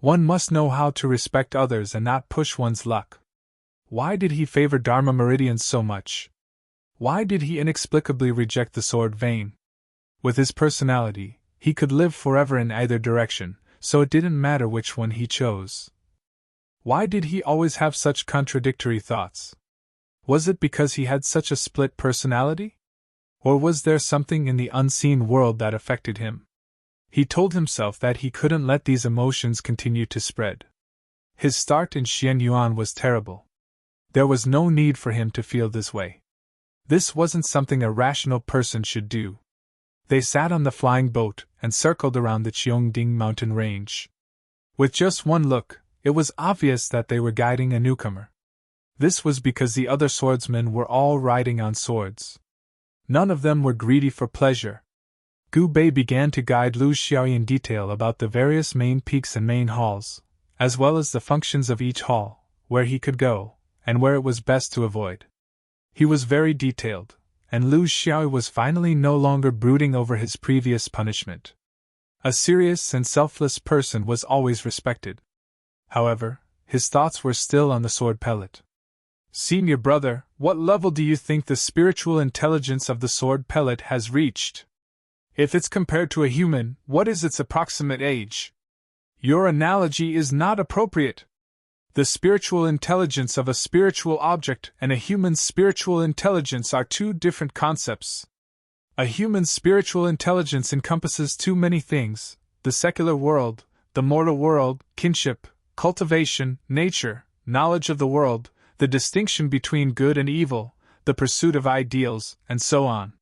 One must know how to respect others and not push one's luck. Why did he favor Dharma meridians so much? Why did he inexplicably reject the sword vein? With his personality, he could live forever in either direction, so it didn't matter which one he chose. Why did he always have such contradictory thoughts? Was it because he had such a split personality? Or was there something in the unseen world that affected him? He told himself that he couldn't let these emotions continue to spread. His start in Xianyuan was terrible. There was no need for him to feel this way. This wasn't something a rational person should do. They sat on the flying boat and circled around the Cheongding mountain range. With just one look, it was obvious that they were guiding a newcomer. This was because the other swordsmen were all riding on swords. None of them were greedy for pleasure. Gu Bei began to guide Lu Xiaoyi in detail about the various main peaks and main halls, as well as the functions of each hall, where he could go, and where it was best to avoid. He was very detailed, and Lu Xiaoyi was finally no longer brooding over his previous punishment. A serious and selfless person was always respected. However, his thoughts were still on the sword pellet. Senior brother, what level do you think the spiritual intelligence of the sword pellet has reached? If it's compared to a human, what is its approximate age? Your analogy is not appropriate. The spiritual intelligence of a spiritual object and a human's spiritual intelligence are two different concepts. A human's spiritual intelligence encompasses too many things: the secular world, the mortal world, kinship, cultivation, nature, knowledge of the world, the distinction between good and evil, the pursuit of ideals, and so on.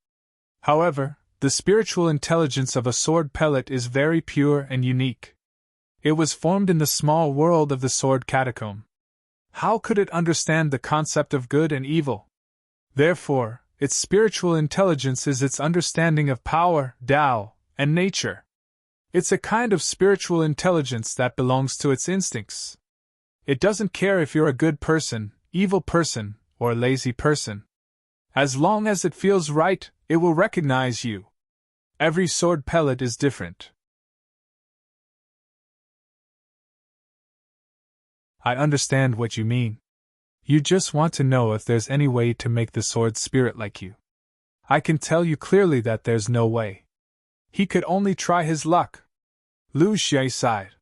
However, the spiritual intelligence of a sword pellet is very pure and unique. It was formed in the small world of the sword catacomb. How could it understand the concept of good and evil? Therefore, its spiritual intelligence is its understanding of power, Tao, and nature. It's a kind of spiritual intelligence that belongs to its instincts. It doesn't care if you're a good person, evil person, or a lazy person. As long as it feels right, it will recognize you. Every sword pellet is different. I understand what you mean. You just want to know if there's any way to make the sword spirit like you. I can tell you clearly that there's no way. He could only try his luck. Lu Xie sighed.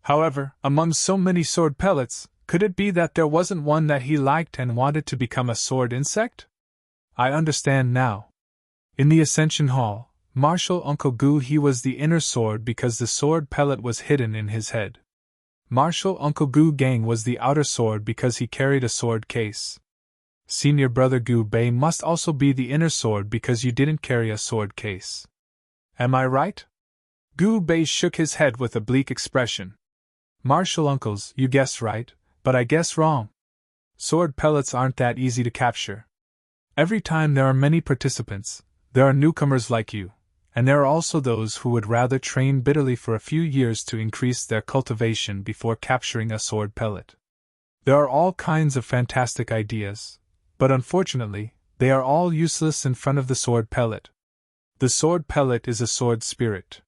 However, among so many sword pellets, could it be that there wasn't one that he liked and wanted to become a sword insect? I understand now. In the Ascension Hall, Martial Uncle Gu he was the inner sword because the sword pellet was hidden in his head. Martial Uncle Gu Gang was the outer sword because he carried a sword case. Senior brother Gu Bei must also be the inner sword because you didn't carry a sword case. Am I right? Gu Bei shook his head with a bleak expression. Martial uncles, you guessed right, but I guess wrong. Sword pellets aren't that easy to capture. Every time there are many participants, there are newcomers like you, and there are also those who would rather train bitterly for a few years to increase their cultivation before capturing a sword pellet. There are all kinds of fantastic ideas, but unfortunately, they are all useless in front of the sword pellet. The sword pellet is a sword spirit.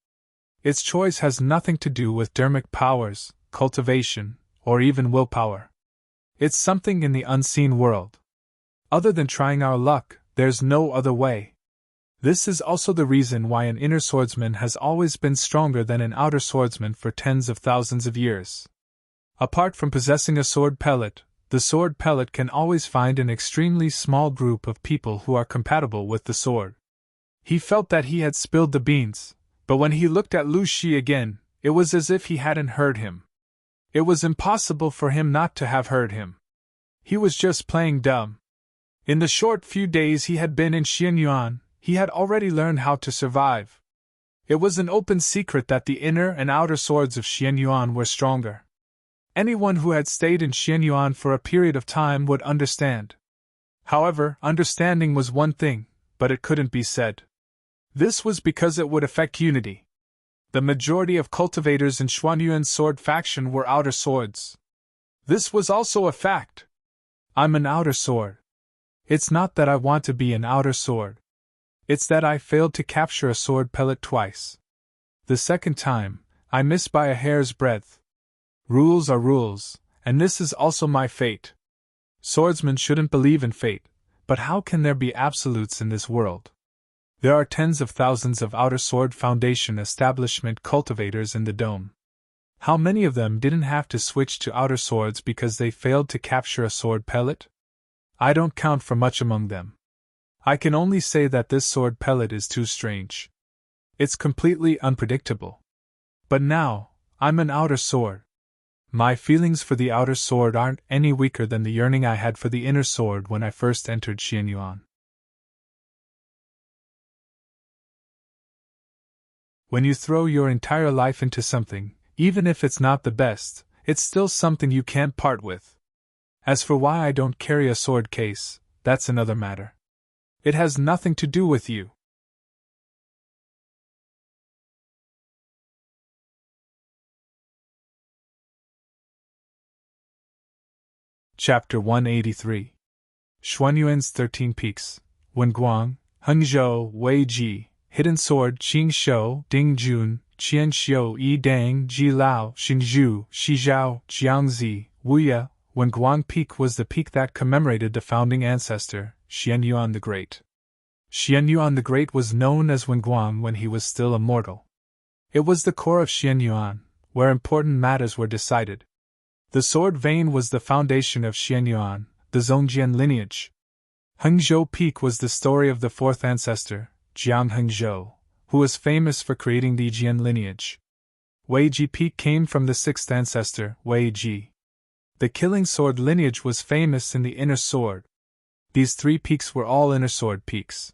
Its choice has nothing to do with dermic powers, cultivation, or even willpower. It's something in the unseen world. Other than trying our luck, there's no other way. This is also the reason why an inner swordsman has always been stronger than an outer swordsman for tens of thousands of years. Apart from possessing a sword pellet, the sword pellet can always find an extremely small group of people who are compatible with the sword. He felt that he had spilled the beans, but when he looked at Lu Shi again, it was as if he hadn't heard him. It was impossible for him not to have heard him. He was just playing dumb. In the short few days he had been in Xianyuan, he had already learned how to survive. It was an open secret that the inner and outer swords of Xianyuan were stronger. Anyone who had stayed in Xianyuan for a period of time would understand. However, understanding was one thing, but it couldn't be said. This was because it would affect unity. The majority of cultivators in Xuanyuan's sword faction were outer swords. This was also a fact. I'm an outer sword. It's not that I want to be an outer sword. It's that I failed to capture a sword pellet twice. The second time, I missed by a hair's breadth. Rules are rules, and this is also my fate. Swordsmen shouldn't believe in fate, but how can there be absolutes in this world? There are tens of thousands of Outer Sword Foundation establishment cultivators in the dome. How many of them didn't have to switch to outer swords because they failed to capture a sword pellet? I don't count for much among them. I can only say that this sword pellet is too strange. It's completely unpredictable. But now, I'm an outer sword. My feelings for the outer sword aren't any weaker than the yearning I had for the inner sword when I first entered Xianyuan. When you throw your entire life into something, even if it's not the best, it's still something you can't part with. As for why I don't carry a sword case, that's another matter. It has nothing to do with you. Chapter 183. Xuanyuan's 13 Peaks. Wenguang, Hengzhou, Weiji, Hidden Sword, Qingshou, Dingjun, Qianxiu, Yidang, Jilao, Xinzhu, Shizhao, Jiangzi, Wuya. Wenguang Peak was the peak that commemorated the founding ancestor, Xianyuan the Great. Xianyuan the Great was known as Wenguang when he was still a mortal. It was the core of Xianyuan, where important matters were decided. The sword vein was the foundation of Xianyuan, the Zhongjian lineage. Hengzhou Peak was the story of the fourth ancestor, Jiang Hengzhou, who was famous for creating the Jian lineage. Weiji Peak came from the sixth ancestor, Weiji. The killing sword lineage was famous in the inner sword. These 3 peaks were all inner sword peaks.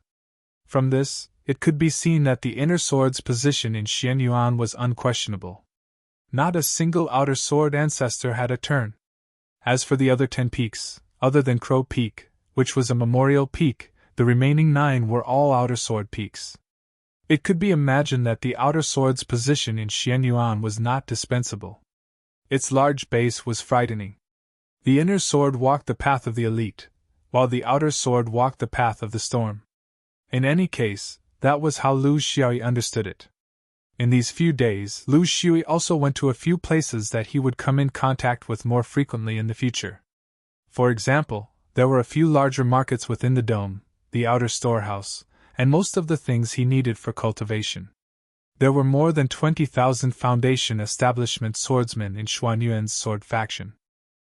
From this, it could be seen that the inner sword's position in Xianyuan was unquestionable. Not a single outer sword ancestor had a turn. As for the other 10 peaks, other than Crow Peak, which was a memorial peak, the remaining 9 were all outer sword peaks. It could be imagined that the outer sword's position in Xianyuan was not dispensable. Its large base was frightening. The inner sword walked the path of the elite, while the outer sword walked the path of the storm. In any case, that was how Lu Xiaoyi understood it. In these few days, Lu Xiaoyi also went to a few places that he would come in contact with more frequently in the future. For example, there were a few larger markets within the dome, the outer storehouse, and most of the things he needed for cultivation. There were more than 20,000 Foundation establishment swordsmen in Xuanyuan's sword faction.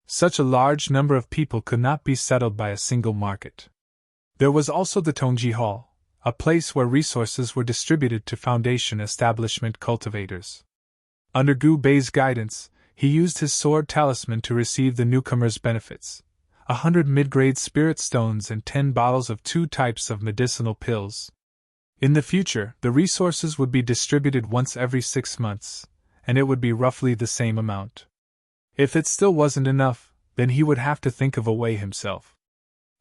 Such a large number of people could not be settled by a single market. There was also the Tongji Hall, a place where resources were distributed to Foundation establishment cultivators. Under Gu Bei's guidance, he used his sword talisman to receive the newcomers' benefits: 100 mid-grade spirit stones and 10 bottles of 2 types of medicinal pills. In the future, the resources would be distributed once every 6 months, and it would be roughly the same amount. If it still wasn't enough, then he would have to think of a way himself.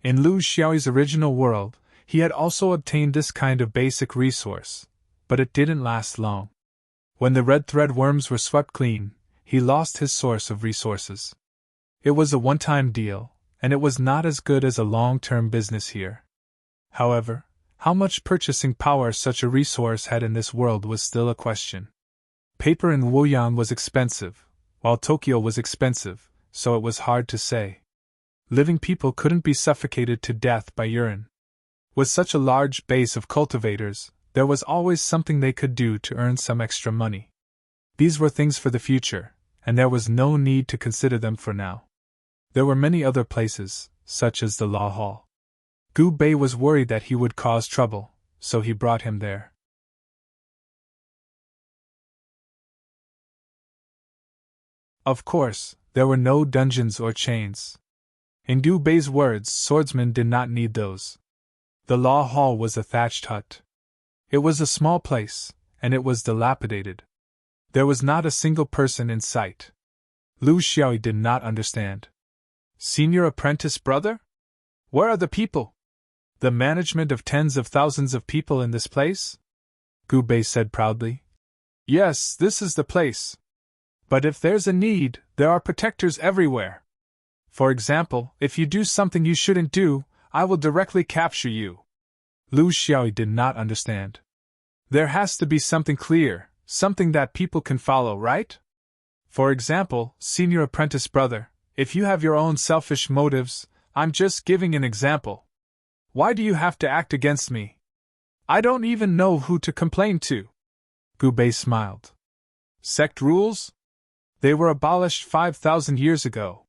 In Lu Xiaoyi's original world, he had also obtained this kind of basic resource, but it didn't last long. When the red thread worms were swept clean, he lost his source of resources. It was a one-time deal, and it was not as good as a long-term business here. However, how much purchasing power such a resource had in this world was still a question. Paper in Wuyan was expensive, while Tokyo was expensive, so it was hard to say. Living people couldn't be suffocated to death by urine. With such a large base of cultivators, there was always something they could do to earn some extra money. These were things for the future, and there was no need to consider them for now. There were many other places, such as the Law Hall. Gu Bei was worried that he would cause trouble, so he brought him there. Of course, there were no dungeons or chains. In Gu Bei's words, swordsmen did not need those. The Law Hall was a thatched hut. It was a small place, and it was dilapidated. There was not a single person in sight. Lu Xiaoyi did not understand. Senior apprentice brother? Where are the people? The management of tens of thousands of people in this place? Gu Bei said proudly. Yes, this is the place. But if there's a need, there are protectors everywhere. For example, if you do something you shouldn't do, I will directly capture you. Lu Xiaoyi did not understand. There has to be something clear, something that people can follow, right? For example, senior apprentice brother, if you have your own selfish motives, I'm just giving an example. Why do you have to act against me? I don't even know who to complain to. Gu Bei smiled. Sect rules? They were abolished 5,000 years ago.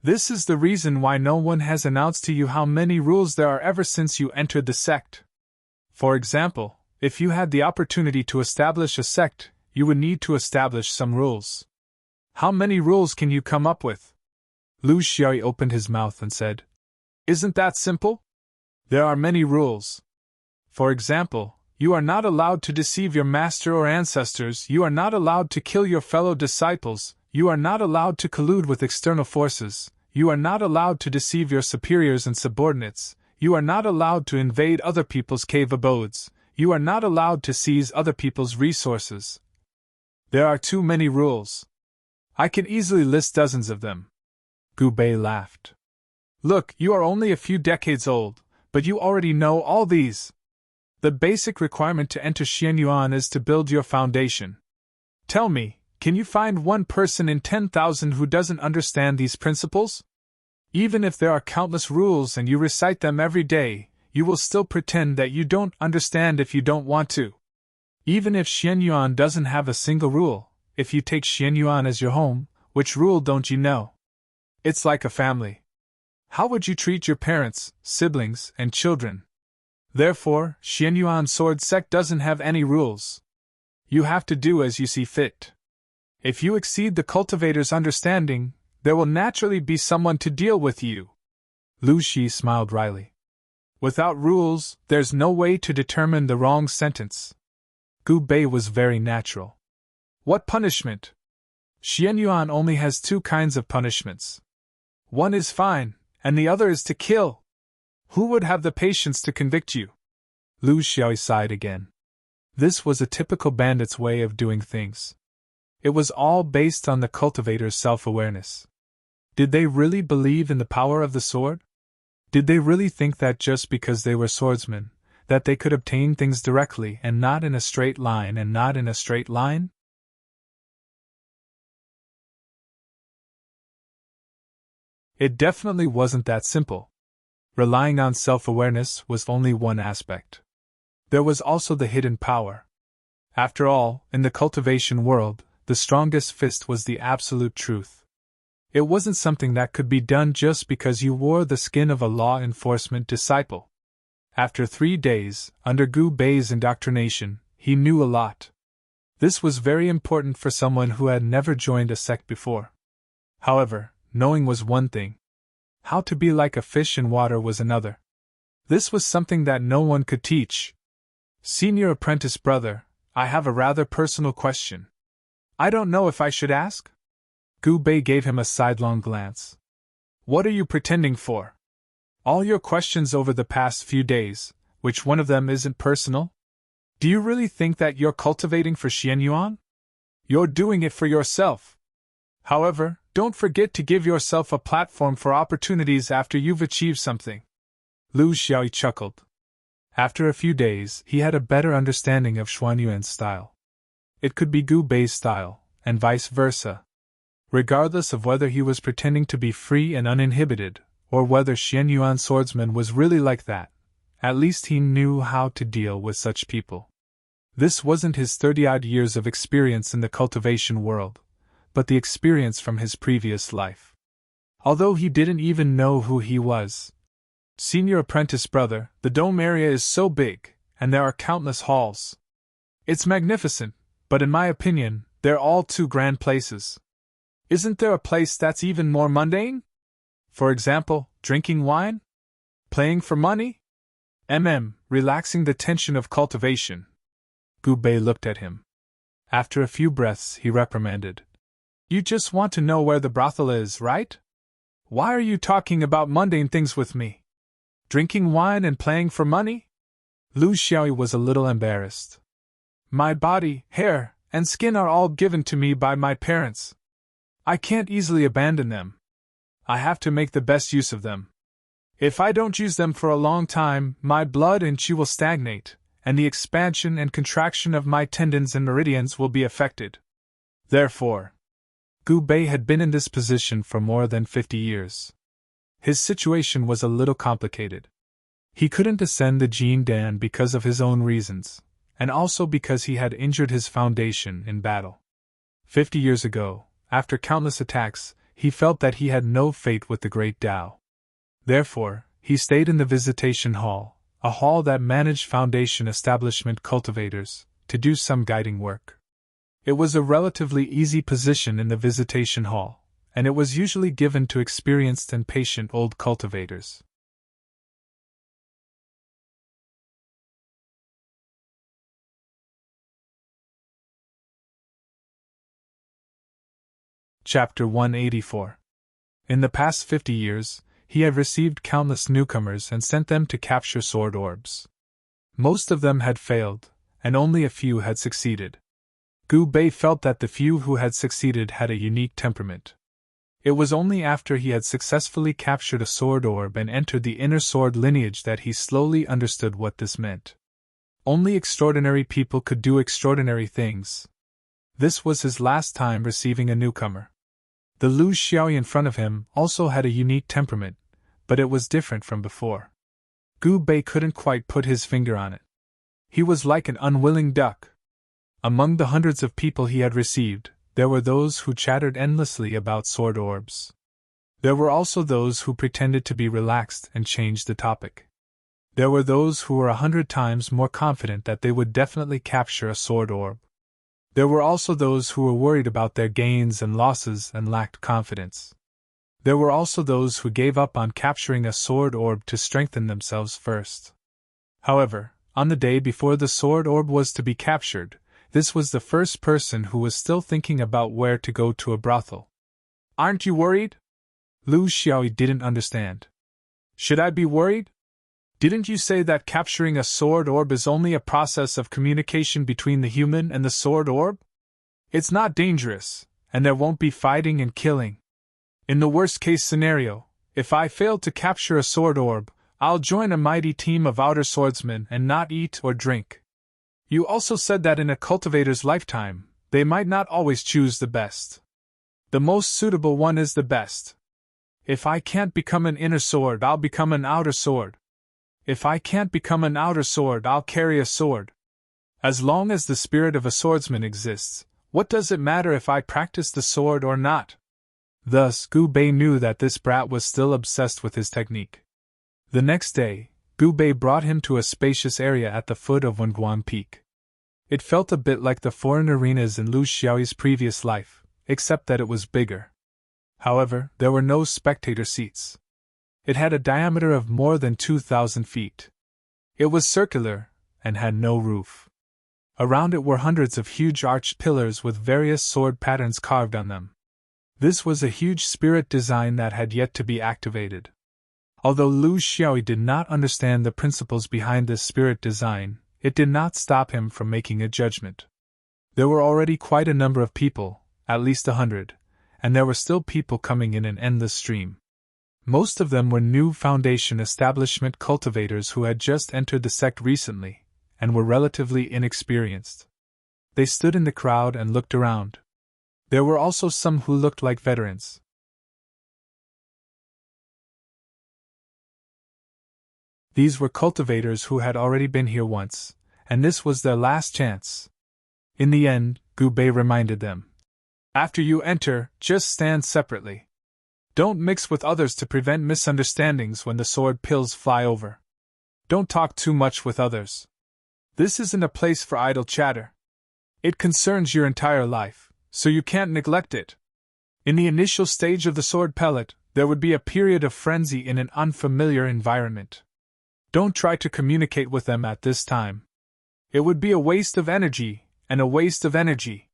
This is the reason why no one has announced to you how many rules there are ever since you entered the sect. For example, if you had the opportunity to establish a sect, you would need to establish some rules. How many rules can you come up with? Lu Xiaoyi opened his mouth and said, Isn't that simple? There are many rules. For example, you are not allowed to deceive your master or ancestors, you are not allowed to kill your fellow disciples, you are not allowed to collude with external forces, You are not allowed to deceive your superiors and subordinates. You are not allowed to invade other people's cave abodes. You are not allowed to seize other people's resources. There are too many rules. I can easily list dozens of them. Gu Bei laughed. Look, you are only a few decades old, but you already know all these. The basic requirement to enter Xianyuan is to build your foundation. Tell me, can you find one person in 10,000 who doesn't understand these principles? Even if there are countless rules and you recite them every day, you will still pretend that you don't understand if you don't want to. Even if Xianyuan doesn't have a single rule, if you take Xianyuan as your home, which rule don't you know? It's like a family. How would you treat your parents, siblings, and children? Therefore, Xianyuan Sword Sect doesn't have any rules. You have to do as you see fit. If you exceed the cultivator's understanding, there will naturally be someone to deal with you. Lu Shi smiled wryly. Without rules, there's no way to determine the wrong sentence. Gu Bei was very natural. What punishment? Xianyuan only has two kinds of punishments. One is fine, and the other is to kill. Who would have the patience to convict you? Lu Xiaoyi sighed again. This was a typical bandit's way of doing things. It was all based on the cultivator's self-awareness. Did they really believe in the power of the sword? Did they really think that just because they were swordsmen, that they could obtain things directly and not in a straight line and not in a straight line? It definitely wasn't that simple. Relying on self-awareness was only one aspect. There was also the hidden power. After all, in the cultivation world, the strongest fist was the absolute truth. It wasn't something that could be done just because you wore the skin of a law enforcement disciple. After 3 days, under Gu Bei's indoctrination, he knew a lot. This was very important for someone who had never joined a sect before. However, knowing was one thing. How to be like a fish in water was another. This was something that no one could teach. Senior apprentice brother, I have a rather personal question. I don't know if I should ask? Gu Bei gave him a sidelong glance. What are you pretending for? All your questions over the past few days, which one of them isn't personal? Do you really think that you're cultivating for Xianyuan? You're doing it for yourself. However, don't forget to give yourself a platform for opportunities after you've achieved something. Lu Xiaoyi chuckled. After a few days, he had a better understanding of Xuanyuan's style. It could be Gu Bei's style, and vice versa. Regardless of whether he was pretending to be free and uninhibited, or whether Xianyuan swordsman was really like that, at least he knew how to deal with such people. This wasn't his 30-odd years of experience in the cultivation world, but the experience from his previous life. Although he didn't even know who he was. Senior apprentice brother, the dome area is so big, and there are countless halls. It's magnificent, but in my opinion, they're all too grand places. Isn't there a place that's even more mundane? For example, drinking wine? Playing for money? Relaxing the tension of cultivation. Gu Bei looked at him. After a few breaths, he reprimanded. You just want to know where the brothel is, right? Why are you talking about mundane things with me? Drinking wine and playing for money? Lu Xiaoyi was a little embarrassed. My body, hair, and skin are all given to me by my parents. I can't easily abandon them. I have to make the best use of them. If I don't use them for a long time, my blood and qi will stagnate, and the expansion and contraction of my tendons and meridians will be affected. Therefore, Gu Bei had been in this position for more than 50 years. His situation was a little complicated. He couldn't ascend the Jin Dan because of his own reasons, and also because he had injured his foundation in battle. 50 years ago, after countless attacks, he felt that he had no fate with the Great Tao. Therefore, he stayed in the visitation hall, a hall that managed foundation establishment cultivators, to do some guiding work. It was a relatively easy position in the visitation hall, and it was usually given to experienced and patient old cultivators. Chapter 184. In the past 50 years, he had received countless newcomers and sent them to capture sword orbs. Most of them had failed, and only a few had succeeded. Gu Bei felt that the few who had succeeded had a unique temperament. It was only after he had successfully captured a sword orb and entered the inner sword lineage that he slowly understood what this meant. Only extraordinary people could do extraordinary things. This was his last time receiving a newcomer. The Lu Xiaoyi in front of him also had a unique temperament, but it was different from before. Gu Bei couldn't quite put his finger on it. He was like an unwilling duck. Among the hundreds of people he had received, there were those who chattered endlessly about sword orbs. There were also those who pretended to be relaxed and changed the topic. There were those who were 100 times more confident that they would definitely capture a sword orb. There were also those who were worried about their gains and losses and lacked confidence. There were also those who gave up on capturing a sword orb to strengthen themselves first. However, on the day before the sword orb was to be captured, this was the first person who was still thinking about where to go to a brothel. "Aren't you worried?" Lu Xiaoyi didn't understand. "Should I be worried? Didn't you say that capturing a sword orb is only a process of communication between the human and the sword orb? It's not dangerous, and there won't be fighting and killing. In the worst-case scenario, if I fail to capture a sword orb, I'll join a mighty team of outer swordsmen and not eat or drink. You also said that in a cultivator's lifetime, they might not always choose the best. The most suitable one is the best. If I can't become an inner sword, I'll become an outer sword. If I can't become an outer sword, I'll carry a sword. As long as the spirit of a swordsman exists, what does it matter if I practice the sword or not?" Thus, Gu Bei knew that this brat was still obsessed with his technique. The next day, Gu Bei brought him to a spacious area at the foot of Wenguan Peak. It felt a bit like the foreign arenas in Lu Xiaoyi's previous life, except that it was bigger. However, there were no spectator seats. It had a diameter of more than 2,000 feet. It was circular, and had no roof. Around it were hundreds of huge arched pillars with various sword patterns carved on them. This was a huge spirit design that had yet to be activated. Although Lu Xiaoyi did not understand the principles behind this spirit design, it did not stop him from making a judgment. There were already quite a number of people, at least 100, and there were still people coming in an endless stream. Most of them were new Foundation establishment cultivators who had just entered the sect recently, and were relatively inexperienced. They stood in the crowd and looked around. There were also some who looked like veterans. These were cultivators who had already been here once, and this was their last chance. In the end, Gu Bei reminded them, "After you enter, just stand separately. Don't mix with others to prevent misunderstandings when the sword pills fly over. Don't talk too much with others. This isn't a place for idle chatter. It concerns your entire life, so you can't neglect it. In the initial stage of the sword pellet, there would be a period of frenzy in an unfamiliar environment. Don't try to communicate with them at this time. It would be a waste of energy, and a waste of energy.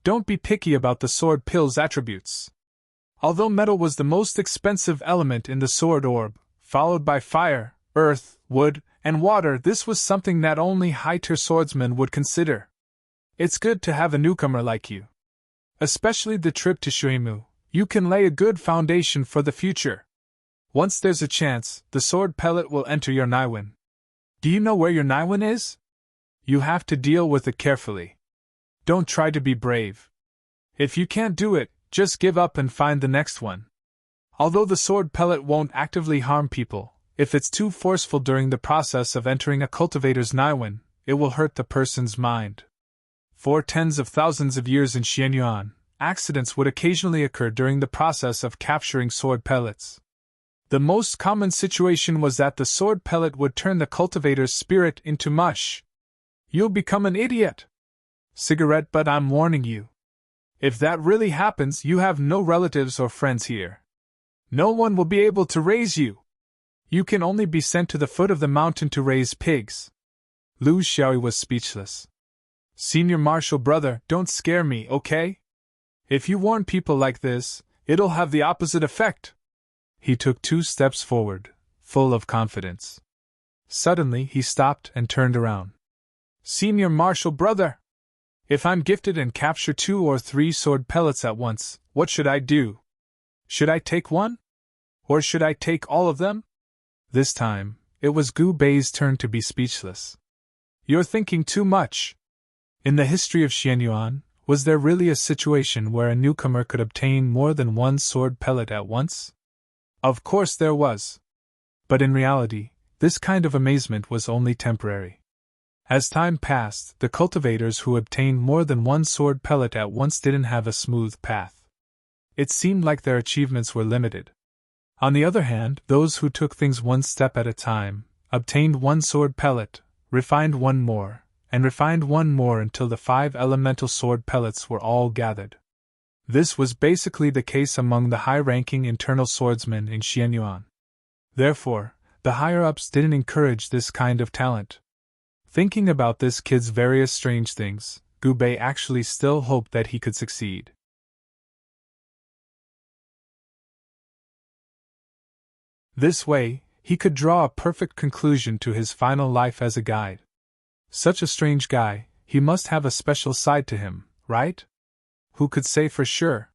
Don't be picky about the sword pill's attributes. Although metal was the most expensive element in the sword orb, followed by fire, earth, wood, and water, this was something that only high-tier swordsmen would consider. It's good to have a newcomer like you. Especially the trip to Shuimu, you can lay a good foundation for the future. Once there's a chance, the sword pellet will enter your Naiwen. Do you know where your Naiwen is? You have to deal with it carefully. Don't try to be brave. If you can't do it, just give up and find the next one. Although the sword pellet won't actively harm people, if it's too forceful during the process of entering a cultivator's Naiwen, it will hurt the person's mind. For tens of thousands of years in Xianyuan, accidents would occasionally occur during the process of capturing sword pellets. The most common situation was that the sword pellet would turn the cultivator's spirit into mush. You'll become an idiot. Cigarette, but I'm warning you. If that really happens, you have no relatives or friends here. No one will be able to raise you. You can only be sent to the foot of the mountain to raise pigs. Lu Xiaoyi was speechless. Senior Marshal brother, don't scare me, okay? If you warn people like this, It'll have the opposite effect. He took 2 steps forward, full of confidence. Suddenly he stopped and turned around. Senior Marshal brother! If I'm gifted and capture 2 or 3 sword pellets at once, what should I do? Should I take one? Or should I take all of them? This time, it was Gu Bei's turn to be speechless. You're thinking too much. In the history of Xianyuan, was there really a situation where a newcomer could obtain more than 1 sword pellet at once? Of course there was. But in reality, this kind of amazement was only temporary. As time passed, the cultivators who obtained more than 1 sword pellet at once didn't have a smooth path. It seemed like their achievements were limited. On the other hand, those who took things one step at a time, obtained 1 sword pellet, refined 1 more, and refined 1 more until the 5 elemental sword pellets were all gathered. This was basically the case among the high-ranking internal swordsmen in Xianyuan. Therefore, the higher-ups didn't encourage this kind of talent. Thinking about this kid's various strange things, Gu Bei actually still hoped that he could succeed. This way, he could draw a perfect conclusion to his final life as a guide. Such a strange guy, he must have a special side to him, right? Who could say for sure?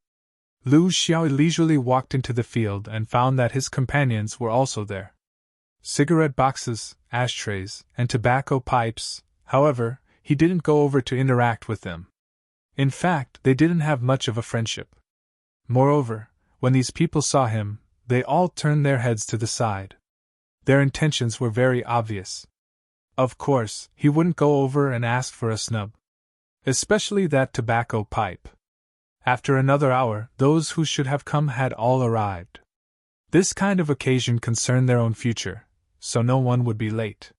Lu Xiao leisurely walked into the field and found that his companions were also there. Cigarette boxes, ashtrays, and tobacco pipes. However, he didn't go over to interact with them. In fact, they didn't have much of a friendship. Moreover, when these people saw him, they all turned their heads to the side. Their intentions were very obvious. Of course, he wouldn't go over and ask for a snub. Especially that tobacco pipe. After another hour, those who should have come had all arrived. This kind of occasion concerned their own future, so no one would be late.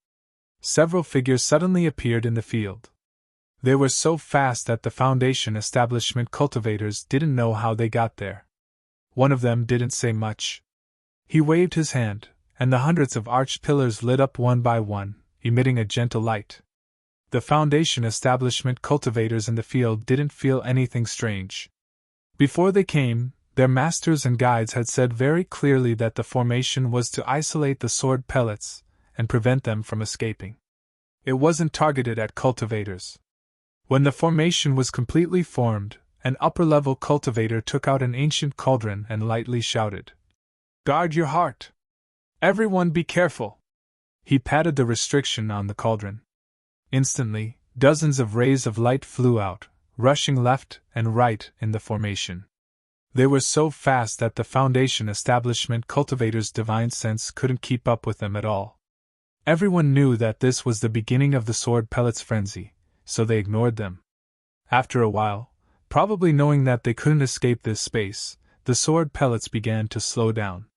Several figures suddenly appeared in the field. They were so fast that the foundation establishment cultivators didn't know how they got there. One of them didn't say much. He waved his hand, and the hundreds of arched pillars lit up one by one, emitting a gentle light. The foundation establishment cultivators in the field didn't feel anything strange. Before they came, their masters and guides had said very clearly that the formation was to isolate the sword pellets and prevent them from escaping. It wasn't targeted at cultivators. When the formation was completely formed, an upper-level cultivator took out an ancient cauldron and lightly shouted, "Guard your heart! Everyone be careful!" He patted the restriction on the cauldron. Instantly, dozens of rays of light flew out, rushing left and right in the formation. They were so fast that the foundation establishment cultivators' divine sense couldn't keep up with them at all. Everyone knew that this was the beginning of the sword pellets frenzy, so they ignored them. After a while, probably knowing that they couldn't escape this space, the sword pellets began to slow down.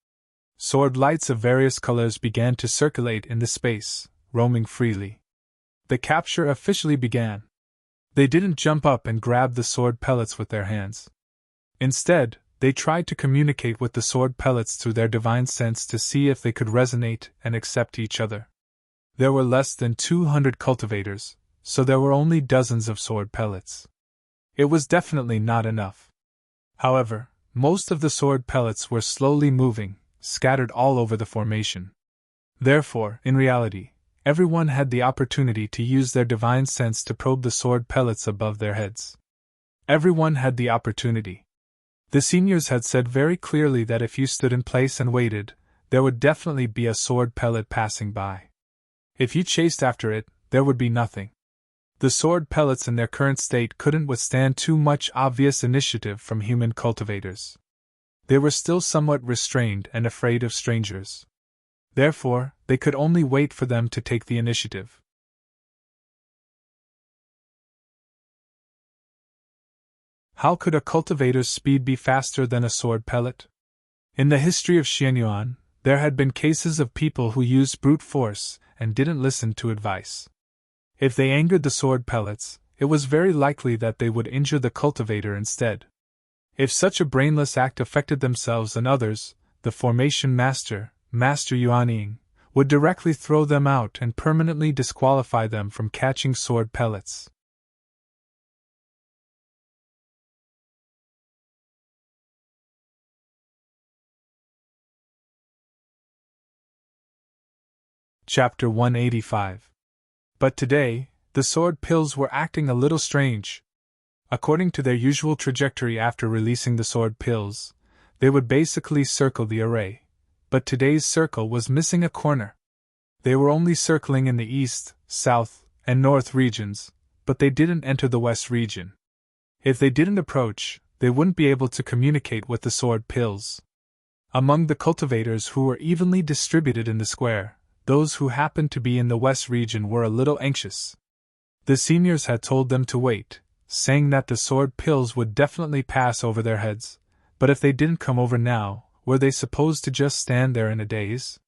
Sword lights of various colors began to circulate in the space, roaming freely. The capture officially began. They didn't jump up and grab the sword pellets with their hands. Instead, they tried to communicate with the sword pellets through their divine sense to see if they could resonate and accept each other. There were less than 200 cultivators, so there were only dozens of sword pellets. It was definitely not enough. However, most of the sword pellets were slowly moving, scattered all over the formation. Therefore, in reality, everyone had the opportunity to use their divine sense to probe the sword pellets above their heads. Everyone had the opportunity. The seniors had said very clearly that if you stood in place and waited, there would definitely be a sword pellet passing by. If you chased after it, there would be nothing. The sword pellets in their current state couldn't withstand too much obvious initiative from human cultivators. They were still somewhat restrained and afraid of strangers. Therefore, they could only wait for them to take the initiative. How could a cultivator's speed be faster than a sword pellet? In the history of Xianyuan, there had been cases of people who used brute force and didn't listen to advice. If they angered the sword pellets, it was very likely that they would injure the cultivator instead. If such a brainless act affected themselves and others, the formation master, Master Yuanying, would directly throw them out and permanently disqualify them from catching sword pellets. Chapter 185. But today, the sword pills were acting a little strange. According to their usual trajectory after releasing the sword pills, they would basically circle the array, but today's circle was missing a corner. They were only circling in the east, south, and north regions, but they didn't enter the west region. If they didn't approach, they wouldn't be able to communicate with the sword pills. Among the cultivators who were evenly distributed in the square, those who happened to be in the west region were a little anxious. The seniors had told them to wait, saying that the sword pills would definitely pass over their heads, but if they didn't come over now, were they supposed to just stand there in a daze?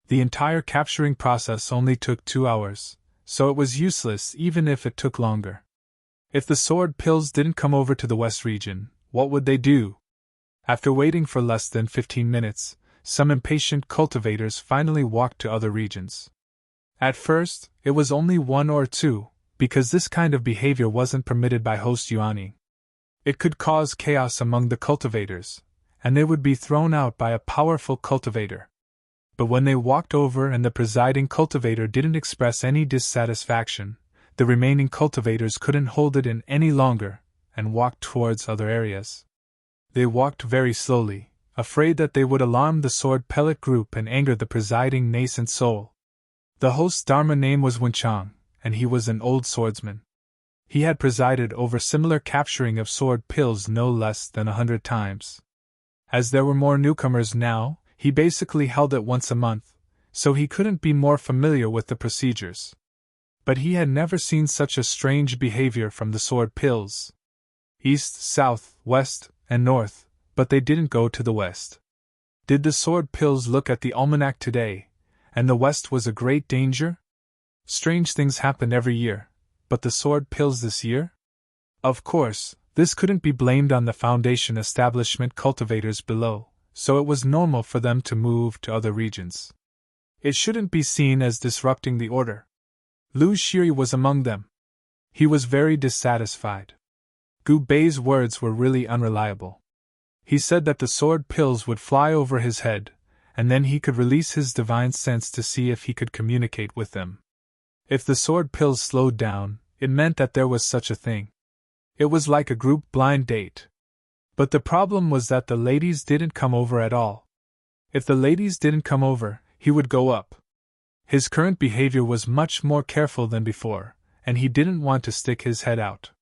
The entire capturing process only took 2 hours, so it was useless even if it took longer. If the sword pills didn't come over to the west region, what would they do? After waiting for less than 15 minutes, some impatient cultivators finally walked to other regions. At first, it was only 1 or 2, because this kind of behavior wasn't permitted by host Yuani. It could cause chaos among the cultivators, and they would be thrown out by a powerful cultivator. But when they walked over and the presiding cultivator didn't express any dissatisfaction, the remaining cultivators couldn't hold it in any longer, and walked towards other areas. They walked very slowly, afraid that they would alarm the sword pellet group and anger the presiding nascent soul. The host's Dharma name was Wenchang, and he was an old swordsman. He had presided over similar capturing of sword pills no less than 100 times. As there were more newcomers now, he basically held it once a month, so he couldn't be more familiar with the procedures. But he had never seen such a strange behavior from the sword pills. East, south, west, and north, but they didn't go to the west. Did the sword pills look at the almanac today, and the west was a great danger? Strange things happen every year, but the sword pills this year? Of course, this couldn't be blamed on the Foundation establishment cultivators below, so it was normal for them to move to other regions. It shouldn't be seen as disrupting the order. Lu Shiri was among them. He was very dissatisfied. Gu Bei's words were really unreliable. He said that the sword pills would fly over his head, and then he could release his divine sense to see if he could communicate with them. If the sword pills slowed down, it meant that there was such a thing. It was like a group blind date. But the problem was that the ladies didn't come over at all. If the ladies didn't come over, he would go up. His current behavior was much more careful than before, and he didn't want to stick his head out.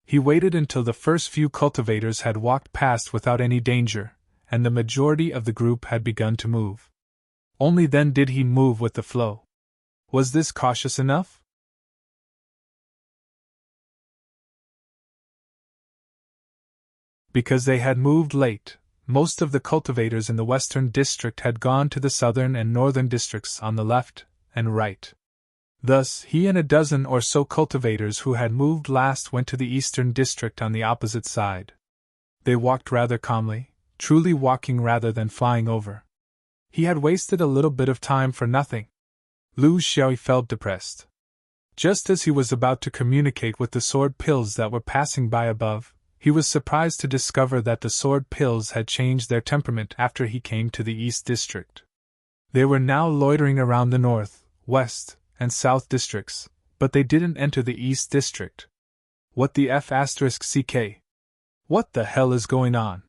He waited until the first few cultivators had walked past without any danger, and the majority of the group had begun to move. Only then did he move with the flow. Was this cautious enough? Because they had moved late, most of the cultivators in the western district had gone to the southern and northern districts on the left and right. Thus, he and a dozen or so cultivators who had moved last went to the eastern district on the opposite side. They walked rather calmly, truly walking rather than flying over. He had wasted a little bit of time for nothing. Lu Xiaoyi felt depressed. Just as he was about to communicate with the sword pills that were passing by above, he was surprised to discover that the sword pills had changed their temperament after he came to the east district. They were now loitering around the north, west, and south districts, but they didn't enter the east district. What the F***CK? What the hell is going on?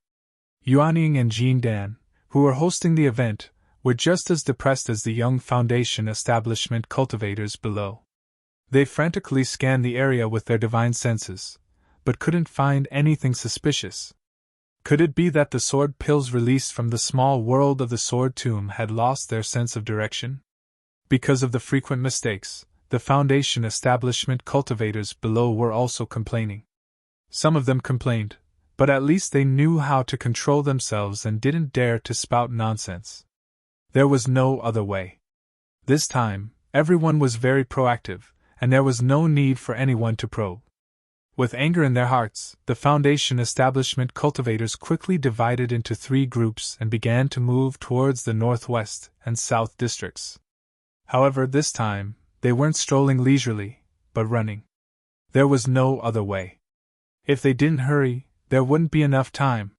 Yuanying and Jean Dan, who were hosting the event, were just as depressed as the young Foundation establishment cultivators below. They frantically scanned the area with their divine senses, but couldn't find anything suspicious. Could it be that the sword pills released from the small world of the sword tomb had lost their sense of direction? Because of the frequent mistakes, the Foundation establishment cultivators below were also complaining. Some of them complained, but at least they knew how to control themselves and didn't dare to spout nonsense. There was no other way. This time, everyone was very proactive, and there was no need for anyone to probe. With anger in their hearts, the Foundation establishment cultivators quickly divided into 3 groups and began to move towards the northwest and south districts. However, this time, they weren't strolling leisurely, but running. There was no other way. If they didn't hurry, there wouldn't be enough time.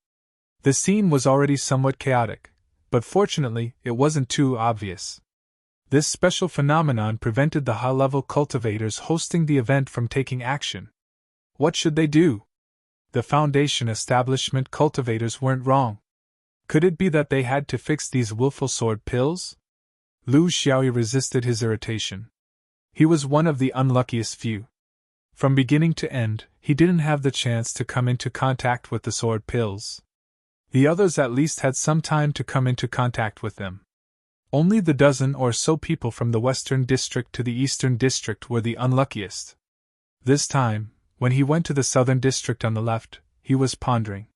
The scene was already somewhat chaotic, but fortunately, it wasn't too obvious. This special phenomenon prevented the high-level cultivators hosting the event from taking action. What should they do? The Foundation establishment cultivators weren't wrong. Could it be that they had to fix these willful sword pills? Lu Xiaoyi resisted his irritation. He was one of the unluckiest few. From beginning to end, he didn't have the chance to come into contact with the sword pills. The others at least had some time to come into contact with them. Only the dozen or so people from the Western District to the Eastern District were the unluckiest. This time, when he went to the Southern District on the left, he was pondering.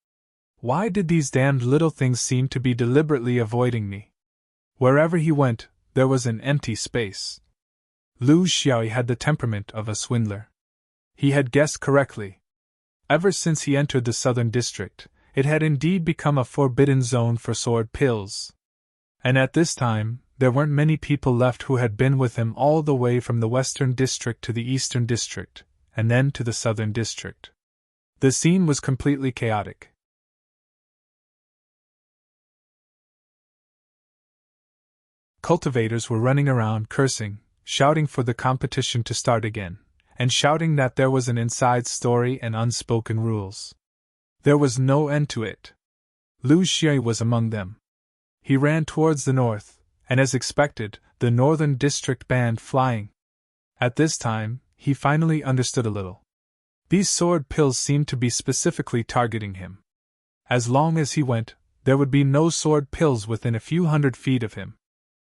Why did these damned little things seem to be deliberately avoiding me? Wherever he went, there was an empty space. Lu Xiaoyi had the temperament of a swindler. He had guessed correctly. Ever since he entered the Southern District, it had indeed become a forbidden zone for sword pills. And at this time, there weren't many people left who had been with him all the way from the Western District to the Eastern District, and then to the Southern District. The scene was completely chaotic. Cultivators were running around cursing, shouting for the competition to start again, and shouting that there was an inside story and unspoken rules. There was no end to it. Lu Xiaoyi was among them. He ran towards the north, and as expected, the Northern District banned flying. At this time, he finally understood a little. These sword pills seemed to be specifically targeting him. As long as he went, there would be no sword pills within a few 100 feet of him.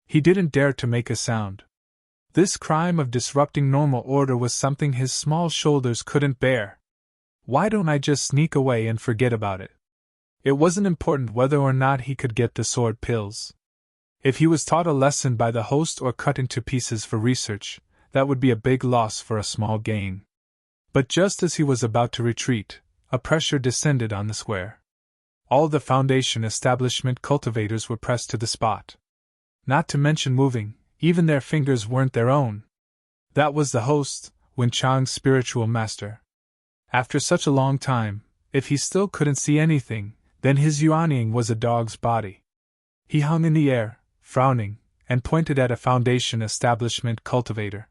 He didn't dare to make a sound. This crime of disrupting normal order was something his small shoulders couldn't bear. Why don't I just sneak away and forget about it? It wasn't important whether or not he could get the sword pills. If he was taught a lesson by the host or cut into pieces for research, that would be a big loss for a small gain. But just as he was about to retreat, a pressure descended on the square. All the Foundation establishment cultivators were pressed to the spot. Not to mention moving, even their fingers weren't their own. That was the host, Wen Chang's spiritual master. After such a long time, if he still couldn't see anything, then his yuanying was a dog's body. He hung in the air, frowning, and pointed at a Foundation establishment cultivator.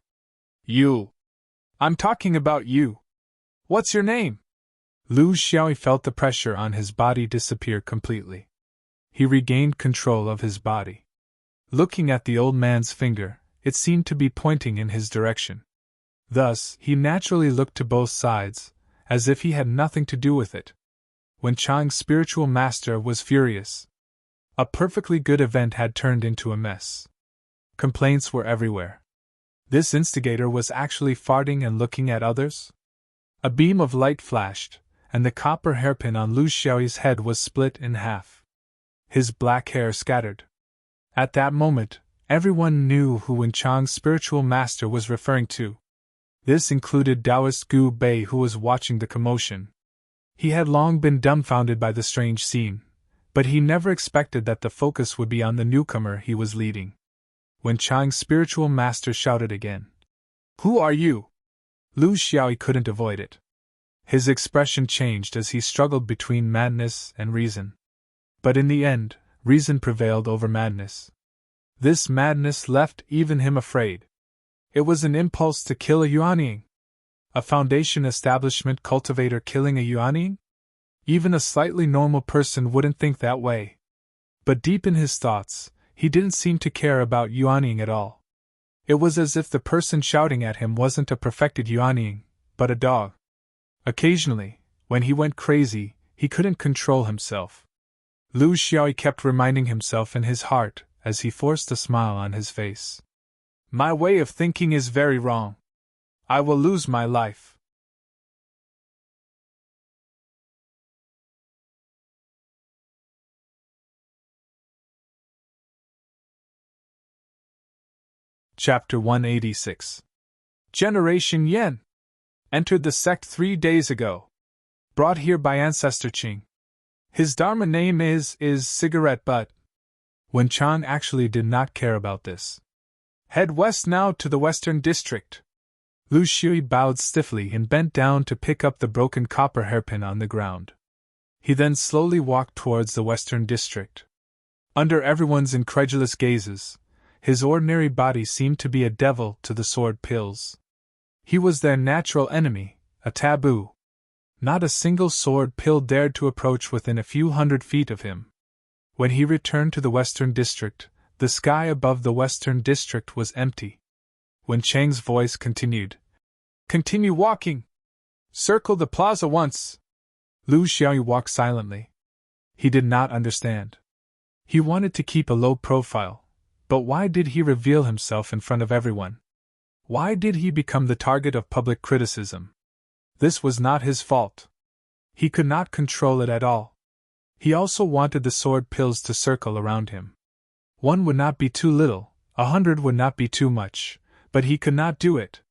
You! I'm talking about you! What's your name? Lu Xiaoyi felt the pressure on his body disappear completely. He regained control of his body. Looking at the old man's finger, it seemed to be pointing in his direction. Thus, he naturally looked to both sides, as if he had nothing to do with it. Wen Chang's spiritual master was furious. A perfectly good event had turned into a mess. Complaints were everywhere. This instigator was actually farting and looking at others? A beam of light flashed, and the copper hairpin on Lu Xiaoyi's head was split in half. His black hair scattered. At that moment, everyone knew who Wen Chang's spiritual master was referring to. This included Taoist Gu Bei, who was watching the commotion. He had long been dumbfounded by the strange scene, but he never expected that the focus would be on the newcomer he was leading. Wen Chang's spiritual master shouted again. Who are you? Lu Xiaoyi couldn't avoid it. His expression changed as he struggled between madness and reason. But in the end, reason prevailed over madness. This madness left even him afraid. It was an impulse to kill a yuanying. A Foundation establishment cultivator killing a yuanying? Even a slightly normal person wouldn't think that way. But deep in his thoughts, he didn't seem to care about yuanying at all. It was as if the person shouting at him wasn't a perfected yuanying, but a dog. Occasionally, when he went crazy, he couldn't control himself. Lu Xiaoyi kept reminding himself in his heart, as he forced a smile on his face. My way of thinking is very wrong. I will lose my life. Chapter 186. Generation Yen. Entered the sect 3 days ago. Brought here by Ancestor Qing. His Dharma name is Cigarette Butt. Wen Chang actually did not care about this. Head west now to the Western District. Lu Xiaoyi bowed stiffly and bent down to pick up the broken copper hairpin on the ground. He then slowly walked towards the Western District. Under everyone's incredulous gazes, his ordinary body seemed to be a devil to the sword pills. He was their natural enemy, a taboo. Not a single sword pill dared to approach within a few hundred feet of him. When he returned to the Western District, the sky above the Western District was empty. When Chang's voice continued, "Continue walking! Circle the plaza once!" Lu Xiaoyu walked silently. He did not understand. He wanted to keep a low profile, but why did he reveal himself in front of everyone? Why did he become the target of public criticism? This was not his fault. He could not control it at all. He also wanted the sword pills to circle around him. One would not be too little, 100 would not be too much, but he could not do it.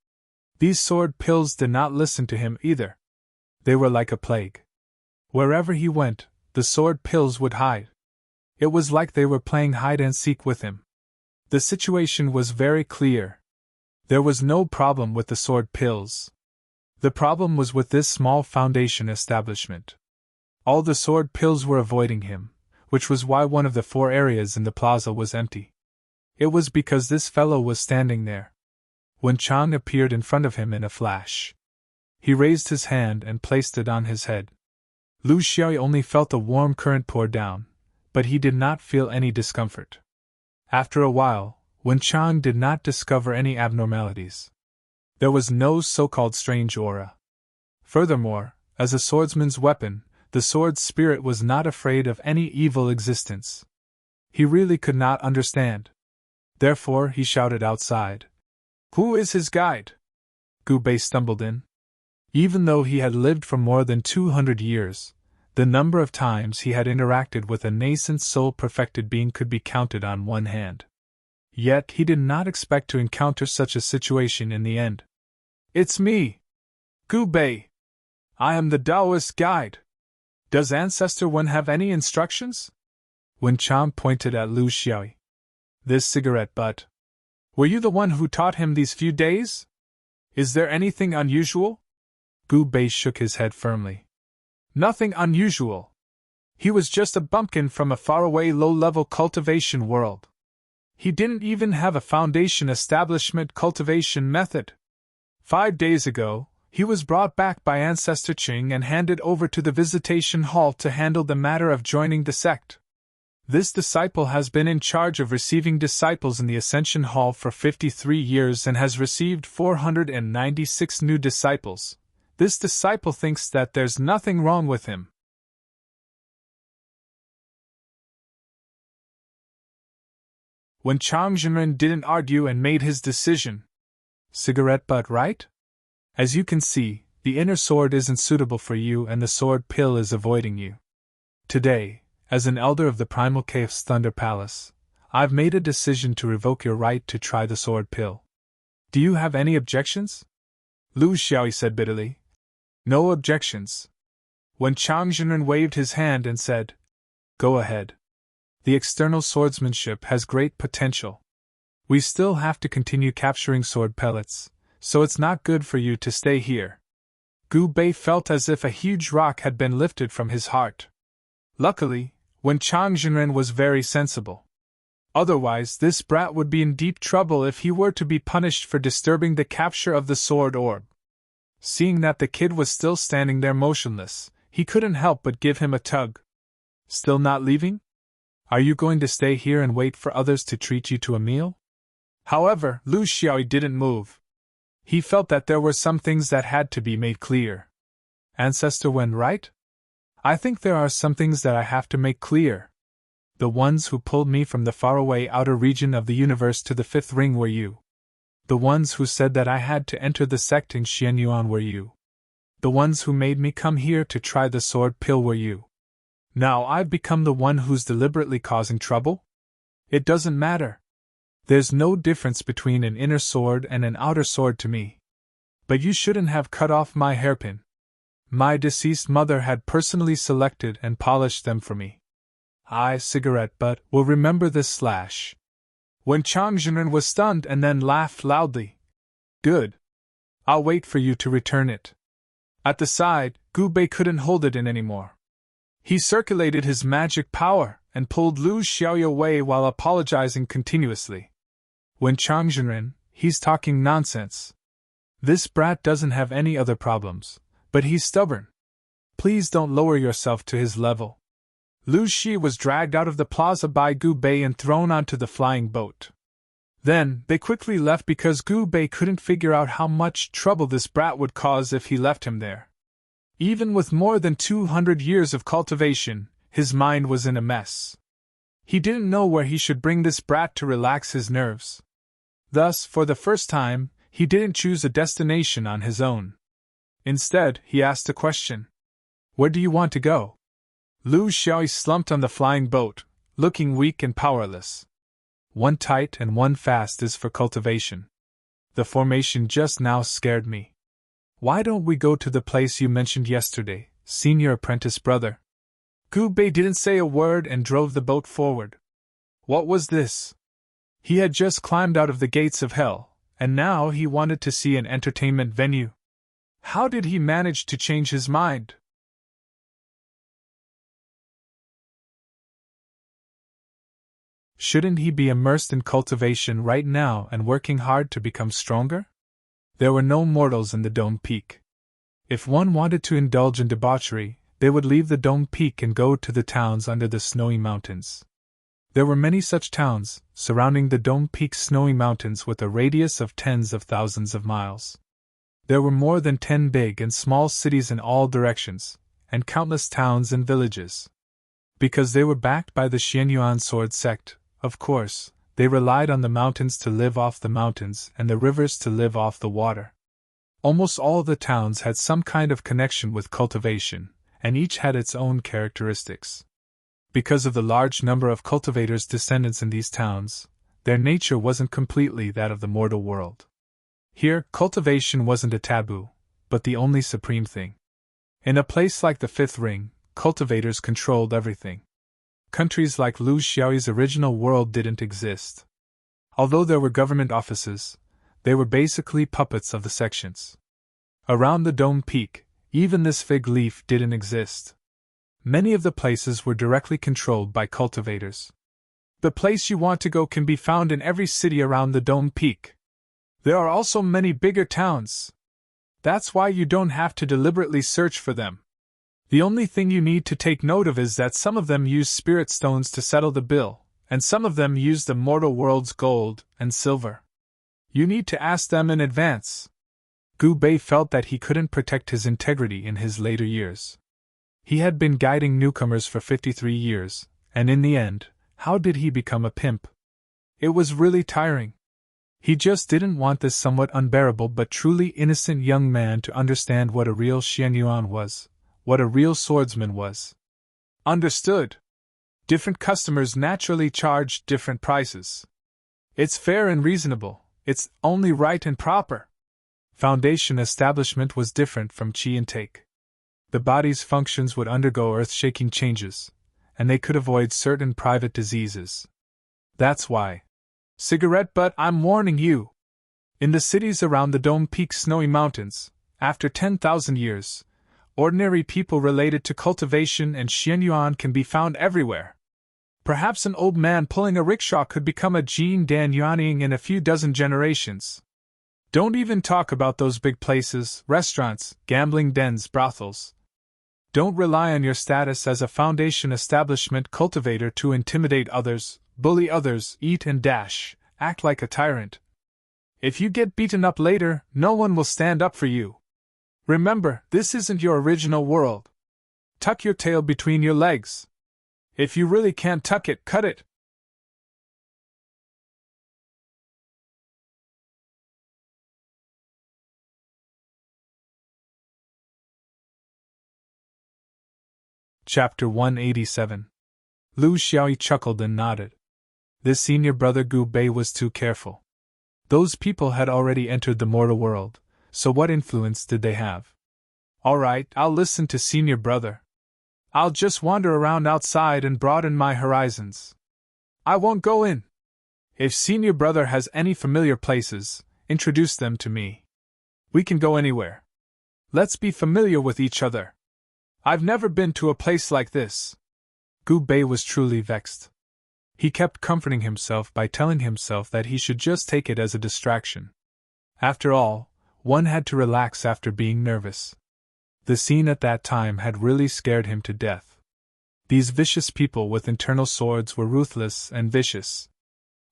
These sword pills did not listen to him either. They were like a plague. Wherever he went, the sword pills would hide. It was like they were playing hide-and-seek with him. The situation was very clear. There was no problem with the sword pills. The problem was with this small foundation establishment. All the sword pills were avoiding him, which was why one of the 4 areas in the plaza was empty. It was because this fellow was standing there. When Chang appeared in front of him in a flash, he raised his hand and placed it on his head. Lu Xiaoyu only felt a warm current pour down, but he did not feel any discomfort. After a while, when Chang did not discover any abnormalities, there was no so-called strange aura. Furthermore, as a swordsman's weapon, the sword's spirit was not afraid of any evil existence. He really could not understand. Therefore he shouted outside, "Who is his guide?" Gu Bei stumbled in. Even though he had lived for more than 200 years, the number of times he had interacted with a nascent soul-perfected being could be counted on one hand. Yet he did not expect to encounter such a situation in the end. "It's me, Gu Bei. I am the Taoist guide. Does Ancestor Wen have any instructions?" When Chang pointed at Lu Xiaoyu. "This cigarette butt. Were you the one who taught him these few days? Is there anything unusual?" Gu Bei shook his head firmly. "Nothing unusual. He was just a bumpkin from a faraway low-level cultivation world. He didn't even have a foundation establishment cultivation method. 5 days ago, he was brought back by Ancestor Qing and handed over to the visitation hall to handle the matter of joining the sect. This disciple has been in charge of receiving disciples in the Ascension Hall for 53 years and has received 496 new disciples. This disciple thinks that there's nothing wrong with him." When Chang Zhenren didn't argue and made his decision. "Cigarette butt, right? As you can see, the inner sword isn't suitable for you and the sword pill is avoiding you. Today, as an elder of the Primal Cave's Thunder Palace, I've made a decision to revoke your right to try the sword pill. Do you have any objections?" Lu Xiaoyu said bitterly. "No objections." When Chang Zhenren waved his hand and said, "Go ahead. The external swordsmanship has great potential. We still have to continue capturing sword pellets, so it's not good for you to stay here." Gu Bei felt as if a huge rock had been lifted from his heart. Luckily, when Chang Zhenren was very sensible. Otherwise, this brat would be in deep trouble if he were to be punished for disturbing the capture of the sword orb. Seeing that the kid was still standing there motionless, he couldn't help but give him a tug. "Still not leaving? Are you going to stay here and wait for others to treat you to a meal?" However, Lu Xiaoyu didn't move. He felt that there were some things that had to be made clear. "Ancestor Wen, right? I think there are some things that I have to make clear. The ones who pulled me from the faraway outer region of the universe to the 5th ring were you. The ones who said that I had to enter the sect in Xianyuan were you. The ones who made me come here to try the sword pill were you. Now I've become the one who's deliberately causing trouble? It doesn't matter. There's no difference between an inner sword and an outer sword to me. But you shouldn't have cut off my hairpin. My deceased mother had personally selected and polished them for me. I, cigarette butt, will remember this slash." When Chang Zhenren was stunned and then laughed loudly. "Good. I'll wait for you to return it." At the side, Gu Bei couldn't hold it in anymore. He circulated his magic power and pulled Lu Xiaoyu away while apologizing continuously. When Changzhenren, he's talking nonsense. This brat doesn't have any other problems, but he's stubborn. Please don't lower yourself to his level. Lu Shi was dragged out of the plaza by Gu Bei and thrown onto the flying boat. Then, they quickly left because Gu Bei couldn't figure out how much trouble this brat would cause if he left him there. Even with more than 200 years of cultivation, his mind was in a mess. He didn't know where he should bring this brat to relax his nerves. Thus, for the first time, he didn't choose a destination on his own. Instead, he asked a question. Where do you want to go? Lu Xiaoyi slumped on the flying boat, looking weak and powerless. One tight and one fast is for cultivation. The formation just now scared me. Why don't we go to the place you mentioned yesterday, senior apprentice brother? Gu Bei didn't say a word and drove the boat forward. What was this? He had just climbed out of the gates of hell, and now he wanted to see an entertainment venue. How did he manage to change his mind? Shouldn't he be immersed in cultivation right now and working hard to become stronger? There were no mortals in the Dome Peak. If one wanted to indulge in debauchery, they would leave the Dome Peak and go to the towns under the snowy mountains. There were many such towns, surrounding the Dome Peak's snowy mountains with a radius of tens of thousands of miles. There were more than 10 big and small cities in all directions, and countless towns and villages. Because they were backed by the Xianyuan sword sect, of course, they relied on the mountains to live off the mountains and the rivers to live off the water. Almost all the towns had some kind of connection with cultivation, and each had its own characteristics. Because of the large number of cultivators' descendants in these towns, their nature wasn't completely that of the mortal world. Here, cultivation wasn't a taboo, but the only supreme thing. In a place like the Fifth Ring, cultivators controlled everything. Countries like Lu Xiaoyi's original world didn't exist. Although there were government offices, they were basically puppets of the sections. Around the Dome Peak, even this fig leaf didn't exist. Many of the places were directly controlled by cultivators. The place you want to go can be found in every city around the Dome Peak. There are also many bigger towns. That's why you don't have to deliberately search for them. The only thing you need to take note of is that some of them use spirit stones to settle the bill, and some of them use the mortal world's gold and silver. You need to ask them in advance. Gu Bei felt that he couldn't protect his integrity in his later years. He had been guiding newcomers for 53 years, and in the end, how did he become a pimp? It was really tiring. He just didn't want this somewhat unbearable but truly innocent young man to understand what a real Xianyuan was, what a real swordsman was. Understood. Different customers naturally charge different prices. It's fair and reasonable, it's only right and proper. Foundation establishment was different from chi intake. The body's functions would undergo earth-shaking changes, and they could avoid certain private diseases. That's why. Cigarette butt, I'm warning you. In the cities around the Dome Peak snowy mountains, after 10,000 years, ordinary people related to cultivation and Xianyuan can be found everywhere. Perhaps an old man pulling a rickshaw could become a Jin Dan Yuanying in a few dozen generations. Don't even talk about those big places, restaurants, gambling dens, brothels. Don't rely on your status as a foundation establishment cultivator to intimidate others, bully others, eat and dash, act like a tyrant. If you get beaten up later, no one will stand up for you. Remember, this isn't your original world. Tuck your tail between your legs. If you really can't tuck it, cut it. Chapter 187. Lu Xiaoyi chuckled and nodded. This senior brother Gu Bei was too careful. Those people had already entered the mortal world, so what influence did they have? All right, I'll listen to senior brother. I'll just wander around outside and broaden my horizons. I won't go in. If senior brother has any familiar places, introduce them to me. We can go anywhere. Let's be familiar with each other. I've never been to a place like this. Gu Bei was truly vexed. He kept comforting himself by telling himself that he should just take it as a distraction. After all, one had to relax after being nervous. The scene at that time had really scared him to death. These vicious people with internal swords were ruthless and vicious.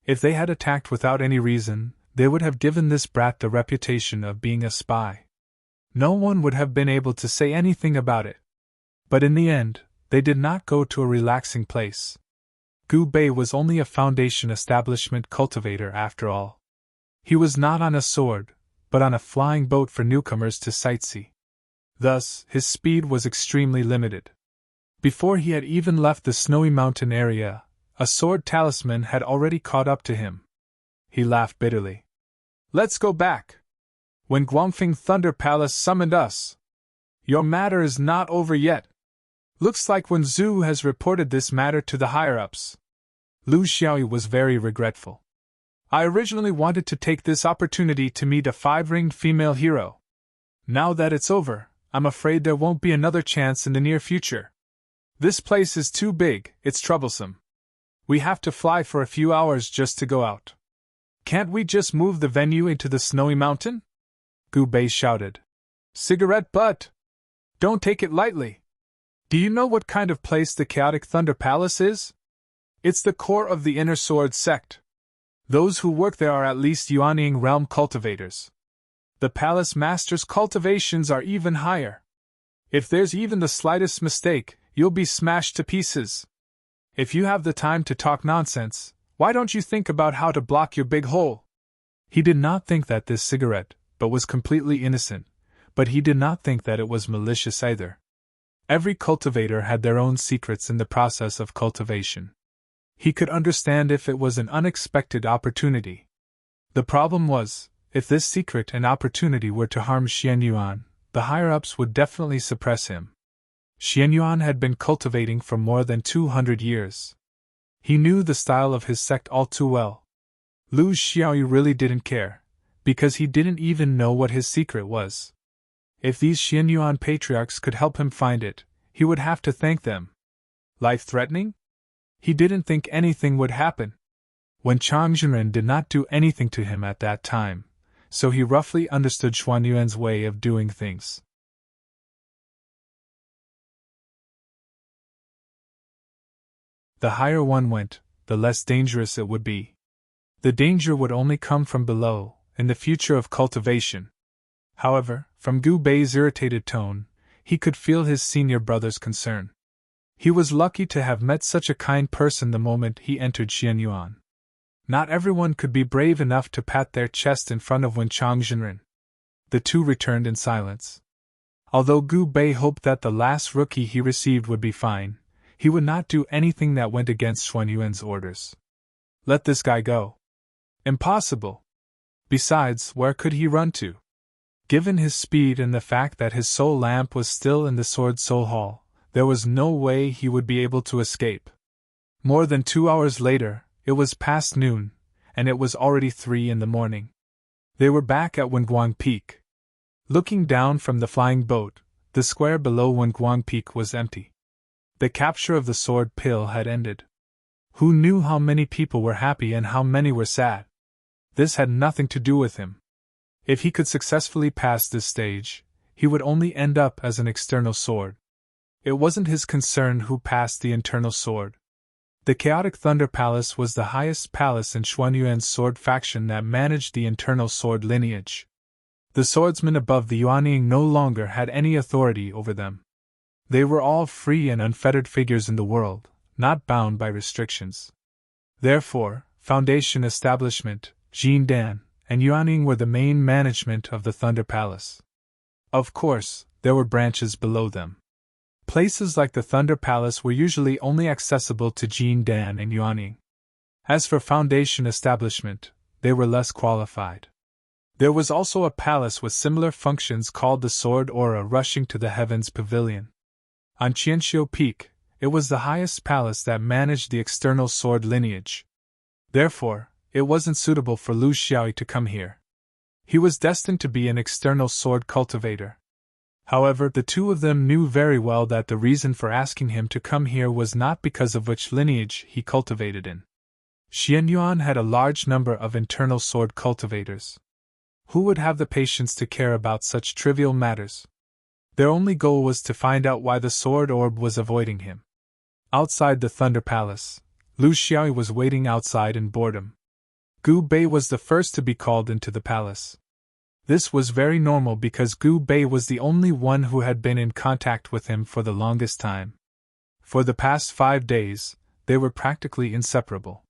If they had attacked without any reason, they would have given this brat the reputation of being a spy. No one would have been able to say anything about it. But in the end, they did not go to a relaxing place. Gu Bei was only a foundation establishment cultivator after all. He was not on a sword, but on a flying boat for newcomers to sightsee. Thus, his speed was extremely limited. Before he had even left the snowy mountain area, a sword talisman had already caught up to him. He laughed bitterly. "Let's go back. When Guangfeng Thunder Palace summoned us. Your matter is not over yet. Looks like Wen Zhu has reported this matter to the higher-ups." Lu Xiaoyu was very regretful. "I originally wanted to take this opportunity to meet a 5-ringed female hero. Now that it's over, I'm afraid there won't be another chance in the near future. This place is too big, it's troublesome. We have to fly for a few hours just to go out. Can't we just move the venue into the snowy mountain?" Gu Bei shouted. "Cigarette butt! Don't take it lightly. Do you know what kind of place the Chaotic Thunder Palace is? It's the core of the Inner Sword sect. Those who work there are at least Yuanying realm cultivators. The palace master's cultivations are even higher. If there's even the slightest mistake, you'll be smashed to pieces. If you have the time to talk nonsense, why don't you think about how to block your big hole?" He did not think that this cigarette, but was completely innocent, but he did not think that it was malicious either. Every cultivator had their own secrets in the process of cultivation. He could understand if it was an unexpected opportunity. The problem was, if this secret and opportunity were to harm Xianyuan, the higher-ups would definitely suppress him. Xianyuan had been cultivating for more than 200 years. He knew the style of his sect all too well. Lu Xiaoyu really didn't care, because he didn't even know what his secret was. If these Xianyuan patriarchs could help him find it, he would have to thank them. Life-threatening? He didn't think anything would happen. When Chang Zhenren did not do anything to him at that time, so he roughly understood Xuanyuan's way of doing things. The higher one went, the less dangerous it would be. The danger would only come from below, in the future of cultivation. However, from Gu Bei's irritated tone, he could feel his senior brother's concern. He was lucky to have met such a kind person the moment he entered Xianyuan. Not everyone could be brave enough to pat their chest in front of Wen Chang Zhenren. The two returned in silence. Although Gu Bei hoped that the last rookie he received would be fine, he would not do anything that went against Xuanyuan's orders. Let this guy go. Impossible. Besides, where could he run to? Given his speed and the fact that his soul lamp was still in the Sword Soul Hall, there was no way he would be able to escape. More than 2 hours later, it was past noon, and it was already 3 in the morning. They were back at Wenguang Peak. Looking down from the flying boat, the square below Wenguang Peak was empty. The capture of the sword pill had ended. Who knew how many people were happy and how many were sad? This had nothing to do with him. If he could successfully pass this stage, he would only end up as an external sword. It wasn't his concern who passed the internal sword. The Chaotic Thunder Palace was the highest palace in Xuanyuan's sword faction that managed the internal sword lineage. The swordsmen above the Yuanying no longer had any authority over them. They were all free and unfettered figures in the world, not bound by restrictions. Therefore, Foundation Establishment, Jindan, and Yuanying were the main management of the Thunder Palace. Of course, there were branches below them. Places like the Thunder Palace were usually only accessible to Jindan and Yuanying. As for Foundation Establishment, they were less qualified. There was also a palace with similar functions called the Sword Aura Rushing to the Heavens Pavilion. On Qianxiu Peak, it was the highest palace that managed the external sword lineage. Therefore, it wasn't suitable for Lu Xiaoyu to come here. He was destined to be an external sword cultivator. However, the two of them knew very well that the reason for asking him to come here was not because of which lineage he cultivated in. Xianyuan had a large number of internal sword cultivators. Who would have the patience to care about such trivial matters? Their only goal was to find out why the sword orb was avoiding him. Outside the Thunder Palace, Lu Xiaoyi was waiting outside in boredom. Gu Bei was the first to be called into the palace. This was very normal because Gu Bei was the only one who had been in contact with him for the longest time. For the past 5 days, they were practically inseparable.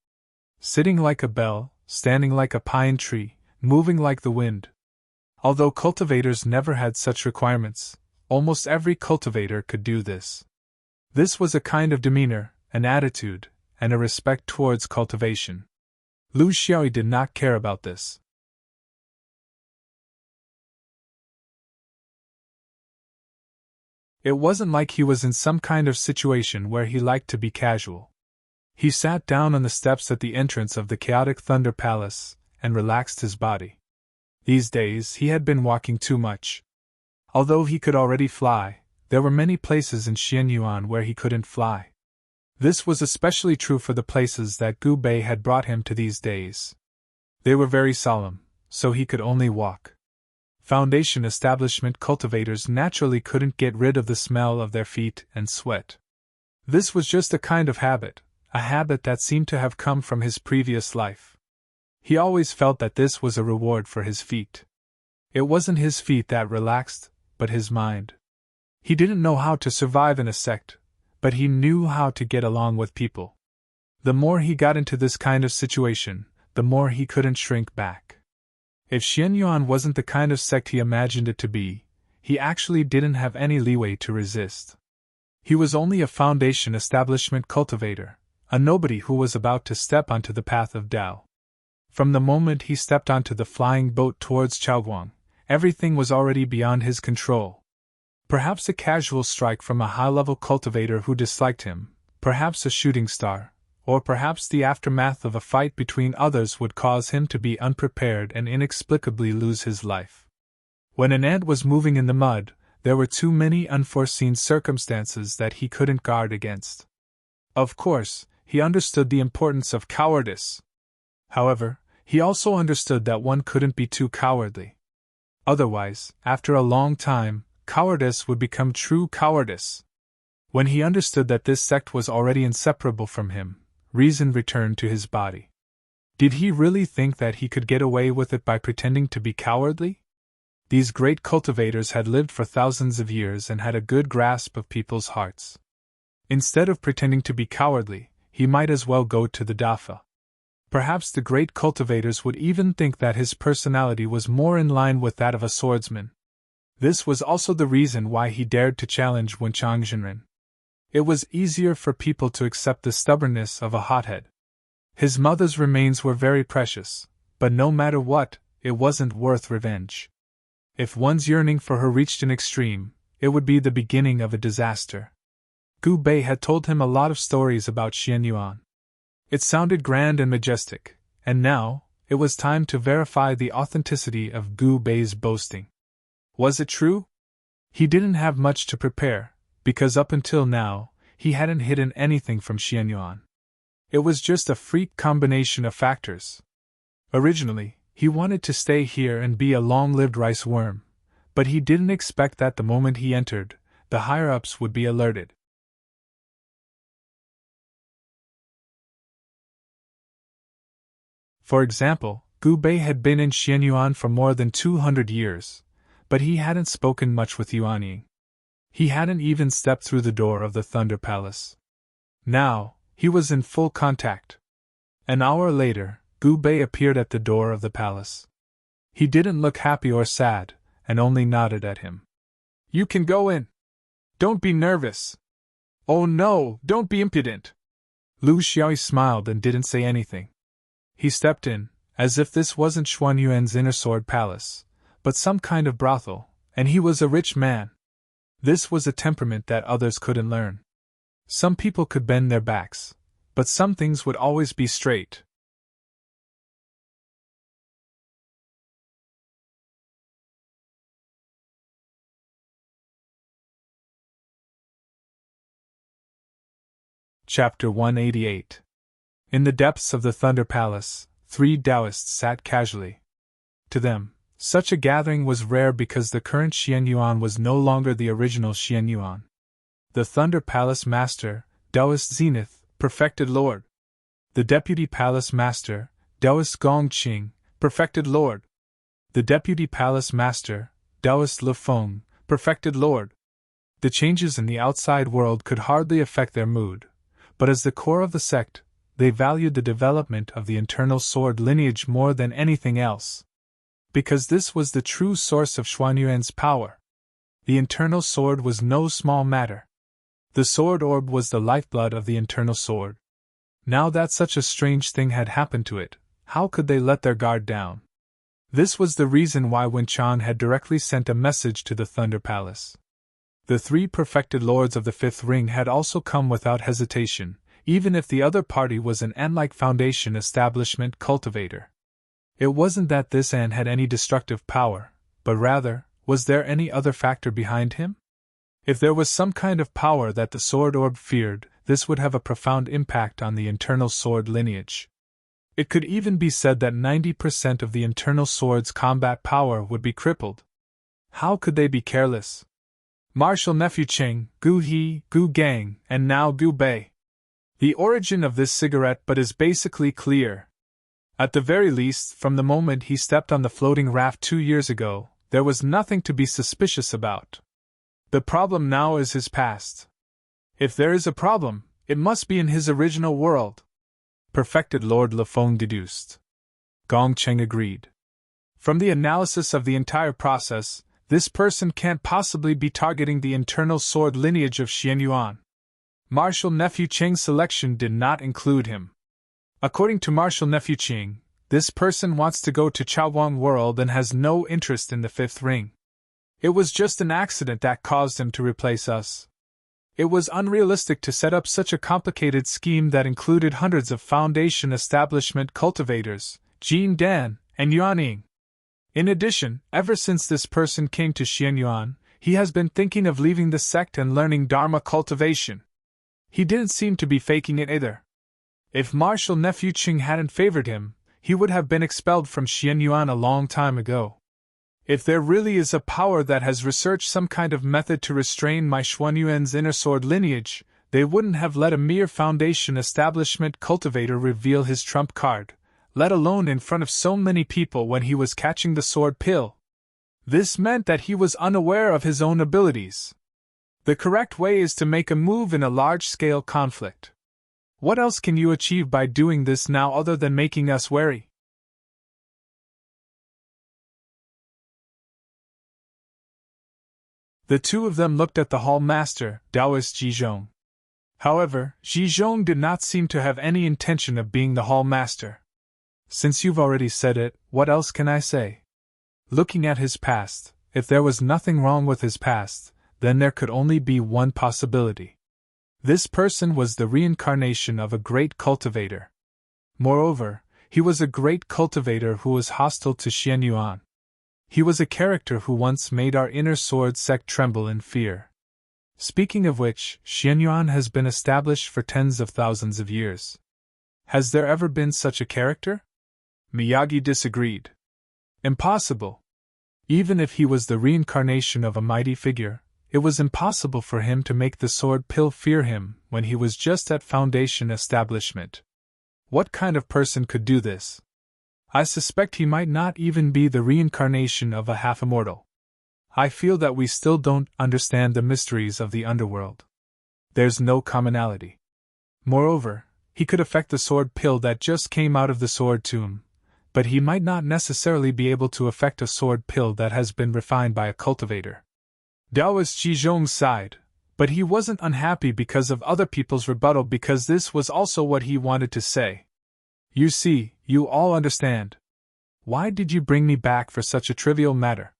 Sitting like a bell, standing like a pine tree, moving like the wind. Although cultivators never had such requirements, almost every cultivator could do this. This was a kind of demeanor, an attitude, and a respect towards cultivation. Lu Xiaoyi did not care about this. It wasn't like he was in some kind of situation where he liked to be casual. He sat down on the steps at the entrance of the chaotic Thunder Palace and relaxed his body. These days he had been walking too much. Although he could already fly, there were many places in Xianyuan where he couldn't fly. This was especially true for the places that Gu Bei had brought him to these days. They were very solemn, so he could only walk. Foundation establishment cultivators naturally couldn't get rid of the smell of their feet and sweat. This was just a kind of habit, a habit that seemed to have come from his previous life. He always felt that this was a reward for his feet. It wasn't his feet that relaxed, but his mind. He didn't know how to survive in a sect, but he knew how to get along with people. The more he got into this kind of situation, the more he couldn't shrink back. If Xianyuan wasn't the kind of sect he imagined it to be, he actually didn't have any leeway to resist. He was only a foundation establishment cultivator, a nobody who was about to step onto the path of Tao. From the moment he stepped onto the flying boat towards Chaoguang, everything was already beyond his control. Perhaps a casual strike from a high-level cultivator who disliked him, perhaps a shooting star, or perhaps the aftermath of a fight between others would cause him to be unprepared and inexplicably lose his life. When an ant was moving in the mud, there were too many unforeseen circumstances that he couldn't guard against. Of course, he understood the importance of cowardice. However, he also understood that one couldn't be too cowardly. Otherwise, after a long time, cowardice would become true cowardice. When he understood that this sect was already inseparable from him, reason returned to his body. Did he really think that he could get away with it by pretending to be cowardly? These great cultivators had lived for thousands of years and had a good grasp of people's hearts. Instead of pretending to be cowardly, he might as well go to the Dafa. Perhaps the great cultivators would even think that his personality was more in line with that of a swordsman. This was also the reason why he dared to challenge Wen Changzhenren. It was easier for people to accept the stubbornness of a hothead. His mother's remains were very precious, but no matter what, it wasn't worth revenge. If one's yearning for her reached an extreme, it would be the beginning of a disaster. Gu Bei had told him a lot of stories about Xianyuan. It sounded grand and majestic, and now, it was time to verify the authenticity of Gu Bei's boasting. Was it true? He didn't have much to prepare, because up until now, he hadn't hidden anything from Xianyuan. It was just a freak combination of factors. Originally, he wanted to stay here and be a long-lived rice worm, but he didn't expect that the moment he entered, the higher-ups would be alerted. For example, Gu Bei had been in Xianyuan for more than 200 years, but he hadn't spoken much with Yuanying. He hadn't even stepped through the door of the Thunder Palace. Now, he was in full contact. An hour later, Gu Bei appeared at the door of the palace. He didn't look happy or sad, and only nodded at him. "You can go in. Don't be nervous." "Oh no, don't be impudent." Lu Xiaoyi smiled and didn't say anything. He stepped in, as if this wasn't Xuanyuan's inner sword palace, but some kind of brothel, and he was a rich man. This was a temperament that others couldn't learn. Some people could bend their backs, but some things would always be straight. Chapter 188. In the depths of the Thunder Palace, 3 Taoists sat casually. To them, such a gathering was rare because the current Xianyuan was no longer the original Xianyuan. The Thunder Palace Master, Taoist Zenith, Perfected Lord. The Deputy Palace Master, Taoist Gongqing, Perfected Lord. The Deputy Palace Master, Taoist Lefeng, Perfected Lord. The changes in the outside world could hardly affect their mood, but as the core of the sect, they valued the development of the internal sword lineage more than anything else. Because this was the true source of Xuanyuan's power. The internal sword was no small matter. The sword orb was the lifeblood of the internal sword. Now that such a strange thing had happened to it, how could they let their guard down? This was the reason why Wen Chan had directly sent a message to the Thunder Palace. The 3 perfected lords of the 5th ring had also come without hesitation, even if the other party was an ant-like foundation establishment cultivator. It wasn't that this ant had any destructive power, but rather, was there any other factor behind him? If there was some kind of power that the sword orb feared, this would have a profound impact on the internal sword lineage. It could even be said that 90% of the internal sword's combat power would be crippled. How could they be careless? Martial Nephew Ching, Gu He, Gu Gang, and now Gu Bei. The origin of this cigarette butt is basically clear. At the very least, from the moment he stepped on the floating raft 2 years ago, there was nothing to be suspicious about. The problem now is his past. If there is a problem, it must be in his original world. Perfected Lord Lefeng deduced. Gongqing agreed. From the analysis of the entire process, this person can't possibly be targeting the internal sword lineage of Xianyuan. Martial Nephew Cheng's selection did not include him. According to Martial Nephew Cheng, this person wants to go to Chaowang World and has no interest in the 5th ring. It was just an accident that caused him to replace us. It was unrealistic to set up such a complicated scheme that included hundreds of foundation establishment cultivators, Jin Dan, and Yuanying. In addition, ever since this person came to Xianyuan, he has been thinking of leaving the sect and learning Dharma cultivation. He didn't seem to be faking it either. If Martial Nephew Ching hadn't favored him, he would have been expelled from Xianyuan a long time ago. If there really is a power that has researched some kind of method to restrain my Xuanyuan's inner sword lineage, they wouldn't have let a mere foundation establishment cultivator reveal his trump card, let alone in front of so many people when he was catching the sword pill. This meant that he was unaware of his own abilities. The correct way is to make a move in a large-scale conflict. What else can you achieve by doing this now other than making us wary? The 2 of them looked at the hall master, Taoist Zhizhong. However, Zhizhong did not seem to have any intention of being the hall master. Since you've already said it, what else can I say? Looking at his past, if there was nothing wrong with his past, then there could only be one possibility. This person was the reincarnation of a great cultivator. Moreover, he was a great cultivator who was hostile to Xianyuan. He was a character who once made our inner sword sect tremble in fear. Speaking of which, Xianyuan has been established for tens of thousands of years. Has there ever been such a character? Miyagi disagreed. Impossible. Even if he was the reincarnation of a mighty figure, it was impossible for him to make the sword pill fear him when he was just at foundation establishment. What kind of person could do this? I suspect he might not even be the reincarnation of a half-immortal. I feel that we still don't understand the mysteries of the underworld. There's no commonality. Moreover, he could affect the sword pill that just came out of the sword tomb, but he might not necessarily be able to affect a sword pill that has been refined by a cultivator. Taoist Zhizhong sighed, but he wasn't unhappy because of other people's rebuttal because this was also what he wanted to say. You see, you all understand. Why did you bring me back for such a trivial matter?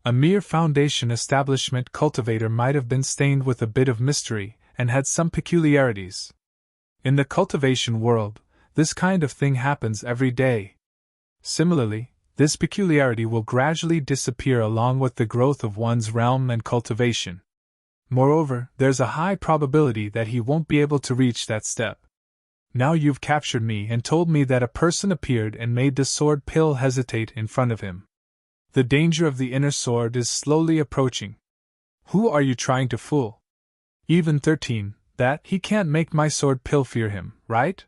A mere foundation establishment cultivator might have been stained with a bit of mystery and had some peculiarities. In the cultivation world, this kind of thing happens every day. Similarly, this peculiarity will gradually disappear along with the growth of one's realm and cultivation. Moreover, there's a high probability that he won't be able to reach that step. Now you've captured me and told me that a person appeared and made the sword pill hesitate in front of him. The danger of the inner sword is slowly approaching. Who are you trying to fool? Even 13, that he can't make my sword pill fear him, right?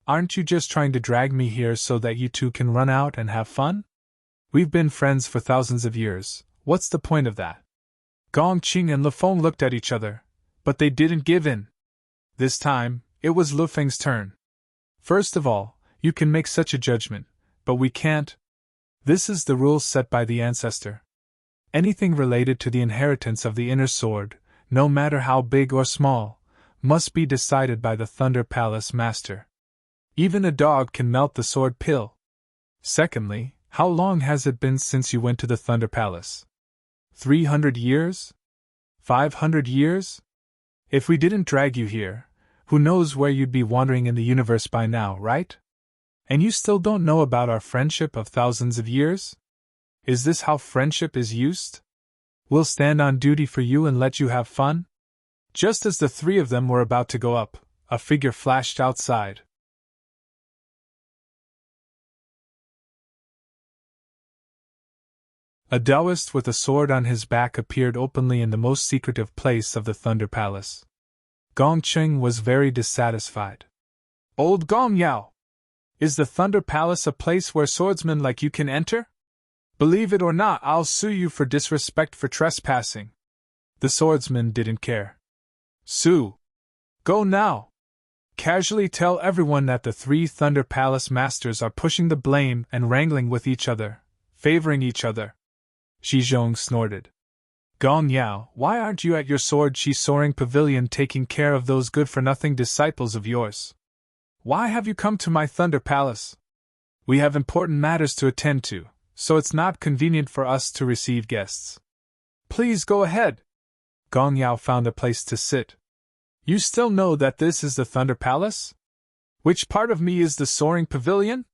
Aren't you just trying to drag me here so that you two can run out and have fun? We've been friends for thousands of years, what's the point of that? Gong Qing and Le Feng looked at each other, but they didn't give in. This time, it was Lu Feng's turn. First of all, you can make such a judgment, but we can't. This is the rule set by the ancestor. Anything related to the inheritance of the inner sword, no matter how big or small, must be decided by the Thunder Palace Master. Even a dog can melt the sword pill. Secondly, how long has it been since you went to the Thunder Palace? 300 years? 500 years? If we didn't drag you here, who knows where you'd be wandering in the universe by now, right? And you still don't know about our friendship of thousands of years? Is this how friendship is used? We'll stand on duty for you and let you have fun? Just as the three of them were about to go up, a figure flashed outside. A Taoist with a sword on his back appeared openly in the most secretive place of the Thunder Palace. Gong Qing was very dissatisfied. Old Gong Yao! Is the Thunder Palace a place where swordsmen like you can enter? Believe it or not, I'll sue you for disrespect for trespassing. The swordsman didn't care. Sue! Go now! Casually tell everyone that the three Thunder Palace masters are pushing the blame and wrangling with each other, favoring each other. Zhizhong snorted. Gong Yao, why aren't you at your sword-chi soaring pavilion taking care of those good-for-nothing disciples of yours? Why have you come to my Thunder Palace? We have important matters to attend to, so it's not convenient for us to receive guests. Please go ahead. Gong Yao found a place to sit. You still know that this is the Thunder Palace? Which part of me is the soaring pavilion?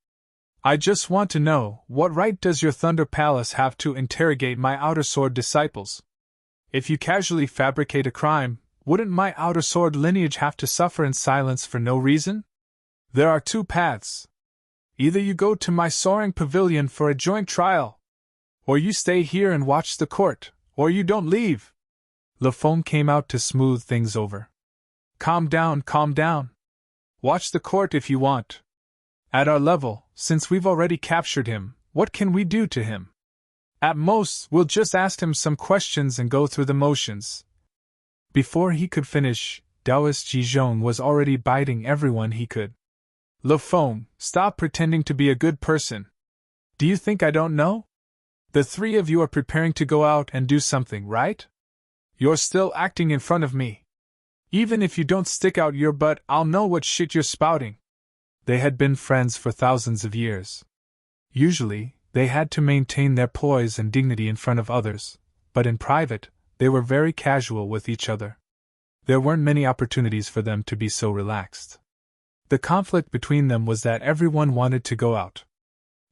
I just want to know, what right does your Thunder Palace have to interrogate my outer sword disciples? If you casually fabricate a crime, wouldn't my outer sword lineage have to suffer in silence for no reason? There are two paths. Either you go to my soaring pavilion for a joint trial, or you stay here and watch the court, or you don't leave. Le Feng came out to smooth things over. Calm down, calm down. Watch the court if you want. At our level, since we've already captured him, what can we do to him? At most, we'll just ask him some questions and go through the motions. Before he could finish, Taoist Zhizhong was already biting everyone he could. Le Feng, stop pretending to be a good person. Do you think I don't know? The three of you are preparing to go out and do something, right? You're still acting in front of me. Even if you don't stick out your butt, I'll know what shit you're spouting. They had been friends for thousands of years. Usually, they had to maintain their poise and dignity in front of others, but in private, they were very casual with each other. There weren't many opportunities for them to be so relaxed. The conflict between them was that everyone wanted to go out.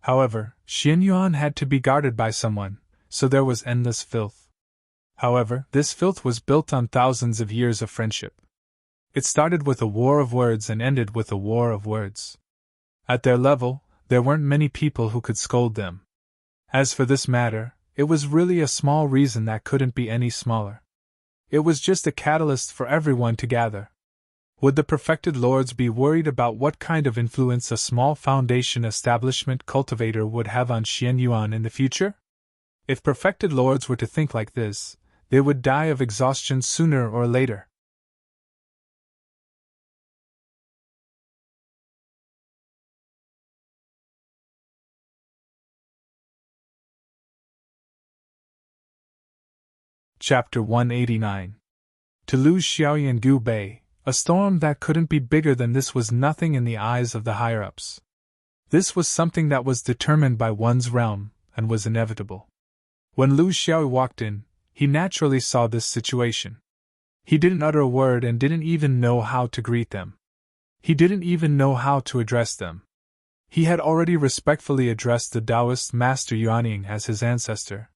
However, Xianyuan had to be guarded by someone, so there was endless filth. However, this filth was built on thousands of years of friendship. It started with a war of words and ended with a war of words. At their level, there weren't many people who could scold them. As for this matter, it was really a small reason that couldn't be any smaller. It was just a catalyst for everyone to gather. Would the perfected lords be worried about what kind of influence a small foundation establishment cultivator would have on Xianyuan in the future? If perfected lords were to think like this, they would die of exhaustion sooner or later. Chapter 189. To lose Xiaoyan Gu Bei, a storm that couldn't be bigger than this was nothing in the eyes of the higher-ups. This was something that was determined by one's realm, and was inevitable. When Lu Xiao walked in, he naturally saw this situation. He didn't utter a word and didn't even know how to greet them. He didn't even know how to address them. He had already respectfully addressed the Taoist Master Yuanying as his ancestor.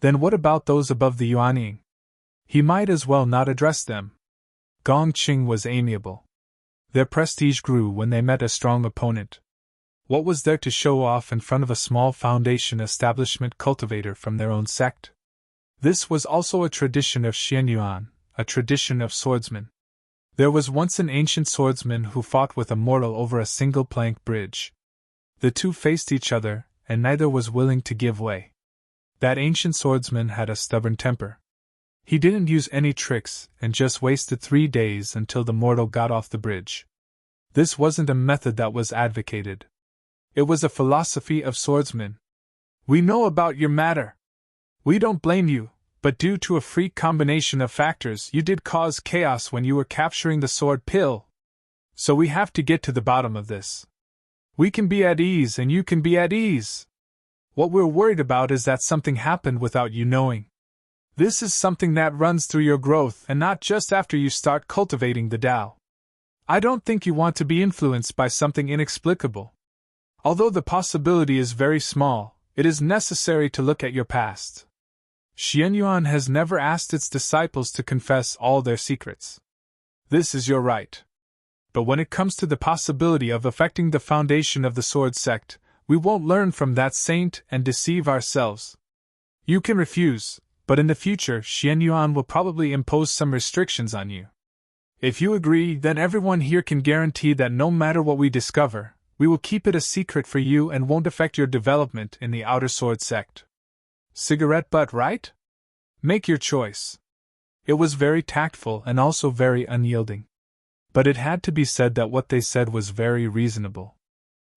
Then what about those above the Yuanying? He might as well not address them. Gong Qing was amiable. Their prestige grew when they met a strong opponent. What was there to show off in front of a small foundation establishment cultivator from their own sect? This was also a tradition of Xianyuan, a tradition of swordsmen. There was once an ancient swordsman who fought with a mortal over a single plank bridge. The two faced each other, and neither was willing to give way. That ancient swordsman had a stubborn temper. He didn't use any tricks and just wasted 3 days until the mortal got off the bridge. This wasn't a method that was advocated. It was a philosophy of swordsmen. We know about your matter. We don't blame you, but due to a freak combination of factors, you did cause chaos when you were capturing the sword pill. So we have to get to the bottom of this. We can be at ease and you can be at ease. What we're worried about is that something happened without you knowing. This is something that runs through your growth and not just after you start cultivating the Tao. I don't think you want to be influenced by something inexplicable. Although the possibility is very small, it is necessary to look at your past. Xianyuan has never asked its disciples to confess all their secrets. This is your right. But when it comes to the possibility of affecting the foundation of the sword sect, we won't learn from that saint and deceive ourselves. You can refuse, but in the future Xianyuan will probably impose some restrictions on you. If you agree, then everyone here can guarantee that no matter what we discover, we will keep it a secret for you and won't affect your development in the outer sword sect. Cigarette butt, right? Make your choice. It was very tactful and also very unyielding. But it had to be said that what they said was very reasonable.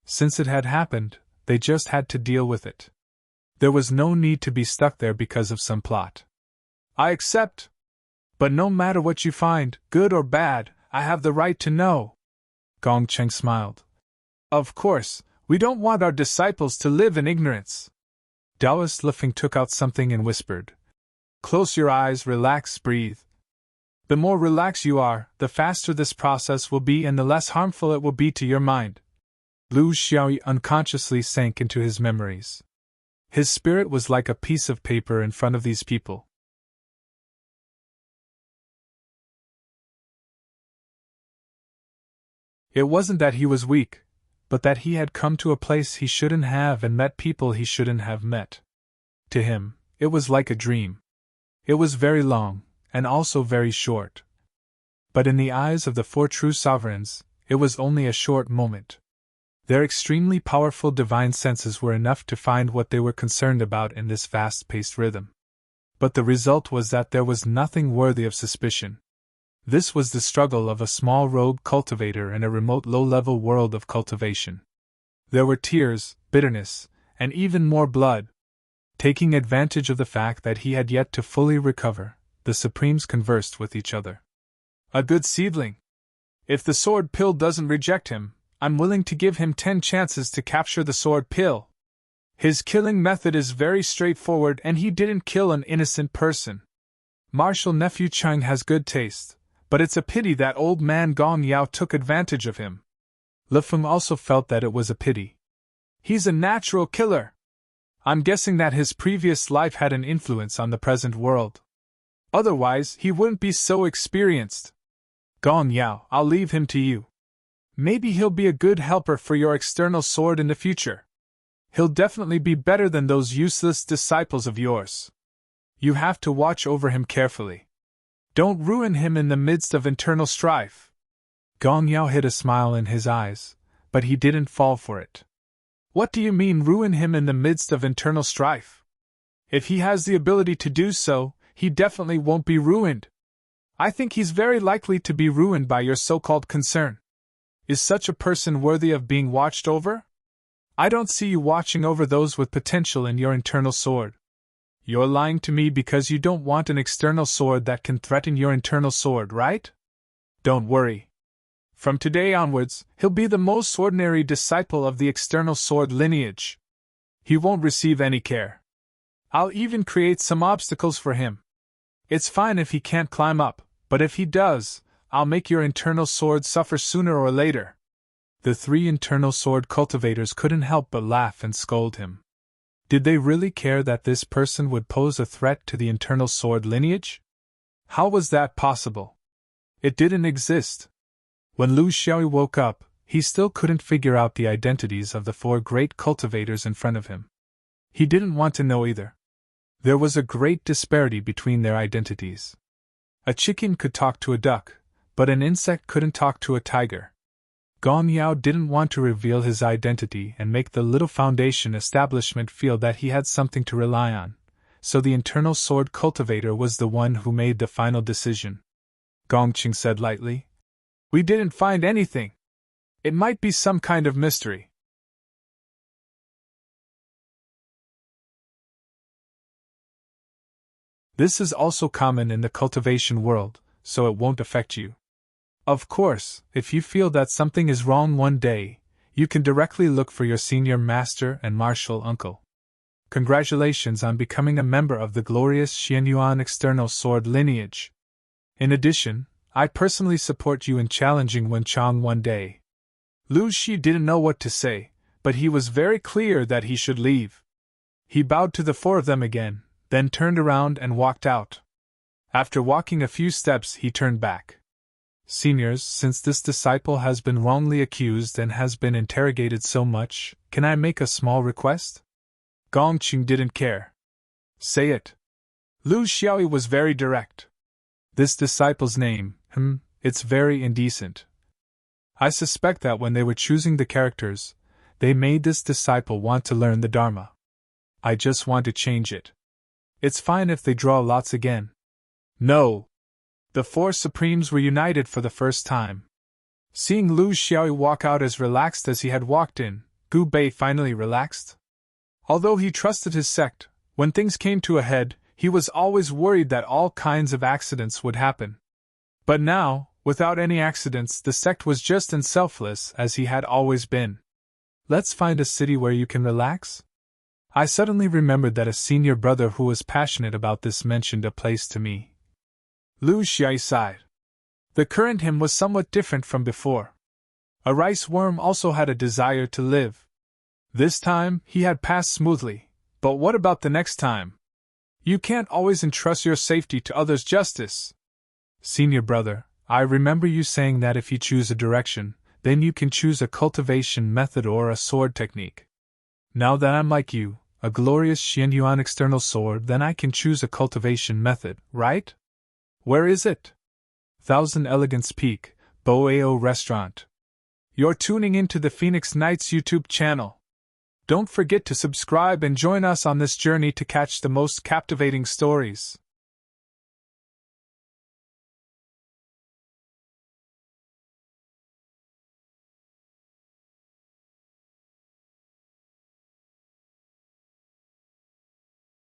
Since it had happened, they just had to deal with it. There was no need to be stuck there because of some plot. I accept. But no matter what you find, good or bad, I have the right to know. Gong Cheng smiled. Of course, we don't want our disciples to live in ignorance. Taoist Lifeng took out something and whispered. Close your eyes, relax, breathe. The more relaxed you are, the faster this process will be and the less harmful it will be to your mind. Lu Xiaoyi unconsciously sank into his memories. His spirit was like a piece of paper in front of these people. It wasn't that he was weak, but that he had come to a place he shouldn't have and met people he shouldn't have met. To him, it was like a dream. It was very long, and also very short. But in the eyes of the 4 true sovereigns, it was only a short moment. Their extremely powerful divine senses were enough to find what they were concerned about in this fast-paced rhythm. But the result was that there was nothing worthy of suspicion. This was the struggle of a small rogue cultivator in a remote low-level world of cultivation. There were tears, bitterness, and even more blood. Taking advantage of the fact that he had yet to fully recover, the Supremes conversed with each other. A good seedling. If the sword pill doesn't reject him, I'm willing to give him 10 chances to capture the sword pill. His killing method is very straightforward and he didn't kill an innocent person. Martial nephew Chang has good taste, but it's a pity that old man Gong Yao took advantage of him. Lifeng also felt that it was a pity. He's a natural killer. I'm guessing that his previous life had an influence on the present world. Otherwise, he wouldn't be so experienced. Gong Yao, I'll leave him to you. Maybe he'll be a good helper for your external sword in the future. He'll definitely be better than those useless disciples of yours. You have to watch over him carefully. Don't ruin him in the midst of internal strife. Gong Yao hid a smile in his eyes, but he didn't fall for it. What do you mean ruin him in the midst of internal strife? If he has the ability to do so, he definitely won't be ruined. I think he's very likely to be ruined by your so-called concern. Is such a person worthy of being watched over? I don't see you watching over those with potential in your internal sword. You're lying to me because you don't want an external sword that can threaten your internal sword, right? Don't worry. From today onwards, he'll be the most ordinary disciple of the external sword lineage. He won't receive any care. I'll even create some obstacles for him. It's fine if he can't climb up, but if he does, I'll make your internal sword suffer sooner or later. The 3 internal sword cultivators couldn't help but laugh and scold him. Did they really care that this person would pose a threat to the internal sword lineage? How was that possible? It didn't exist. When Lu Xiaoyu woke up, he still couldn't figure out the identities of the 4 great cultivators in front of him. He didn't want to know either. There was a great disparity between their identities. A chicken could talk to a duck, but an insect couldn't talk to a tiger. Gong Yao didn't want to reveal his identity and make the little foundation establishment feel that he had something to rely on, so the internal sword cultivator was the one who made the final decision. Gongqing said lightly, "We didn't find anything. It might be some kind of mystery." This is also common in the cultivation world, so it won't affect you. Of course, if you feel that something is wrong one day, you can directly look for your senior master and martial uncle. Congratulations on becoming a member of the glorious Xianyuan external sword lineage. In addition, I personally support you in challenging Wen Chang one day. Lu Shi didn't know what to say, but he was very clear that he should leave. He bowed to the 4 of them again, then turned around and walked out. After walking a few steps, he turned back. "Seniors, since this disciple has been wrongly accused and has been interrogated so much, can I make a small request?" Gongqing didn't care. "Say it." Lu Xiaoyu was very direct. "This disciple's name, it's very indecent. I suspect that when they were choosing the characters, they made this disciple want to learn the Dharma. I just want to change it. It's fine if they draw lots again." "No!" The 4 Supremes were united for the first time. Seeing Lu Xiaoyu walk out as relaxed as he had walked in, Gu Bei finally relaxed. Although he trusted his sect, when things came to a head, he was always worried that all kinds of accidents would happen. But now, without any accidents, the sect was just as selfless as he had always been. "Let's find a city where you can relax?" I suddenly remembered that a senior brother who was passionate about this mentioned a place to me. Lu Xiaoyu sighed. The current him was somewhat different from before. A rice worm also had a desire to live. This time, he had passed smoothly, but what about the next time? You can't always entrust your safety to others' justice. "Senior brother, I remember you saying that if you choose a direction, then you can choose a cultivation method or a sword technique. Now that I'm like you, a glorious Xianyuan external sword, then I can choose a cultivation method, right? Where is it?" Thousand Elegance Peak, Boao Restaurant. You're tuning into the Phoenix Knights YouTube channel. Don't forget to subscribe and join us on this journey to catch the most captivating stories.